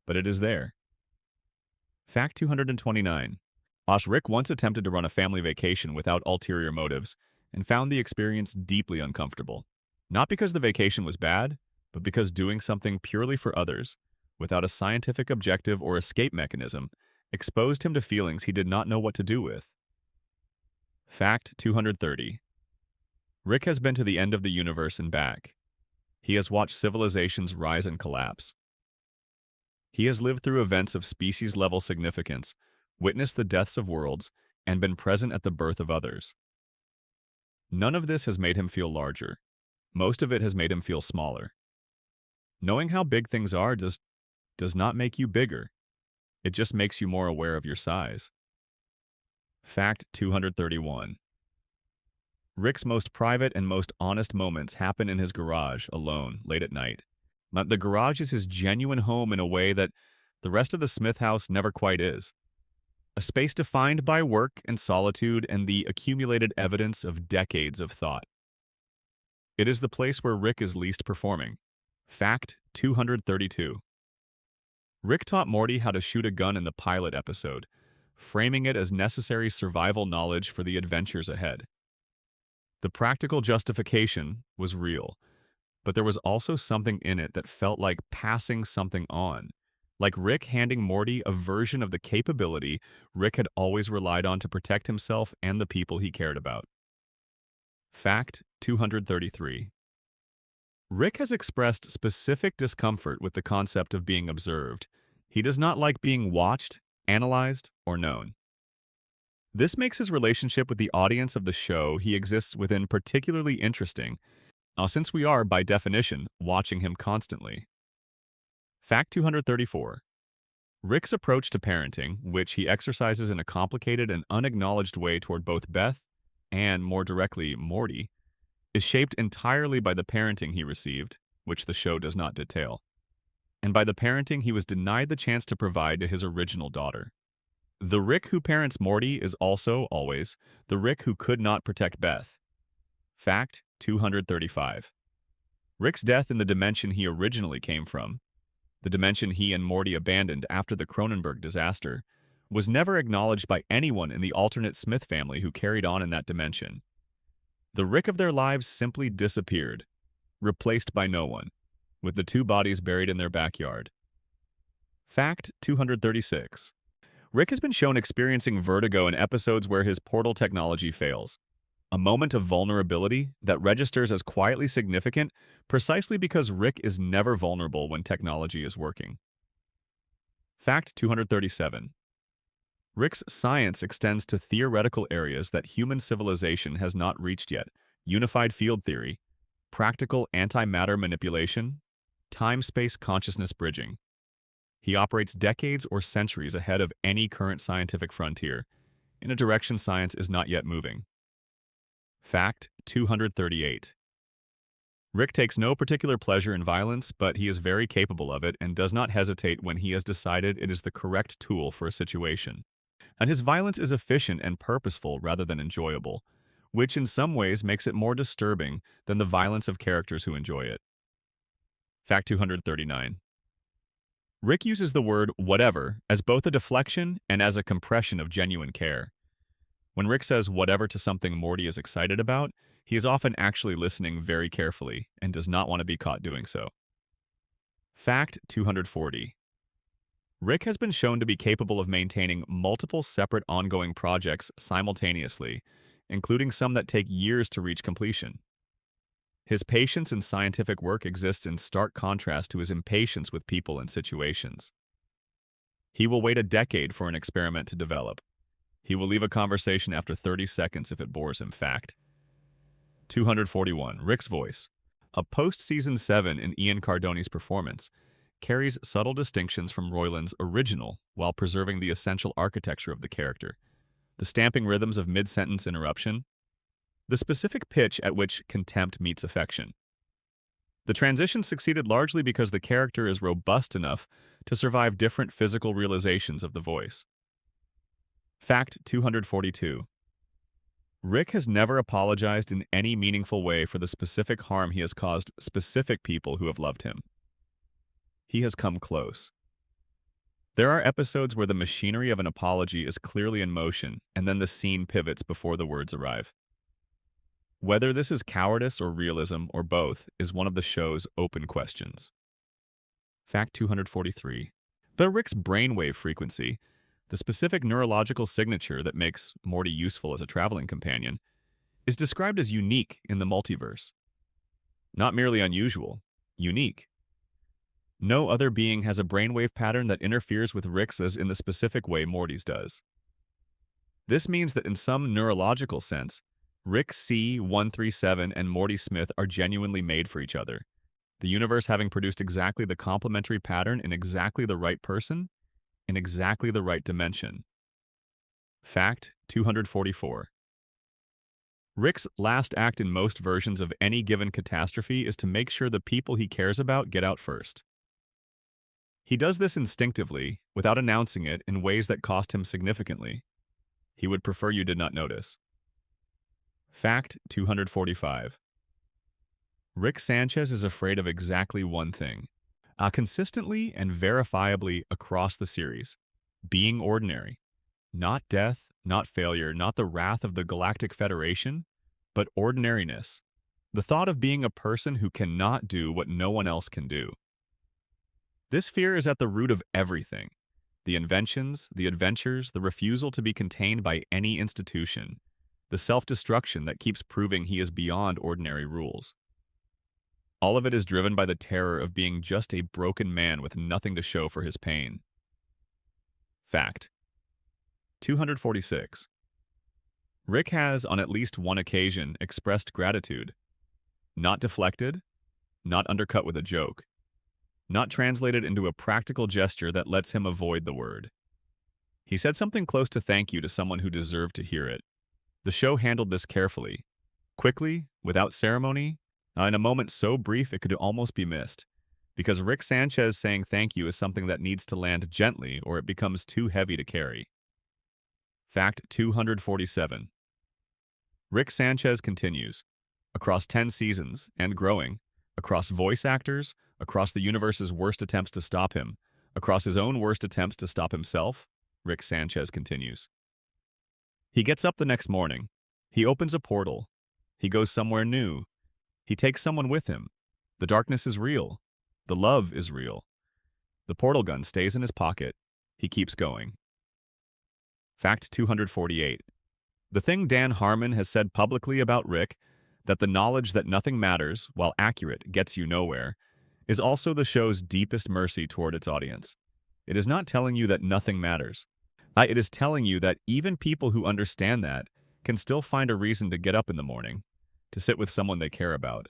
but it is there. Fact 229. Rick once attempted to run a family vacation without ulterior motives and found the experience deeply uncomfortable. Not because the vacation was bad, but because doing something purely for others, without a scientific objective or escape mechanism, exposed him to feelings he did not know what to do with. Fact 230. Rick has been to the end of the universe and back. He has watched civilizations rise and collapse. He has lived through events of species-level significance, witnessed the deaths of worlds, and been present at the birth of others. None of this has made him feel larger. Most of it has made him feel smaller. Knowing how big things are does not make you bigger. It just makes you more aware of your size. Fact 231. Rick's most private and most honest moments happen in his garage, alone, late at night. But the garage is his genuine home in a way that the rest of the Smith house never quite is. A space defined by work and solitude and the accumulated evidence of decades of thought. It is the place where Rick is least performing. Fact 232. Rick taught Morty how to shoot a gun in the pilot episode, framing it as necessary survival knowledge for the adventures ahead. The practical justification was real, but there was also something in it that felt like passing something on, like Rick handing Morty a version of the capability Rick had always relied on to protect himself and the people he cared about. Fact 233. Rick has expressed specific discomfort with the concept of being observed. He does not like being watched, analyzed, or known. This makes his relationship with the audience of the show he exists within particularly interesting, since we are, by definition, watching him constantly. Fact 234. Rick's approach to parenting, which he exercises in a complicated and unacknowledged way toward both Beth and, more directly, Morty, is shaped entirely by the parenting he received, which the show does not detail, and by the parenting he was denied the chance to provide to his original daughter. The Rick who parents Morty is also, always, the Rick who could not protect Beth. Fact 235. Rick's death in the dimension he originally came from, the dimension he and Morty abandoned after the Cronenberg disaster, was never acknowledged by anyone in the alternate Smith family who carried on in that dimension. The Rick of their lives simply disappeared, replaced by no one, with the two bodies buried in their backyard. Fact 236. Rick has been shown experiencing vertigo in episodes where his portal technology fails. A moment of vulnerability that registers as quietly significant precisely because Rick is never vulnerable when technology is working. Fact 237. Rick's science extends to theoretical areas that human civilization has not reached yet: unified field theory, practical antimatter manipulation, time-space consciousness bridging. He operates decades or centuries ahead of any current scientific frontier, in a direction science is not yet moving. Fact 238. Rick takes no particular pleasure in violence, but he is very capable of it and does not hesitate when he has decided it is the correct tool for a situation. And his violence is efficient and purposeful rather than enjoyable, which in some ways makes it more disturbing than the violence of characters who enjoy it. Fact 239. Rick uses the word whatever as both a deflection and as a compression of genuine care. When Rick says whatever to something Morty is excited about, he is often actually listening very carefully and does not want to be caught doing so. Fact 240. Rick has been shown to be capable of maintaining multiple separate ongoing projects simultaneously, including some that take years to reach completion. His patience in scientific work exists in stark contrast to his impatience with people and situations. He will wait a decade for an experiment to develop. He will leave a conversation after 30 seconds if it bores him. Fact 241. Rick's voice, a post-season 7 in Ian Cardoni's performance, carries subtle distinctions from Roiland's original while preserving the essential architecture of the character. The stamping rhythms of mid-sentence interruption, the specific pitch at which contempt meets affection. The transition succeeded largely because the character is robust enough to survive different physical realizations of the voice. Fact 242. Rick has never apologized in any meaningful way for the specific harm he has caused specific people who have loved him. He has come close. There are episodes where the machinery of an apology is clearly in motion, and then the scene pivots before the words arrive. Whether this is cowardice or realism or both is one of the show's open questions. Fact 243. But Rick's brainwave frequency, the specific neurological signature that makes Morty useful as a traveling companion, is described as unique in the multiverse. Not merely unusual, unique. No other being has a brainwave pattern that interferes with Rick's as in the specific way Morty's does. This means that in some neurological sense, Rick C-137 and Morty Smith are genuinely made for each other, the universe having produced exactly the complementary pattern in exactly the right person, in exactly the right dimension. Fact 244. Rick's last act in most versions of any given catastrophe is to make sure the people he cares about get out first. He does this instinctively, without announcing it, in ways that cost him significantly. He would prefer you did not notice. Fact 245. Rick Sanchez is afraid of exactly one thing, consistently and verifiably across the series: being ordinary. Not death, not failure, not the wrath of the Galactic Federation, but ordinariness. The thought of being a person who cannot do what no one else can do. This fear is at the root of everything: the inventions, the adventures, the refusal to be contained by any institution, the self-destruction that keeps proving he is beyond ordinary rules. All of it is driven by the terror of being just a broken man with nothing to show for his pain. Fact 246. Rick has, on at least one occasion, expressed gratitude. Not deflected, not undercut with a joke, not translated into a practical gesture that lets him avoid the word. He said something close to thank you to someone who deserved to hear it. The show handled this carefully, quickly, without ceremony, in a moment so brief it could almost be missed, because Rick Sanchez saying thank you is something that needs to land gently or it becomes too heavy to carry. Fact 247. Rick Sanchez continues, across 10 seasons, and growing, across voice actors, across the universe's worst attempts to stop him, across his own worst attempts to stop himself, Rick Sanchez continues. He gets up the next morning. He opens a portal. He goes somewhere new. He takes someone with him. The darkness is real. The love is real. The portal gun stays in his pocket. He keeps going. Fact 248. The thing Dan Harmon has said publicly about Rick, that the knowledge that nothing matters, while accurate, gets you nowhere, is also the show's deepest mercy toward its audience. It is not telling you that nothing matters. It is telling you that even people who understand that can still find a reason to get up in the morning, to sit with someone they care about,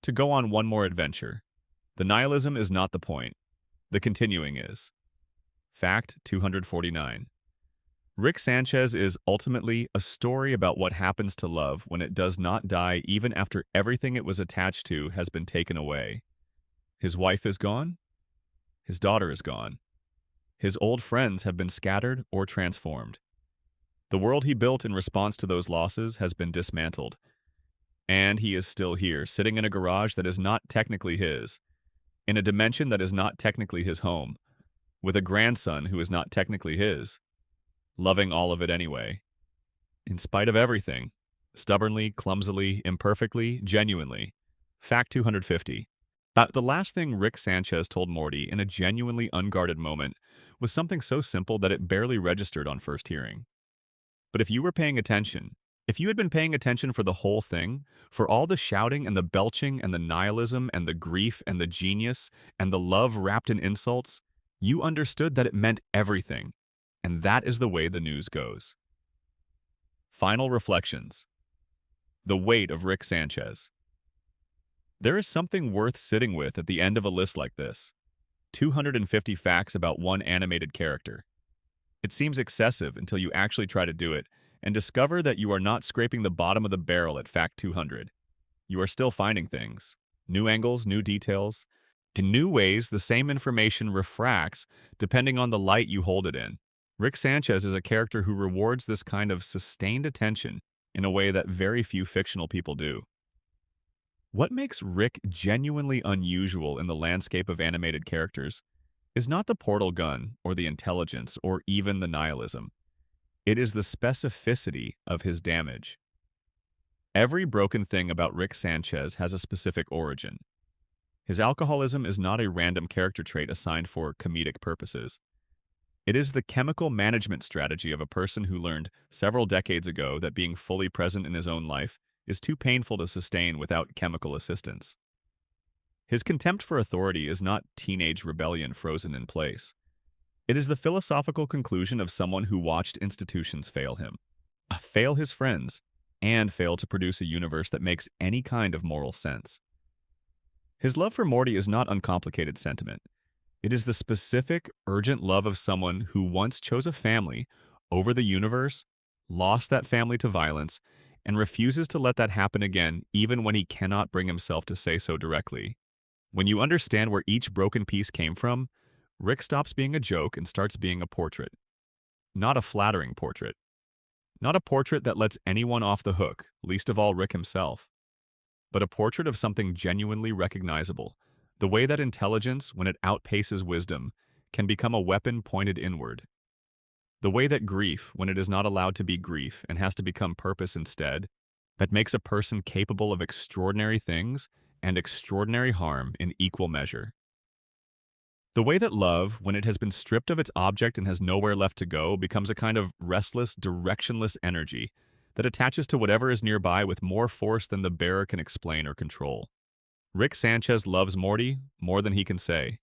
to go on one more adventure. The nihilism is not the point. The continuing is. Fact 249. Rick Sanchez is ultimately a story about what happens to love when it does not die even after everything it was attached to has been taken away. His wife is gone. His daughter is gone. His old friends have been scattered or transformed. The world he built in response to those losses has been dismantled. And he is still here, sitting in a garage that is not technically his, in a dimension that is not technically his home, with a grandson who is not technically his, loving all of it anyway. In spite of everything, stubbornly, clumsily, imperfectly, genuinely. Fact 250. The last thing Rick Sanchez told Morty in a genuinely unguarded moment was something so simple that it barely registered on first hearing. But if you were paying attention, if you had been paying attention for the whole thing, for all the shouting and the belching and the nihilism and the grief and the genius and the love wrapped in insults, you understood that it meant everything. And that is the way the news goes. Final reflections. The weight of Rick Sanchez. There is something worth sitting with at the end of a list like this. 250 facts about one animated character. It seems excessive until you actually try to do it, and discover that you are not scraping the bottom of the barrel at Fact 200. You are still finding things. New angles, new details. In new ways, the same information refracts depending on the light you hold it in. Rick Sanchez is a character who rewards this kind of sustained attention in a way that very few fictional people do. What makes Rick genuinely unusual in the landscape of animated characters is not the portal gun or the intelligence or even the nihilism. It is the specificity of his damage. Every broken thing about Rick Sanchez has a specific origin. His alcoholism is not a random character trait assigned for comedic purposes. It is the chemical management strategy of a person who learned several decades ago that being fully present in his own life is too painful to sustain without chemical assistance. His contempt for authority is not teenage rebellion frozen in place. It is the philosophical conclusion of someone who watched institutions fail him, fail his friends, and fail to produce a universe that makes any kind of moral sense. His love for Morty is not uncomplicated sentiment. It is the specific, urgent love of someone who once chose a family over the universe, lost that family to violence, and refuses to let that happen again even when he cannot bring himself to say so directly. When you understand where each broken piece came from, Rick stops being a joke and starts being a portrait. Not a flattering portrait. Not a portrait that lets anyone off the hook, least of all Rick himself. But a portrait of something genuinely recognizable, the way that intelligence, when it outpaces wisdom, can become a weapon pointed inward. The way that grief, when it is not allowed to be grief and has to become purpose instead, that makes a person capable of extraordinary things and extraordinary harm in equal measure. The way that love, when it has been stripped of its object and has nowhere left to go, becomes a kind of restless, directionless energy that attaches to whatever is nearby with more force than the bearer can explain or control. Rick Sanchez loves Morty more than he can say.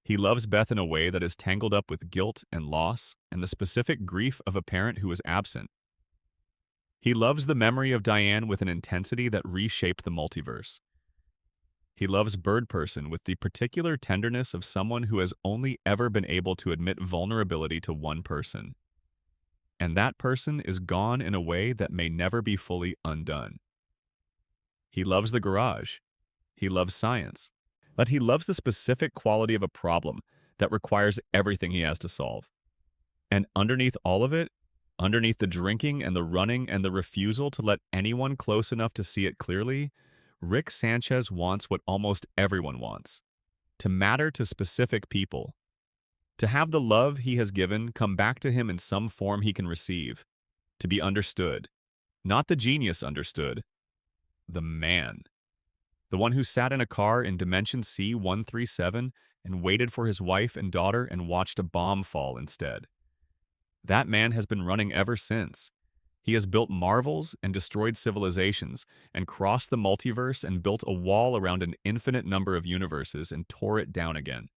He loves Beth in a way that is tangled up with guilt and loss and the specific grief of a parent who is absent. He loves the memory of Diane with an intensity that reshaped the multiverse. He loves Bird Person with the particular tenderness of someone who has only ever been able to admit vulnerability to one person. And that person is gone in a way that may never be fully undone. He loves the garage. He loves science. But he loves the specific quality of a problem that requires everything he has to solve. And underneath all of it, underneath the drinking and the running and the refusal to let anyone close enough to see it clearly, Rick Sanchez wants what almost everyone wants: to matter to specific people, to have the love he has given come back to him in some form he can receive, to be understood, not the genius understood, the man. The one who sat in a car in Dimension C-137 and waited for his wife and daughter and watched a bomb fall instead. That man has been running ever since. He has built marvels and destroyed civilizations and crossed the multiverse and built a wall around an infinite number of universes and tore it down again.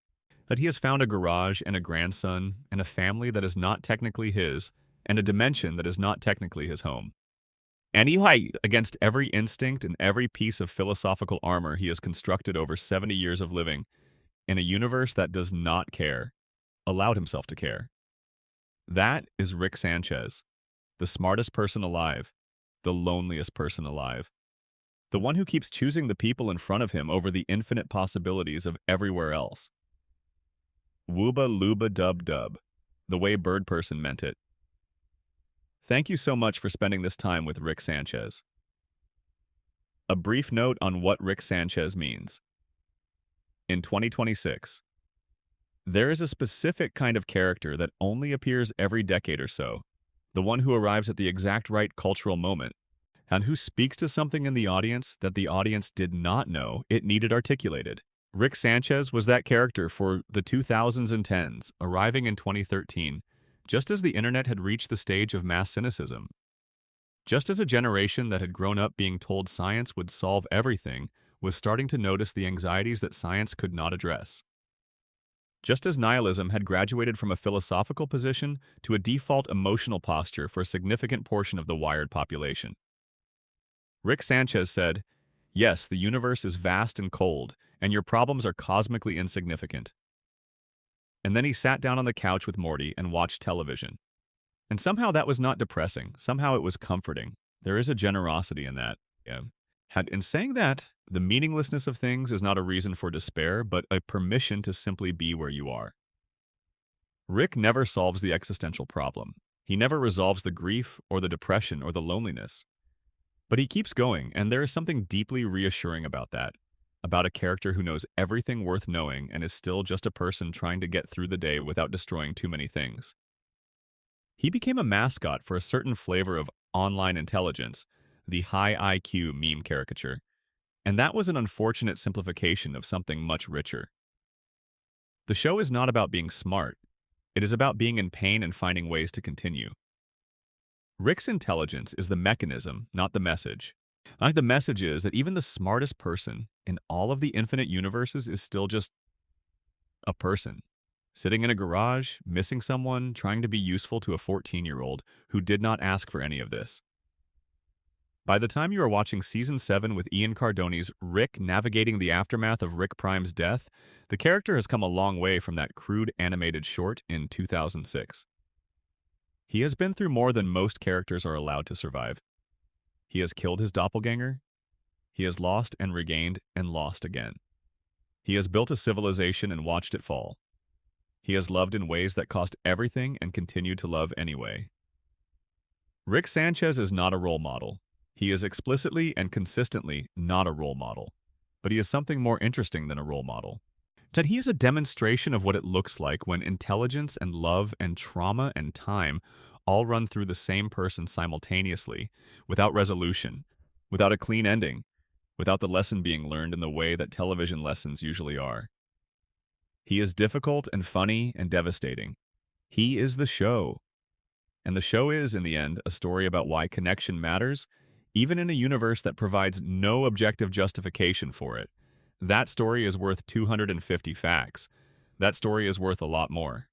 But he has found a garage and a grandson and a family that is not technically his and a dimension that is not technically his home. And he fight against every instinct and every piece of philosophical armor he has constructed over 70 years of living in a universe that does not care, allowed himself to care. That is Rick Sanchez, the smartest person alive, the loneliest person alive, the one who keeps choosing the people in front of him over the infinite possibilities of everywhere else. Wooba looba dub dub, the way Bird Person meant it. Thank you so much for spending this time with Rick Sanchez. A brief note on what Rick Sanchez means. In 2026, there is a specific kind of character that only appears every decade or so, the one who arrives at the exact right cultural moment, and who speaks to something in the audience that the audience did not know it needed articulated. Rick Sanchez was that character for the 2000s and 10s, arriving in 2013, just as the internet had reached the stage of mass cynicism. Just as a generation that had grown up being told science would solve everything was starting to notice the anxieties that science could not address. Just as nihilism had graduated from a philosophical position to a default emotional posture for a significant portion of the wired population. Rick Sanchez said, "Yes, the universe is vast and cold, and your problems are cosmically insignificant." And then he sat down on the couch with Morty and watched television. And somehow that was not depressing. Somehow it was comforting. There is a generosity in that. Yeah. In saying that, the meaninglessness of things is not a reason for despair, but a permission to simply be where you are. Rick never solves the existential problem. He never resolves the grief or the depression or the loneliness. But he keeps going, and there is something deeply reassuring about that. About a character who knows everything worth knowing and is still just a person trying to get through the day without destroying too many things. He became a mascot for a certain flavor of online intelligence, the high IQ meme caricature. And that was an unfortunate simplification of something much richer. The show is not about being smart. It is about being in pain and finding ways to continue. Rick's intelligence is the mechanism, not the message. The message is that even the smartest person in all of the infinite universes is still just a person, sitting in a garage, missing someone, trying to be useful to a 14-year-old who did not ask for any of this. By the time you are watching Season 7 with Ian Cardone's Rick navigating the aftermath of Rick Prime's death, the character has come a long way from that crude animated short in 2006. He has been through more than most characters are allowed to survive. He has killed his doppelganger. He has lost and regained and lost again. He has built a civilization and watched it fall. He has loved in ways that cost everything and continued to love anyway. Rick Sanchez is not a role model. He is explicitly and consistently not a role model. But he is something more interesting than a role model. That he is a demonstration of what it looks like when intelligence and love and trauma and time all run through the same person simultaneously, without resolution, without a clean ending, without the lesson being learned in the way that television lessons usually are. He is difficult and funny and devastating. He is the show. And the show is, in the end, a story about why connection matters, even in a universe that provides no objective justification for it. That story is worth 250 facts. That story is worth a lot more.